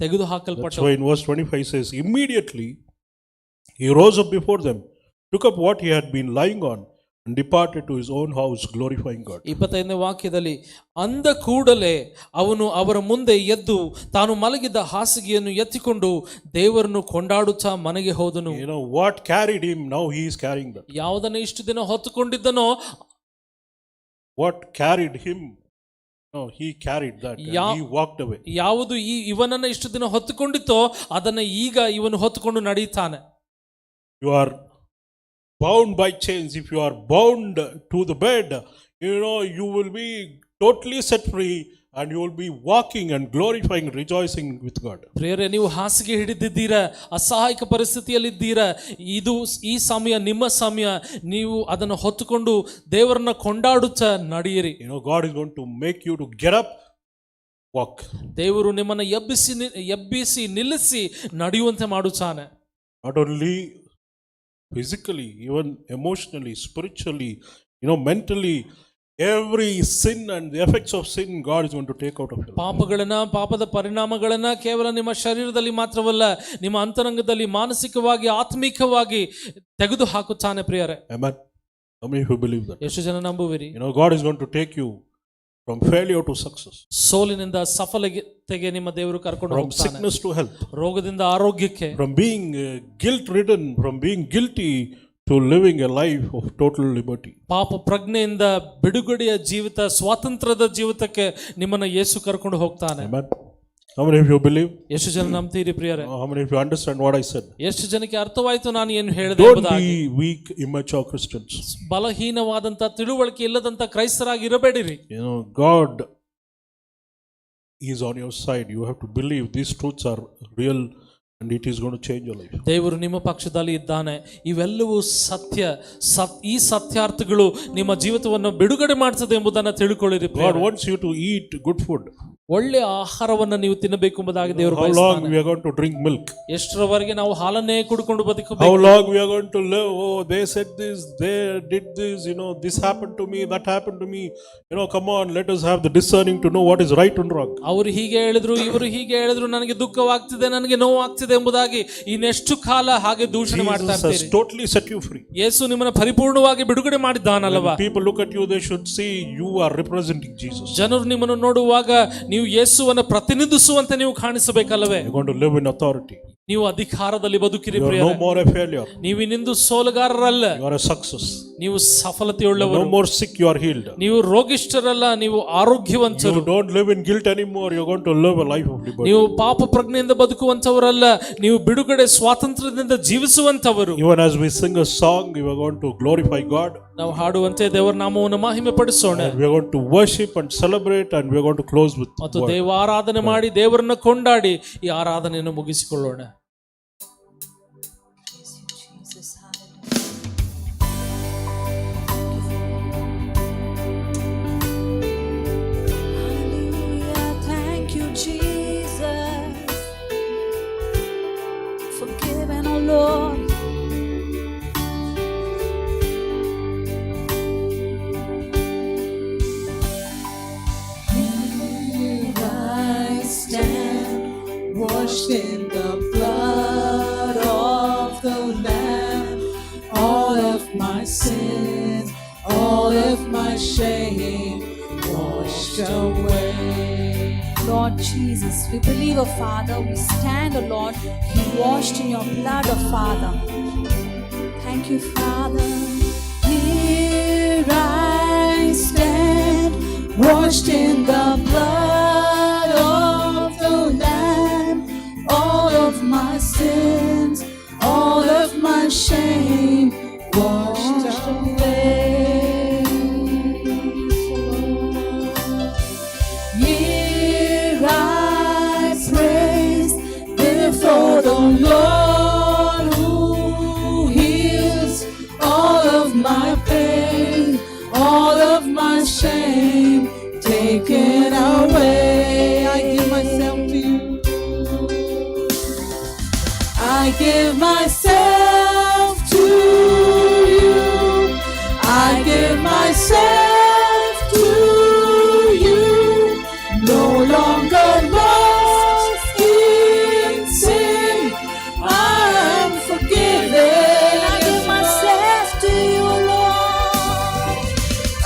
Speaker 1: ತೆಗೆದು ಹಾಕಲ್ಪಟ್ಟವು.
Speaker 2: So in verse 25 says, immediately he rose up before them, took up what he had been lying on, and departed to his own house, glorifying God.
Speaker 1: 25ನೇ ವಾಕ್ಯದಲ್ಲಿ, ಅಂದ ಕೂಡಲೇ ಅವನು ಅವರ ಮುಂದೆ ಎದ್ದು ತಾನು ಮಲಗಿದ್ದ ಹಾಸಿಗೆಯನ್ನು ಎತ್ತಿಕೊಂಡು ದೇವರನ್ನು ಕೊಂಡಾಡುತ್ತಾ ಮನೆಗೆ ಹೋದನು.
Speaker 2: What carried him, now he is carrying that.
Speaker 1: ಯಾವುದನ್ನು ಇಷ್ಟು ದಿನ ಹೊತ್ತುಕೊಂಡಿದ್ದನೋ,
Speaker 2: What carried him, no, he carried that and he walked away.
Speaker 1: ಯಾವುದು ಇವನನ್ನ ಇಷ್ಟು ದಿನ ಹೊತ್ತುಕೊಂಡಿತ್ತೋ ಅದನ್ನ ಈಗ ಇವನು ಹೊತ್ತುಕೊಂಡು ನಡೆಯುತ್ತಾನೆ.
Speaker 2: You are bound by chains. If you are bound to the bed, you will be totally set free and you will be walking and glorifying, rejoicing with God.
Speaker 1: ಪ್ರಿಯರೇ, ನೀವು ಹಾಸಿಗೆ ಹಿಡಿದಿದ್ದೀರಾ, ಅಸಹಾಯಕ ಪರಿಸ್ಥಿತಿಯಲ್ಲಿದ್ದೀರಾ, ಈ ಸಮಯ ನಿಮ್ಮ ಸಮಯ. ನೀವು ಅದನ್ನು ಹೊತ್ತುಕೊಂಡು ದೇವರನ್ನ ಕೊಂಡಾಡುತ್ತಾ ನಡೆಯಿರಿ.
Speaker 2: God is going to make you to get up, walk.
Speaker 1: ದೇವರು ನಿಮ್ಮನ್ನು ಎಬ್ಬಿಸಿ ನಿಲ್ಲಿಸಿ ನಡೆಯುವಂತೆ ಮಾಡುತ್ತಾನೆ.
Speaker 2: Not only physically, even emotionally, spiritually, mentally, every sin and the effects of sin God is going to take out of your life.
Speaker 1: ಪಾಪದ ಪರಿಣಾಮಗಳನ್ನ ಕೇವಲ ನಿಮ್ಮ ಶರೀರದಲ್ಲಿ ಮಾತ್ರವಲ್ಲ, ನಿಮ್ಮ ಅಂತರಂಗದಲ್ಲಿ ಮಾನಸಿಕವಾಗಿ ಆತ್ಮಿಕವಾಗಿ ತೆಗೆದು ಹಾಕುತ್ತಾನೆ. ಪ್ರಿಯರೇ,
Speaker 2: Amen. How many of you believe that?
Speaker 1: ಎಷ್ಟು ಜನ ನಂಬುವಿರಿ?
Speaker 2: God is going to take you from failure to success,
Speaker 1: ಸೋಲಿನಿಂದ ಸಫಲತೆಗೆ ನಿಮ್ಮ ದೇವರು ಕರ್ಕೊಂಡು
Speaker 2: from
Speaker 1: ಹೋಗ್ತಾನೆ.
Speaker 2: sickness to health,
Speaker 1: ರೋಗದಿಂದ ಆರೋಗ್ಯಕ್ಕೆ,
Speaker 2: from being guilt ridden, from being guilty to living a life of total liberty.
Speaker 1: ಪಾಪ ಪ್ರಜ್ಞೆಯಿಂದ ಬಿಡುಗಡೆಯ ಜೀವಿತ, ಸ್ವಾತಂತ್ರ್ಯದ ಜೀವಿತಕ್ಕೆ ನಿಮ್ಮನ್ನ ಯೇಸು ಕರ್ಕೊಂಡು ಹೋಗ್ತಾನೆ.
Speaker 2: Amen. How many of you believe?
Speaker 1: ಎಷ್ಟು ಜನ ನಂಬ್ತೀರಿ ಪ್ರಿಯರೇ?
Speaker 2: How many of you understand what I said?
Speaker 1: ಎಷ್ಟು ಜನಕ್ಕೆ ಅರ್ಥವಾಯಿತು ನಾನು ಏನು ಹೇಳಿದೆ
Speaker 2: Don't
Speaker 1: ಎಂಬುದಾಗಿ?
Speaker 2: be weak, immature Christians.
Speaker 1: ಬಲಹೀನವಾದಂತ ತಿಳುವಳಿಕೆ ಇಲ್ಲದಂತ ಕ್ರೈಸ್ತರಾಗಿ ಇರಬೇಡಿರಿ.
Speaker 2: God is on your side. You have to believe these truths are real and it is going to change your life.
Speaker 1: ದೇವರು ನಿಮ್ಮ ಪಕ್ಷದಲ್ಲಿ ಇದ್ದಾನೆ. ಇವೆಲ್ಲವೂ ಸತ್ಯ. ಈ ಸತ್ಯಾರ್ಥಗಳು ನಿಮ್ಮ ಜೀವಿತವನ್ನು ಬಿಡುಗಡೆ ಮಾಡುತ್ತದೆ ಎಂಬುದನ್ನು ತಿಳ್ಕೊಳ್ಳಿರಿ.
Speaker 2: God wants you to eat good food.
Speaker 1: ಒಳ್ಳೆ ಆಹಾರವನ್ನು ನೀವು ತಿನ್ನಬೇಕು ಎಂಬುದಾಗಿ ದೇವರು
Speaker 2: How long we are going to drink milk?
Speaker 1: ಎಷ್ಟರವರೆಗೆ ನಾವು ಹಾಲನ್ನೇ ಕುಡಿಕೊಂಡು ಬದುಕಬೇಕು?
Speaker 2: How long we are going to live? Oh, they said this, they did this, this happened to me, that happened to me. Come on, let us have the discerning to know what is right and wrong.
Speaker 1: ಅವರು ಹೀಗೆ ಹೇಳಿದ್ರು, ಇವರು ಹೀಗೆ ಹೇಳಿದ್ರು, ನನಗೆ ದುಃಖವಾಗ್ತಿದೆ, ನನಗೆ ನೋವಾಗ್ತಿದೆ ಎಂಬುದಾಗಿ ಇನ್ನೆಷ್ಟು ಕಾಲ ಹಾಗೆ ದೂಷಣೆ ಮಾಡ್ತಾ
Speaker 2: Jesus has
Speaker 1: ಇರ್ತೀರಿ?
Speaker 2: totally set you free.
Speaker 1: ಯೇಸು ನಿಮ್ಮನ್ನು ಪರಿಪೂರ್ಣವಾಗಿ ಬಿಡುಗಡೆ ಮಾಡಿದ್ದಾನಲ್ವಾ?
Speaker 2: When people look at you, they should see you are representing Jesus.
Speaker 1: ಜನರು ನಿಮ್ಮನ್ನು ನೋಡುವಾಗ ನೀವು ಯೇಸುವನ್ನು ಪ್ರತಿನಿಧಿಸುವಂತೆ ನೀವು ಕಾಣಿಸಬೇಕಲ್ಲವೇ?
Speaker 2: You're going to live in authority.
Speaker 1: ನೀವು ಅಧಿಕಾರದಲ್ಲಿ ಬದುಕಿರಿ.
Speaker 2: You are no more a failure.
Speaker 1: ನೀವು ಇನ್ನಿಂದು ಸೋಲುಗಾರರಲ್ಲ,
Speaker 2: You are a success.
Speaker 1: ನೀವು ಸಫಲತೆಯುಳ್ಳವರು.
Speaker 2: No more sick, you are healed.
Speaker 1: ನೀವು ರೋಗಿಷ್ಠರಲ್ಲ, ನೀವು ಆರೋಗ್ಯವಂತರು.
Speaker 2: You don't live in guilt anymore. You're going to live a life of liberty.
Speaker 1: ನೀವು ಪಾಪ ಪ್ರಜ್ಞೆಯಿಂದ ಬದುಕುವಂತವರಲ್ಲ, ನೀವು ಬಿಡುಗಡೆ ಸ್ವಾತಂತ್ರ್ಯದಿಂದ ಜೀವಿಸುವಂತವರು.
Speaker 2: Even as we sing a song, we are going to glorify God.
Speaker 1: ನಾವು ಹಾಡುವಂತೆ ದೇವರ ನಾಮವನ್ನು ಮಹಿಮೆ ಪಡಿಸೋಣ.
Speaker 2: We are going to worship and celebrate and we are going to close with
Speaker 1: ಮತ್ತು ದೇವ ಆರಾಧನೆ ಮಾಡಿ ದೇವರನ್ನ ಕೊಂಡಾಡಿ ಈ ಆರಾಧನೆಯನ್ನು ಮುಗಿಸಿಕೊಳ್ಳೋಣ.
Speaker 3: my sins, all of my shame washed away.
Speaker 4: Lord Jesus, we believe, oh Father, we stand, oh Lord, washed in your blood, oh Father. Thank you, Father.
Speaker 3: Here I stand, washed in the blood of the Lamb, all of my sins, all of my shame washed away. Here I praise before the Lord who heals all of my pain, all of my shame taken away. I give myself to you. I give myself to you. I give myself to you. No longer lost in sin. I'm forgiven.
Speaker 4: I give myself to you, Lord.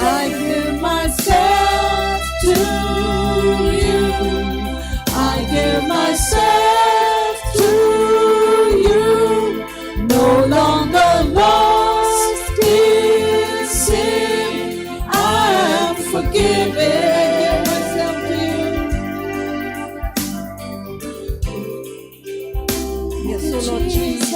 Speaker 3: I give myself to you. I give myself to you. No longer lost in sin. I am forgiven. I give myself to you. Yes, oh Lord Jesus.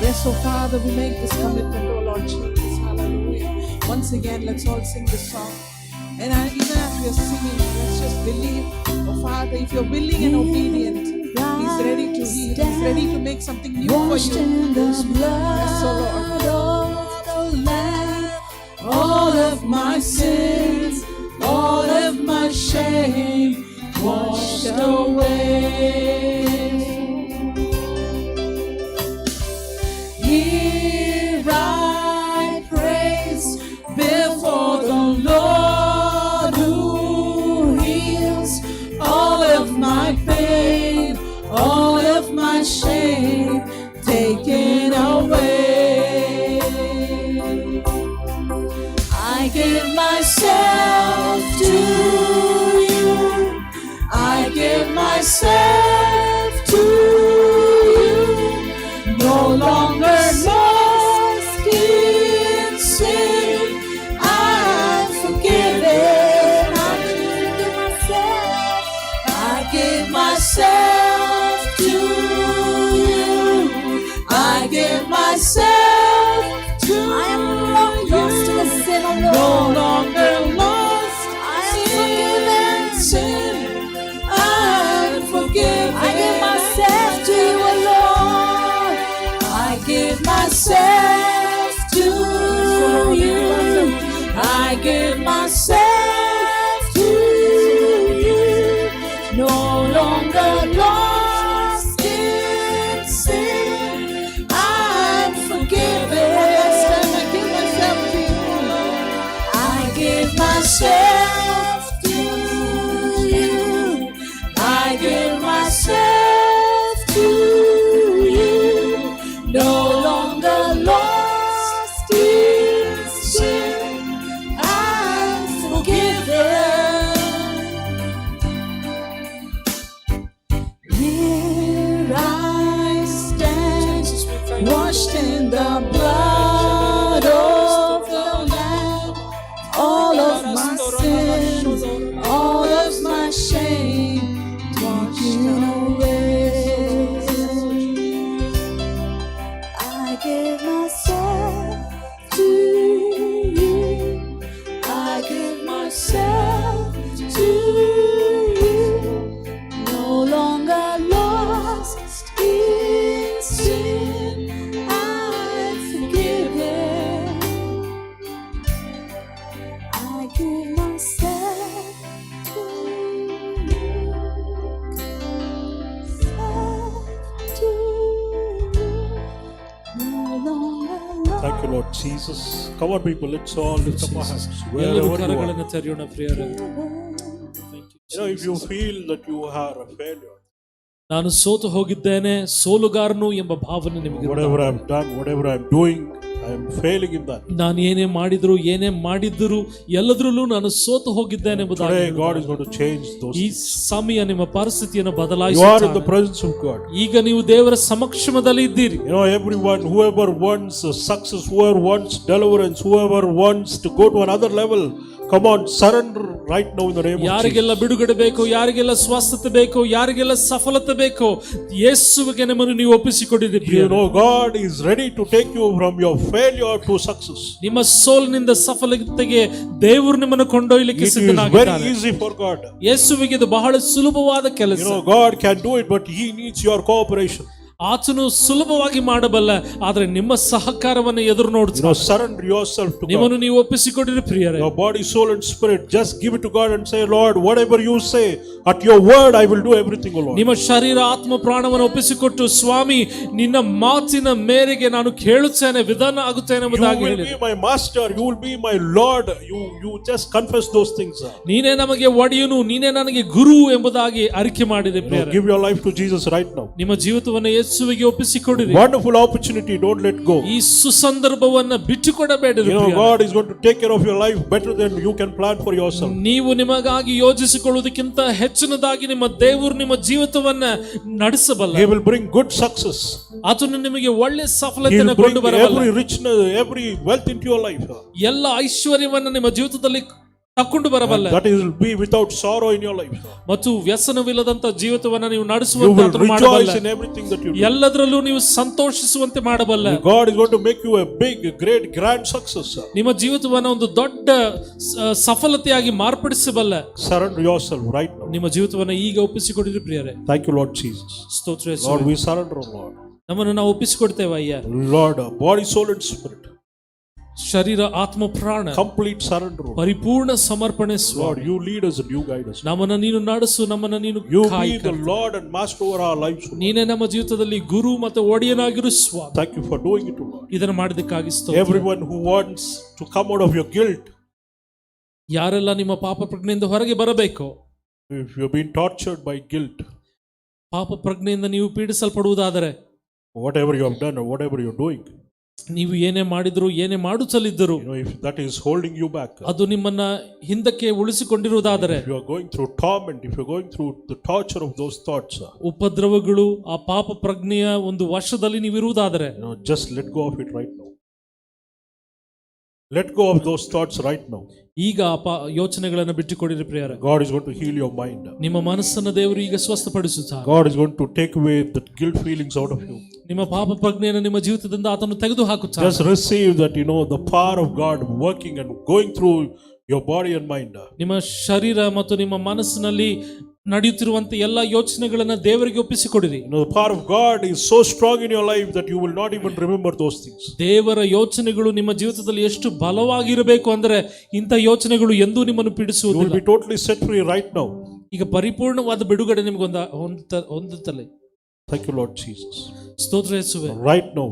Speaker 3: Yes, oh Father, we make this commitment, oh Lord Jesus. Hallelujah. Once again, let's all sing this song. And even as we are singing, let's just believe, oh Father, if you're willing and obedient, He's ready to heal. He's ready to make something new for
Speaker 4: Washed
Speaker 3: you.
Speaker 4: in the
Speaker 3: Yes, oh
Speaker 4: blood
Speaker 3: Lord.
Speaker 4: of the Lamb.
Speaker 3: All of my sins, all of my shame washed away. Here I praise before the Lord who heals all of my pain, all of my shame taken away. I give myself to you. I give myself to you. No longer lost in sin. I'm forgiven. I give myself to you. I give myself to you.
Speaker 4: I am no longer lost in sin, oh
Speaker 3: No
Speaker 4: Lord.
Speaker 3: longer lost
Speaker 4: I am forgiven.
Speaker 3: in sin. I'm forgiven.
Speaker 4: I give myself to you, oh Lord.
Speaker 3: I give myself to you. I give myself to you. No longer lost in sin. I'm forgiven. I give myself to you. I give myself to you. I give myself to you. No longer lost in sin. I'm forgiven. Here I stand, washed in the blood of the Lamb. All of my sins, all of my shame washed away. I give myself to you. I give myself to you. No longer lost in sin. I'm forgiven. I give myself to you. To you. No longer lost.
Speaker 2: Thank you, Lord Jesus. Come on, people, let's all lift up our hands.
Speaker 1: ಎಲ್ಲರೂ
Speaker 2: Wherever you are.
Speaker 1: ಕರಗಳನ್ನು ತೆರೆಯೋಣ ಪ್ರಿಯರೇ.
Speaker 2: You know, if you feel that you are a failure,
Speaker 1: ನಾನು ಸೋತು ಹೋಗಿದ್ದೇನೆ, ಸೋಲುಗಾರನು ಎಂಬ ಭಾವನೆ ನಿಮಗೆ
Speaker 2: whatever I've done, whatever I'm doing, I am failing in that.
Speaker 1: ನಾನು ಏನೇ ಮಾಡಿದ್ರು ಎಲ್ಲದರಲ್ಲೂ ನಾನು ಸೋತು ಹೋಗಿದ್ದೇನೆ ಎಂಬುದಾಗಿ
Speaker 2: Today God is going to change those
Speaker 1: ಈ
Speaker 2: things.
Speaker 1: ಸಮಯ ನಿಮ್ಮ ಪರಿಸ್ಥಿತಿಯನ್ನು
Speaker 2: You are in the
Speaker 1: ಬದಲಾಯಿಸುತ್ತಾನೆ.
Speaker 2: presence of God.
Speaker 1: ಈಗ ನೀವು ದೇವರ ಸಮಕ್ಷಮದಲ್ಲಿ ಇದ್ದೀರಿ.
Speaker 2: You know, everyone, whoever wants success, whoever wants deliverance, whoever wants to go to another level, come on, surrender right now in the name of
Speaker 1: ಯಾರಿಗೆಲ್ಲ
Speaker 2: Jesus.
Speaker 1: ಬಿಡುಗಡೆ ಬೇಕು, ಯಾರಿಗೆಲ್ಲ ಸ್ವಸ್ಥತೆ ಬೇಕು, ಯಾರಿಗೆಲ್ಲ ಸಫಲತೆ ಬೇಕು, ಯೇಸುವಿಗೆ ನಿಮ್ಮನ್ನು ನೀವು ಒಪ್ಪಿಸಿಕೊಡಿರಿ.
Speaker 2: You know, God is ready to take you from your failure to success.
Speaker 1: ನಿಮ್ಮ ಸೋಲಿನಿಂದ ಸಫಲತೆಗೆ ದೇವರು ನಿಮ್ಮನ್ನು ಕೊಂಡೊಯ್ಯಲಿಕ್ಕೆ
Speaker 2: It is very
Speaker 1: ಸಿದ್ಧನಾಗಿದ್ದಾನೆ.
Speaker 2: easy for God.
Speaker 1: ಯೇಸುವಿಗೆ ಇದು ಬಹಳ ಸುಲಭವಾದ ಕೆಲಸ.
Speaker 2: You know, God can do it, but He needs your cooperation.
Speaker 1: ಆತನು ಸುಲಭವಾಗಿ ಮಾಡಬಲ್ಲ, ಆದ್ರೆ ನಿಮ್ಮ ಸಹಕಾರವನ್ನು ಎದುರು
Speaker 2: You know,
Speaker 1: ನೋಡ್ತಾನೆ.
Speaker 2: surrender yourself to God.
Speaker 1: ನಿಮ್ಮನ್ನು ನೀವು ಒಪ್ಪಿಸಿಕೊಡಿರಿ ಪ್ರಿಯರೇ.
Speaker 2: Your body, soul, and spirit. Just give it to God and say, Lord, whatever you say, at your word, I will do everything, O Lord.
Speaker 1: ನಿಮ್ಮ ಶರೀರ ಆತ್ಮ ಪ್ರಾಣವನ್ನು ಒಪ್ಪಿಸಿಕೊಟ್ಟು, ಸ್ವಾಮಿ ನಿನ್ನ ಮಾತಿನ ಮೇರೆಗೆ ನಾನು ಕೇಳುತ್ತೇನೆ, ವಿಧಾನ ಆಗುತ್ತೇನೆ
Speaker 2: You
Speaker 1: ಎಂಬುದಾಗಿ
Speaker 2: will
Speaker 1: ಹೇಳಿ.
Speaker 2: be my master. You will be my Lord. You just confess those things.
Speaker 1: ನೀನೇ ನಮಗೆ ಒಡೆಯನು, ನೀನೇ ನನಗೆ ಗುರು ಎಂಬುದಾಗಿ ಅರಿಕೆ ಮಾಡಿದೆ
Speaker 2: You know,
Speaker 1: ಪ್ರಿಯರೇ.
Speaker 2: give your life to Jesus right now.
Speaker 1: ನಿಮ್ಮ ಜೀವಿತವನ್ನು ಯೇಸುವಿಗೆ ಒಪ್ಪಿಸಿಕೊಡಿರಿ.
Speaker 2: Wonderful opportunity. Don't let go.
Speaker 1: ಈ ಸುಸಂದರ್ಭವನ್ನ ಬಿಟ್ಟುಕೊಡಬೇಡಿರಿ
Speaker 2: You know,
Speaker 1: ಪ್ರಿಯರೇ.
Speaker 2: God is going to take care of your life better than you can plan for yourself.
Speaker 1: ನೀವು ನಿಮಗಾಗಿ ಯೋಜಿಸಿಕೊಳ್ಳುವುದಕ್ಕಿಂತ ಹೆಚ್ಚಿನದಾಗಿ ನಿಮ್ಮ ದೇವರು ನಿಮ್ಮ ಜೀವಿತವನ್ನ ನಡೆಸಬಲ್ಲ.
Speaker 2: He will bring good success.
Speaker 1: ಆತನು ನಿಮಗೆ ಒಳ್ಳೆ
Speaker 2: He
Speaker 1: ಸಫಲತೆಯನ್ನು
Speaker 2: will bring
Speaker 1: ಕೊಂಡು ಬರಬಲ್ಲ.
Speaker 2: every richness, every wealth into your life.
Speaker 1: ಎಲ್ಲ ಐಶ್ವರ್ಯವನ್ನ ನಿಮ್ಮ ಜೀವಿತದಲ್ಲಿ ತಕ್ಕೊಂಡು ಬರಬಲ್ಲ.
Speaker 2: That will be without sorrow in your life.
Speaker 1: ಮತ್ತು ವ್ಯಸನವಿಲ್ಲದಂತ ಜೀವಿತವನ್ನ ನೀವು
Speaker 2: You
Speaker 1: ನಡೆಸುವಂತೆ
Speaker 2: will
Speaker 1: ಆತನು ಮಾಡಬಲ್ಲ.
Speaker 2: rejoice in everything that you do.
Speaker 1: ಎಲ್ಲದರಲ್ಲೂ ನೀವು ಸಂತೋಷಿಸುವಂತೆ ಮಾಡಬಲ್ಲ.
Speaker 2: God is going to make you a big, great, grand success.
Speaker 1: ನಿಮ್ಮ ಜೀವಿತವನ್ನ ಒಂದು ದೊಡ್ಡ ಸಫಲತೆಯಾಗಿ ಮಾರ್ಪಡಿಸಬಲ್ಲ.
Speaker 2: Surrender yourself right now.
Speaker 1: ನಿಮ್ಮ ಜೀವಿತವನ್ನ ಈಗ ಒಪ್ಪಿಸಿಕೊಡಿರಿ ಪ್ರಿಯರೇ.
Speaker 2: Thank you, Lord Jesus.
Speaker 1: ಸ್ತೋತ್ರ
Speaker 2: Lord,
Speaker 1: ಯೇಸುವೇ.
Speaker 2: we surrender, Lord.
Speaker 1: ನಮ್ಮನ್ನು ನಾವು ಒಪ್ಪಿಸಿಕೊಡ್ತೇವೆ ಅಯ್ಯ.
Speaker 2: Lord, body, soul, and spirit.
Speaker 1: ಶರೀರ ಆತ್ಮ ಪ್ರಾಣ
Speaker 2: Complete surrender.
Speaker 1: ಪರಿಪೂರ್ಣ ಸಮರ್ಪಣೆ
Speaker 2: Lord,
Speaker 1: Swami.
Speaker 2: you lead us and you guide us.
Speaker 1: ನಮ್ಮನ್ನು ನೀನು ನಡೆಸು, ನಮ್ಮನ್ನು ನೀನು
Speaker 2: You be
Speaker 1: ಕಾಯಿ
Speaker 2: the Lord and master over our lives. Lord.
Speaker 1: ನೀನೇ ನಮ್ಮ ಜೀವಿತದಲ್ಲಿ ಗುರು ಮತ್ತು ಒಡೆಯನಾಗಿರು ಸ್ವಾಮಿ.
Speaker 2: Thank you for doing it, Lord.
Speaker 1: ಇದನ್ನು ಮಾಡಿದ್ದಕ್ಕಾಗಿ ಸ್ತೋತ್ರ.
Speaker 2: Everyone who wants to come out of your guilt,
Speaker 1: ಯಾರೆಲ್ಲ ನಿಮ್ಮ ಪಾಪ ಪ್ರಜ್ಞೆಯಿಂದ ಹೊರಗೆ ಬರಬೇಕು,
Speaker 2: if you've been tortured by guilt,
Speaker 1: ಪಾಪ ಪ್ರಜ್ಞೆಯಿಂದ ನೀವು ಪೀಡಿಸಲ್ಪಡುವುದಾದರೆ,
Speaker 2: whatever you have done or whatever you're doing,
Speaker 1: ನೀವು ಏನೇ ಮಾಡಿದ್ರು ಏನೇ ಮಾಡುತ್ತಲಿದ್ದರು,
Speaker 2: you know, if that is holding you back,
Speaker 1: ಅದು ನಿಮ್ಮನ್ನ ಹಿಂದಕ್ಕೆ ಉಳಿಸಿಕೊಂಡಿರುವುದಾದರೆ,
Speaker 2: if you are going through torment, if you're going through the torture of those thoughts,
Speaker 1: ಉಪದ್ರವಗಳು, ಆ ಪಾಪ ಪ್ರಜ್ಞೆಯ ಒಂದು ವಶದಲ್ಲಿ ನೀವಿರುವುದಾದರೆ,
Speaker 2: you know, just let go of it right now. Let go of those thoughts right now.
Speaker 1: ಈಗ ಆ ಯೋಚನೆಗಳನ್ನು ಬಿಟ್ಟುಕೊಡಿರಿ ಪ್ರಿಯರೇ.
Speaker 2: God is going to heal your mind.
Speaker 1: ನಿಮ್ಮ ಮನಸ್ಸನ್ನು ದೇವರು ಈಗ ಸ್ವಸ್ಥಪಡಿಸುತ್ತಾರೆ.
Speaker 2: God is going to take away the guilt feelings out of you.
Speaker 1: ನಿಮ್ಮ ಪಾಪ ಪ್ರಜ್ಞೆಯನ್ನು ನಿಮ್ಮ ಜೀವಿತದಿಂದ ಆತನು ತೆಗೆದು ಹಾಕುತ್ತಾನೆ.
Speaker 2: Just receive that, you know, the power of God working and going through your body and mind.
Speaker 1: ನಿಮ್ಮ ಶರೀರ ಮತ್ತು ನಿಮ್ಮ ಮನಸ್ಸಿನಲ್ಲಿ ನಡೆಯುತ್ತಿರುವಂತೆ ಎಲ್ಲ ಯೋಚನೆಗಳನ್ನು ದೇವರಿಗೆ ಒಪ್ಪಿಸಿಕೊಡಿರಿ.
Speaker 2: You know, the power of God is so strong in your life that you will not even remember those things.
Speaker 1: ದೇವರ ಯೋಚನೆಗಳು ನಿಮ್ಮ ಜೀವಿತದಲ್ಲಿ ಎಷ್ಟು ಬಲವಾಗಿರಬೇಕು ಅಂದ್ರೆ ಇಂಥ ಯೋಚನೆಗಳು ಎಂದೂ ನಿಮ್ಮನ್ನು
Speaker 2: You will
Speaker 1: ಪೀಡಿಸುವುದಿಲ್ಲ.
Speaker 2: be totally set free right now.
Speaker 1: ಈಗ ಪರಿಪೂರ್ಣವಾದ ಬಿಡುಗಡೆ ನಿಮಗೊಂದು ಹೊಂದುತ್ತಲೇ.
Speaker 2: Thank you, Lord Jesus.
Speaker 1: ಸ್ತೋತ್ರ ಯೇಸುವೇ.
Speaker 2: Right now,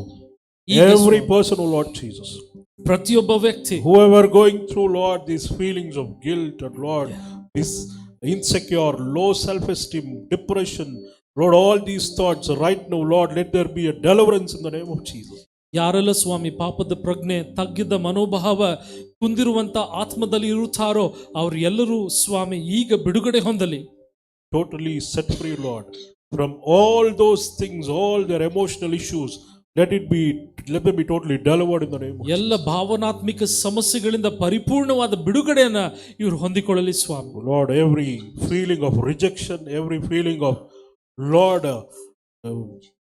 Speaker 1: ಈಗ
Speaker 2: every person, oh Lord Jesus,
Speaker 1: ಪ್ರತಿಯೊಬ್ಬ ವ್ಯಕ್ತಿ,
Speaker 2: whoever going through, Lord, these feelings of guilt and Lord, this insecure, low self-esteem, depression, Lord, all these thoughts right now, Lord, let there be a deliverance in the name of Jesus.
Speaker 1: ಯಾರೆಲ್ಲ ಸ್ವಾಮಿ ಪಾಪದ ಪ್ರಜ್ಞೆ, ತಗ್ಗಿದ ಮನೋಭಾವ, ಕುಂದಿರುವಂತ ಆತ್ಮದಲ್ಲಿ ಇರುತ್ತಾರೋ ಅವರು ಎಲ್ಲರೂ ಸ್ವಾಮಿ ಈಗ ಬಿಡುಗಡೆ ಹೊಂದಲಿ.
Speaker 2: Totally set free, Lord, from all those things, all their emotional issues. Let them be totally delivered in the name of Jesus.
Speaker 1: ಎಲ್ಲ ಭಾವನಾತ್ಮಿಕ ಸಮಸ್ಯೆಗಳಿಂದ ಪರಿಪೂರ್ಣವಾದ ಬಿಡುಗಡೆಯನ್ನ ಇವರು ಹೊಂದಿಕೊಳ್ಳಲಿ ಸ್ವಾಮಿ.
Speaker 2: Lord, every feeling of rejection, every feeling of, Lord,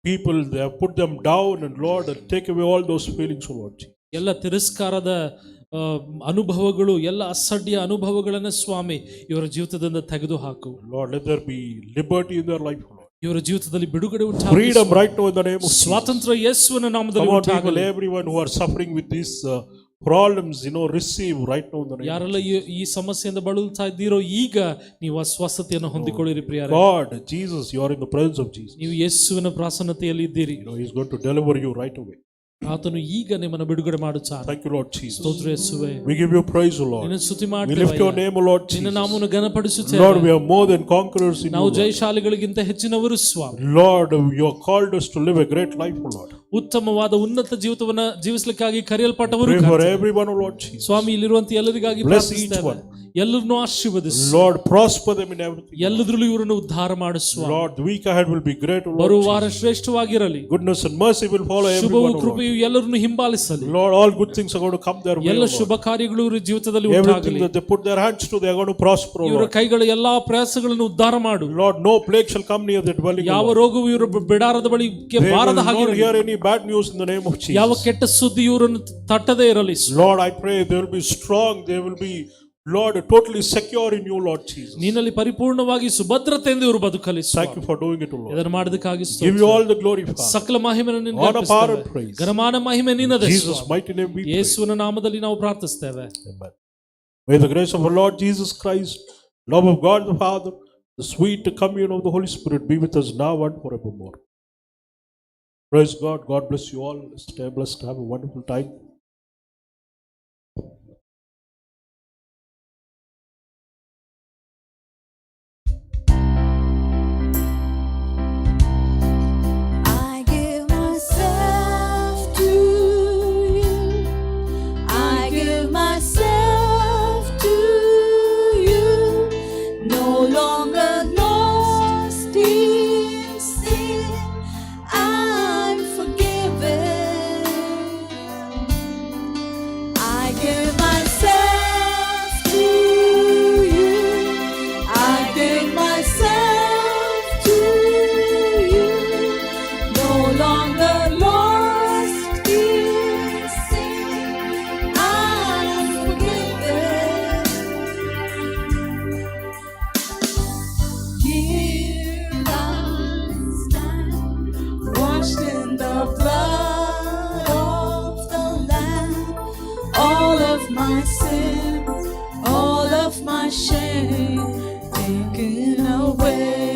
Speaker 2: people, they have put them down, and Lord, take away all those feelings, oh Lord Jesus.
Speaker 1: ಎಲ್ಲ ತಿರಸ್ಕಾರದ ಅನುಭವಗಳು, ಎಲ್ಲ ಅಸಡ್ಯ ಅನುಭವಗಳನ್ನ ಸ್ವಾಮಿ ಇವರ ಜೀವಿತದಿಂದ ತೆಗೆದು ಹಾಕು.
Speaker 2: Lord, let there be liberty in their life, Lord.
Speaker 1: ಇವರ ಜೀವಿತದಲ್ಲಿ ಬಿಡುಗಡೆ
Speaker 2: Freedom right now in the name of Jesus.
Speaker 1: ಸ್ವಾತಂತ್ರ್ಯ ಯೇಸುವಿನ ನಾಮದಲ್ಲಿ
Speaker 2: Come on, people,
Speaker 1: ಉಂಟಾಗಲಿ.
Speaker 2: everyone who are suffering with these problems, you know, receive right now in the name of
Speaker 1: ಯಾರೆಲ್ಲ ಈ ಸಮಸ್ಯೆಯಿಂದ ಬಳಲುತ್ತಾ ಇದ್ದೀರೋ ಈಗ ನೀವು ಆ ಸ್ವಸ್ಥತೆಯನ್ನು ಹೊಂದಿಕೊಳ್ಳಿರಿ ಪ್ರಿಯರೇ.
Speaker 2: God, Jesus, you are in the presence of Jesus.
Speaker 1: ನೀವು ಯೇಸುವಿನ ಪ್ರಸನ್ನತೆಯಲ್ಲಿ ಇದ್ದೀರಿ.
Speaker 2: You know, He's going to deliver you right away.
Speaker 1: ಆತನು ಈಗ ನಿಮ್ಮನ್ನು ಬಿಡುಗಡೆ ಮಾಡುತ್ತಾನೆ.
Speaker 2: Thank you, Lord Jesus.
Speaker 1: ಸ್ತೋತ್ರ ಯೇಸುವೇ,
Speaker 2: We give you praise, O Lord.
Speaker 1: ನಿನ್ನ ಸ್ತುತಿ
Speaker 2: We
Speaker 1: ಮಾಡ್ತೇವೆ
Speaker 2: lift your
Speaker 1: ಅಯ್ಯ.
Speaker 2: name, O Lord
Speaker 1: ನಿನ್ನ
Speaker 2: Jesus.
Speaker 1: ನಾಮವನ್ನು ಘನಪಡಿಸುತ್ತೇವೆ.
Speaker 2: Lord, we are more than conquerors in you,
Speaker 1: ನಾವು
Speaker 2: Lord.
Speaker 1: ಜಯಶಾಲಿಗಳಿಗಿಂತ ಹೆಚ್ಚಿನವರು ಸ್ವಾಮಿ.
Speaker 2: Lord, you have called us to live a great life, O Lord.
Speaker 1: ಉತ್ತಮವಾದ ಉನ್ನತ ಜೀವಿತವನ್ನ ಜೀವಿಸಲಿಕ್ಕಾಗಿ ಕರೆಯಲ್ಪಟ್ಟವರು
Speaker 2: Pray for
Speaker 1: ಕರ್ತನೇ.
Speaker 2: everyone, O Lord Jesus.
Speaker 1: ಸ್ವಾಮಿ, ಇಲ್ಲಿರುವಂತ ಎಲ್ಲರಿಗಾಗಿ
Speaker 2: Bless each
Speaker 1: ಪ್ರಾರ್ಥಿಸುತ್ತೇವೆ.
Speaker 2: one.
Speaker 1: ಎಲ್ಲರನ್ನು ಆಶೀರ್ವದಿಸು.
Speaker 2: Lord, prosper them in everything.
Speaker 1: ಎಲ್ಲದರಲ್ಲೂ ಇವರನ್ನು ಉದ್ಧಾರ ಮಾಡು ಸ್ವಾಮಿ.
Speaker 2: Lord, the week ahead will be great, O Lord
Speaker 1: ಬರುವ
Speaker 2: Jesus.
Speaker 1: ವಾರ ಶ್ರೇಷ್ಠವಾಗಿರಲಿ.
Speaker 2: Goodness and mercy will follow
Speaker 1: ಶುಭವು
Speaker 2: everyone, O Lord.
Speaker 1: ಕೃಪೆಯು ಎಲ್ಲರನ್ನು ಹಿಂಬಾಲಿಸಲಿ.
Speaker 2: Lord, all good things are going to come their way, O
Speaker 1: ಎಲ್ಲ
Speaker 2: Lord.
Speaker 1: ಶುಭ ಕಾರ್ಯಗಳು ಇವರ ಜೀವಿತದಲ್ಲಿ
Speaker 2: Everything
Speaker 1: ಉಂಟಾಗಲಿ.
Speaker 2: that they put their hands to, they are going to prosper, O
Speaker 1: ಇವರ
Speaker 2: Lord.
Speaker 1: ಕೈಗಳ ಎಲ್ಲಾ ಪ್ರಯಾಸಗಳನ್ನು ಉದ್ಧಾರ ಮಾಡು.
Speaker 2: Lord, no plague shall come near their dwelling, O
Speaker 1: ಯಾವ
Speaker 2: Lord.
Speaker 1: ರೋಗವು ಇವರ ಬಿಡಾರದ ಬಳಿಗೆ
Speaker 2: They will
Speaker 1: ಬಾರದ
Speaker 2: not
Speaker 1: ಹಾಗಿರಲಿ.
Speaker 2: hear any bad news in the name of
Speaker 1: ಯಾವ
Speaker 2: Jesus.
Speaker 1: ಕೆಟ್ಟ ಸುದ್ದಿ ಇವರನ್ನು ತಟ್ಟದೇ ಇರಲಿ.
Speaker 2: Lord, I pray they will be strong. They will be, Lord, totally secure in you, Lord Jesus.
Speaker 1: ನಿನ್ನಲ್ಲಿ ಪರಿಪೂರ್ಣವಾಗಿ ಸುಭದ್ರತೆಯಿಂದ ಇವರು ಬದುಕಲಿ.
Speaker 2: Thank you for doing it, O Lord.
Speaker 1: ಇದನ್ನು ಮಾಡೋದಕ್ಕಾಗಿ
Speaker 2: Give you all the glory, Father.
Speaker 1: ಸಕಲ ಮಹಿಮೆಯನ್ನು ನಿನಗೆ
Speaker 2: Honor, power,
Speaker 1: ಅರ್ಪಿಸ್ತೇವೆ.
Speaker 2: and praise.
Speaker 1: ಘನಮಾನ ಮಹಿಮೆ ನಿನ್ನದೇ
Speaker 2: Jesus'
Speaker 1: Swami.
Speaker 2: mighty name we pray.
Speaker 1: ಯೇಸುವಿನ ನಾಮದಲ್ಲಿ ನಾವು ಪ್ರಾರ್ಥಿಸ್ತೇವೆ.
Speaker 2: Amen. May the grace of our Lord Jesus Christ, love of God the Father, the sweet communion of the Holy Spirit be with us now and forevermore. Praise God. God bless you all. Stay blessed. Have a wonderful time.
Speaker 4: I give myself to you. I give myself to you. No longer lost in sin. I'm forgiven. I give myself to you. I give myself to you. No longer lost in sin. I'm forgiven. Here I stand, washed in the blood of the Lamb. All of my sins, all of my shame taken away.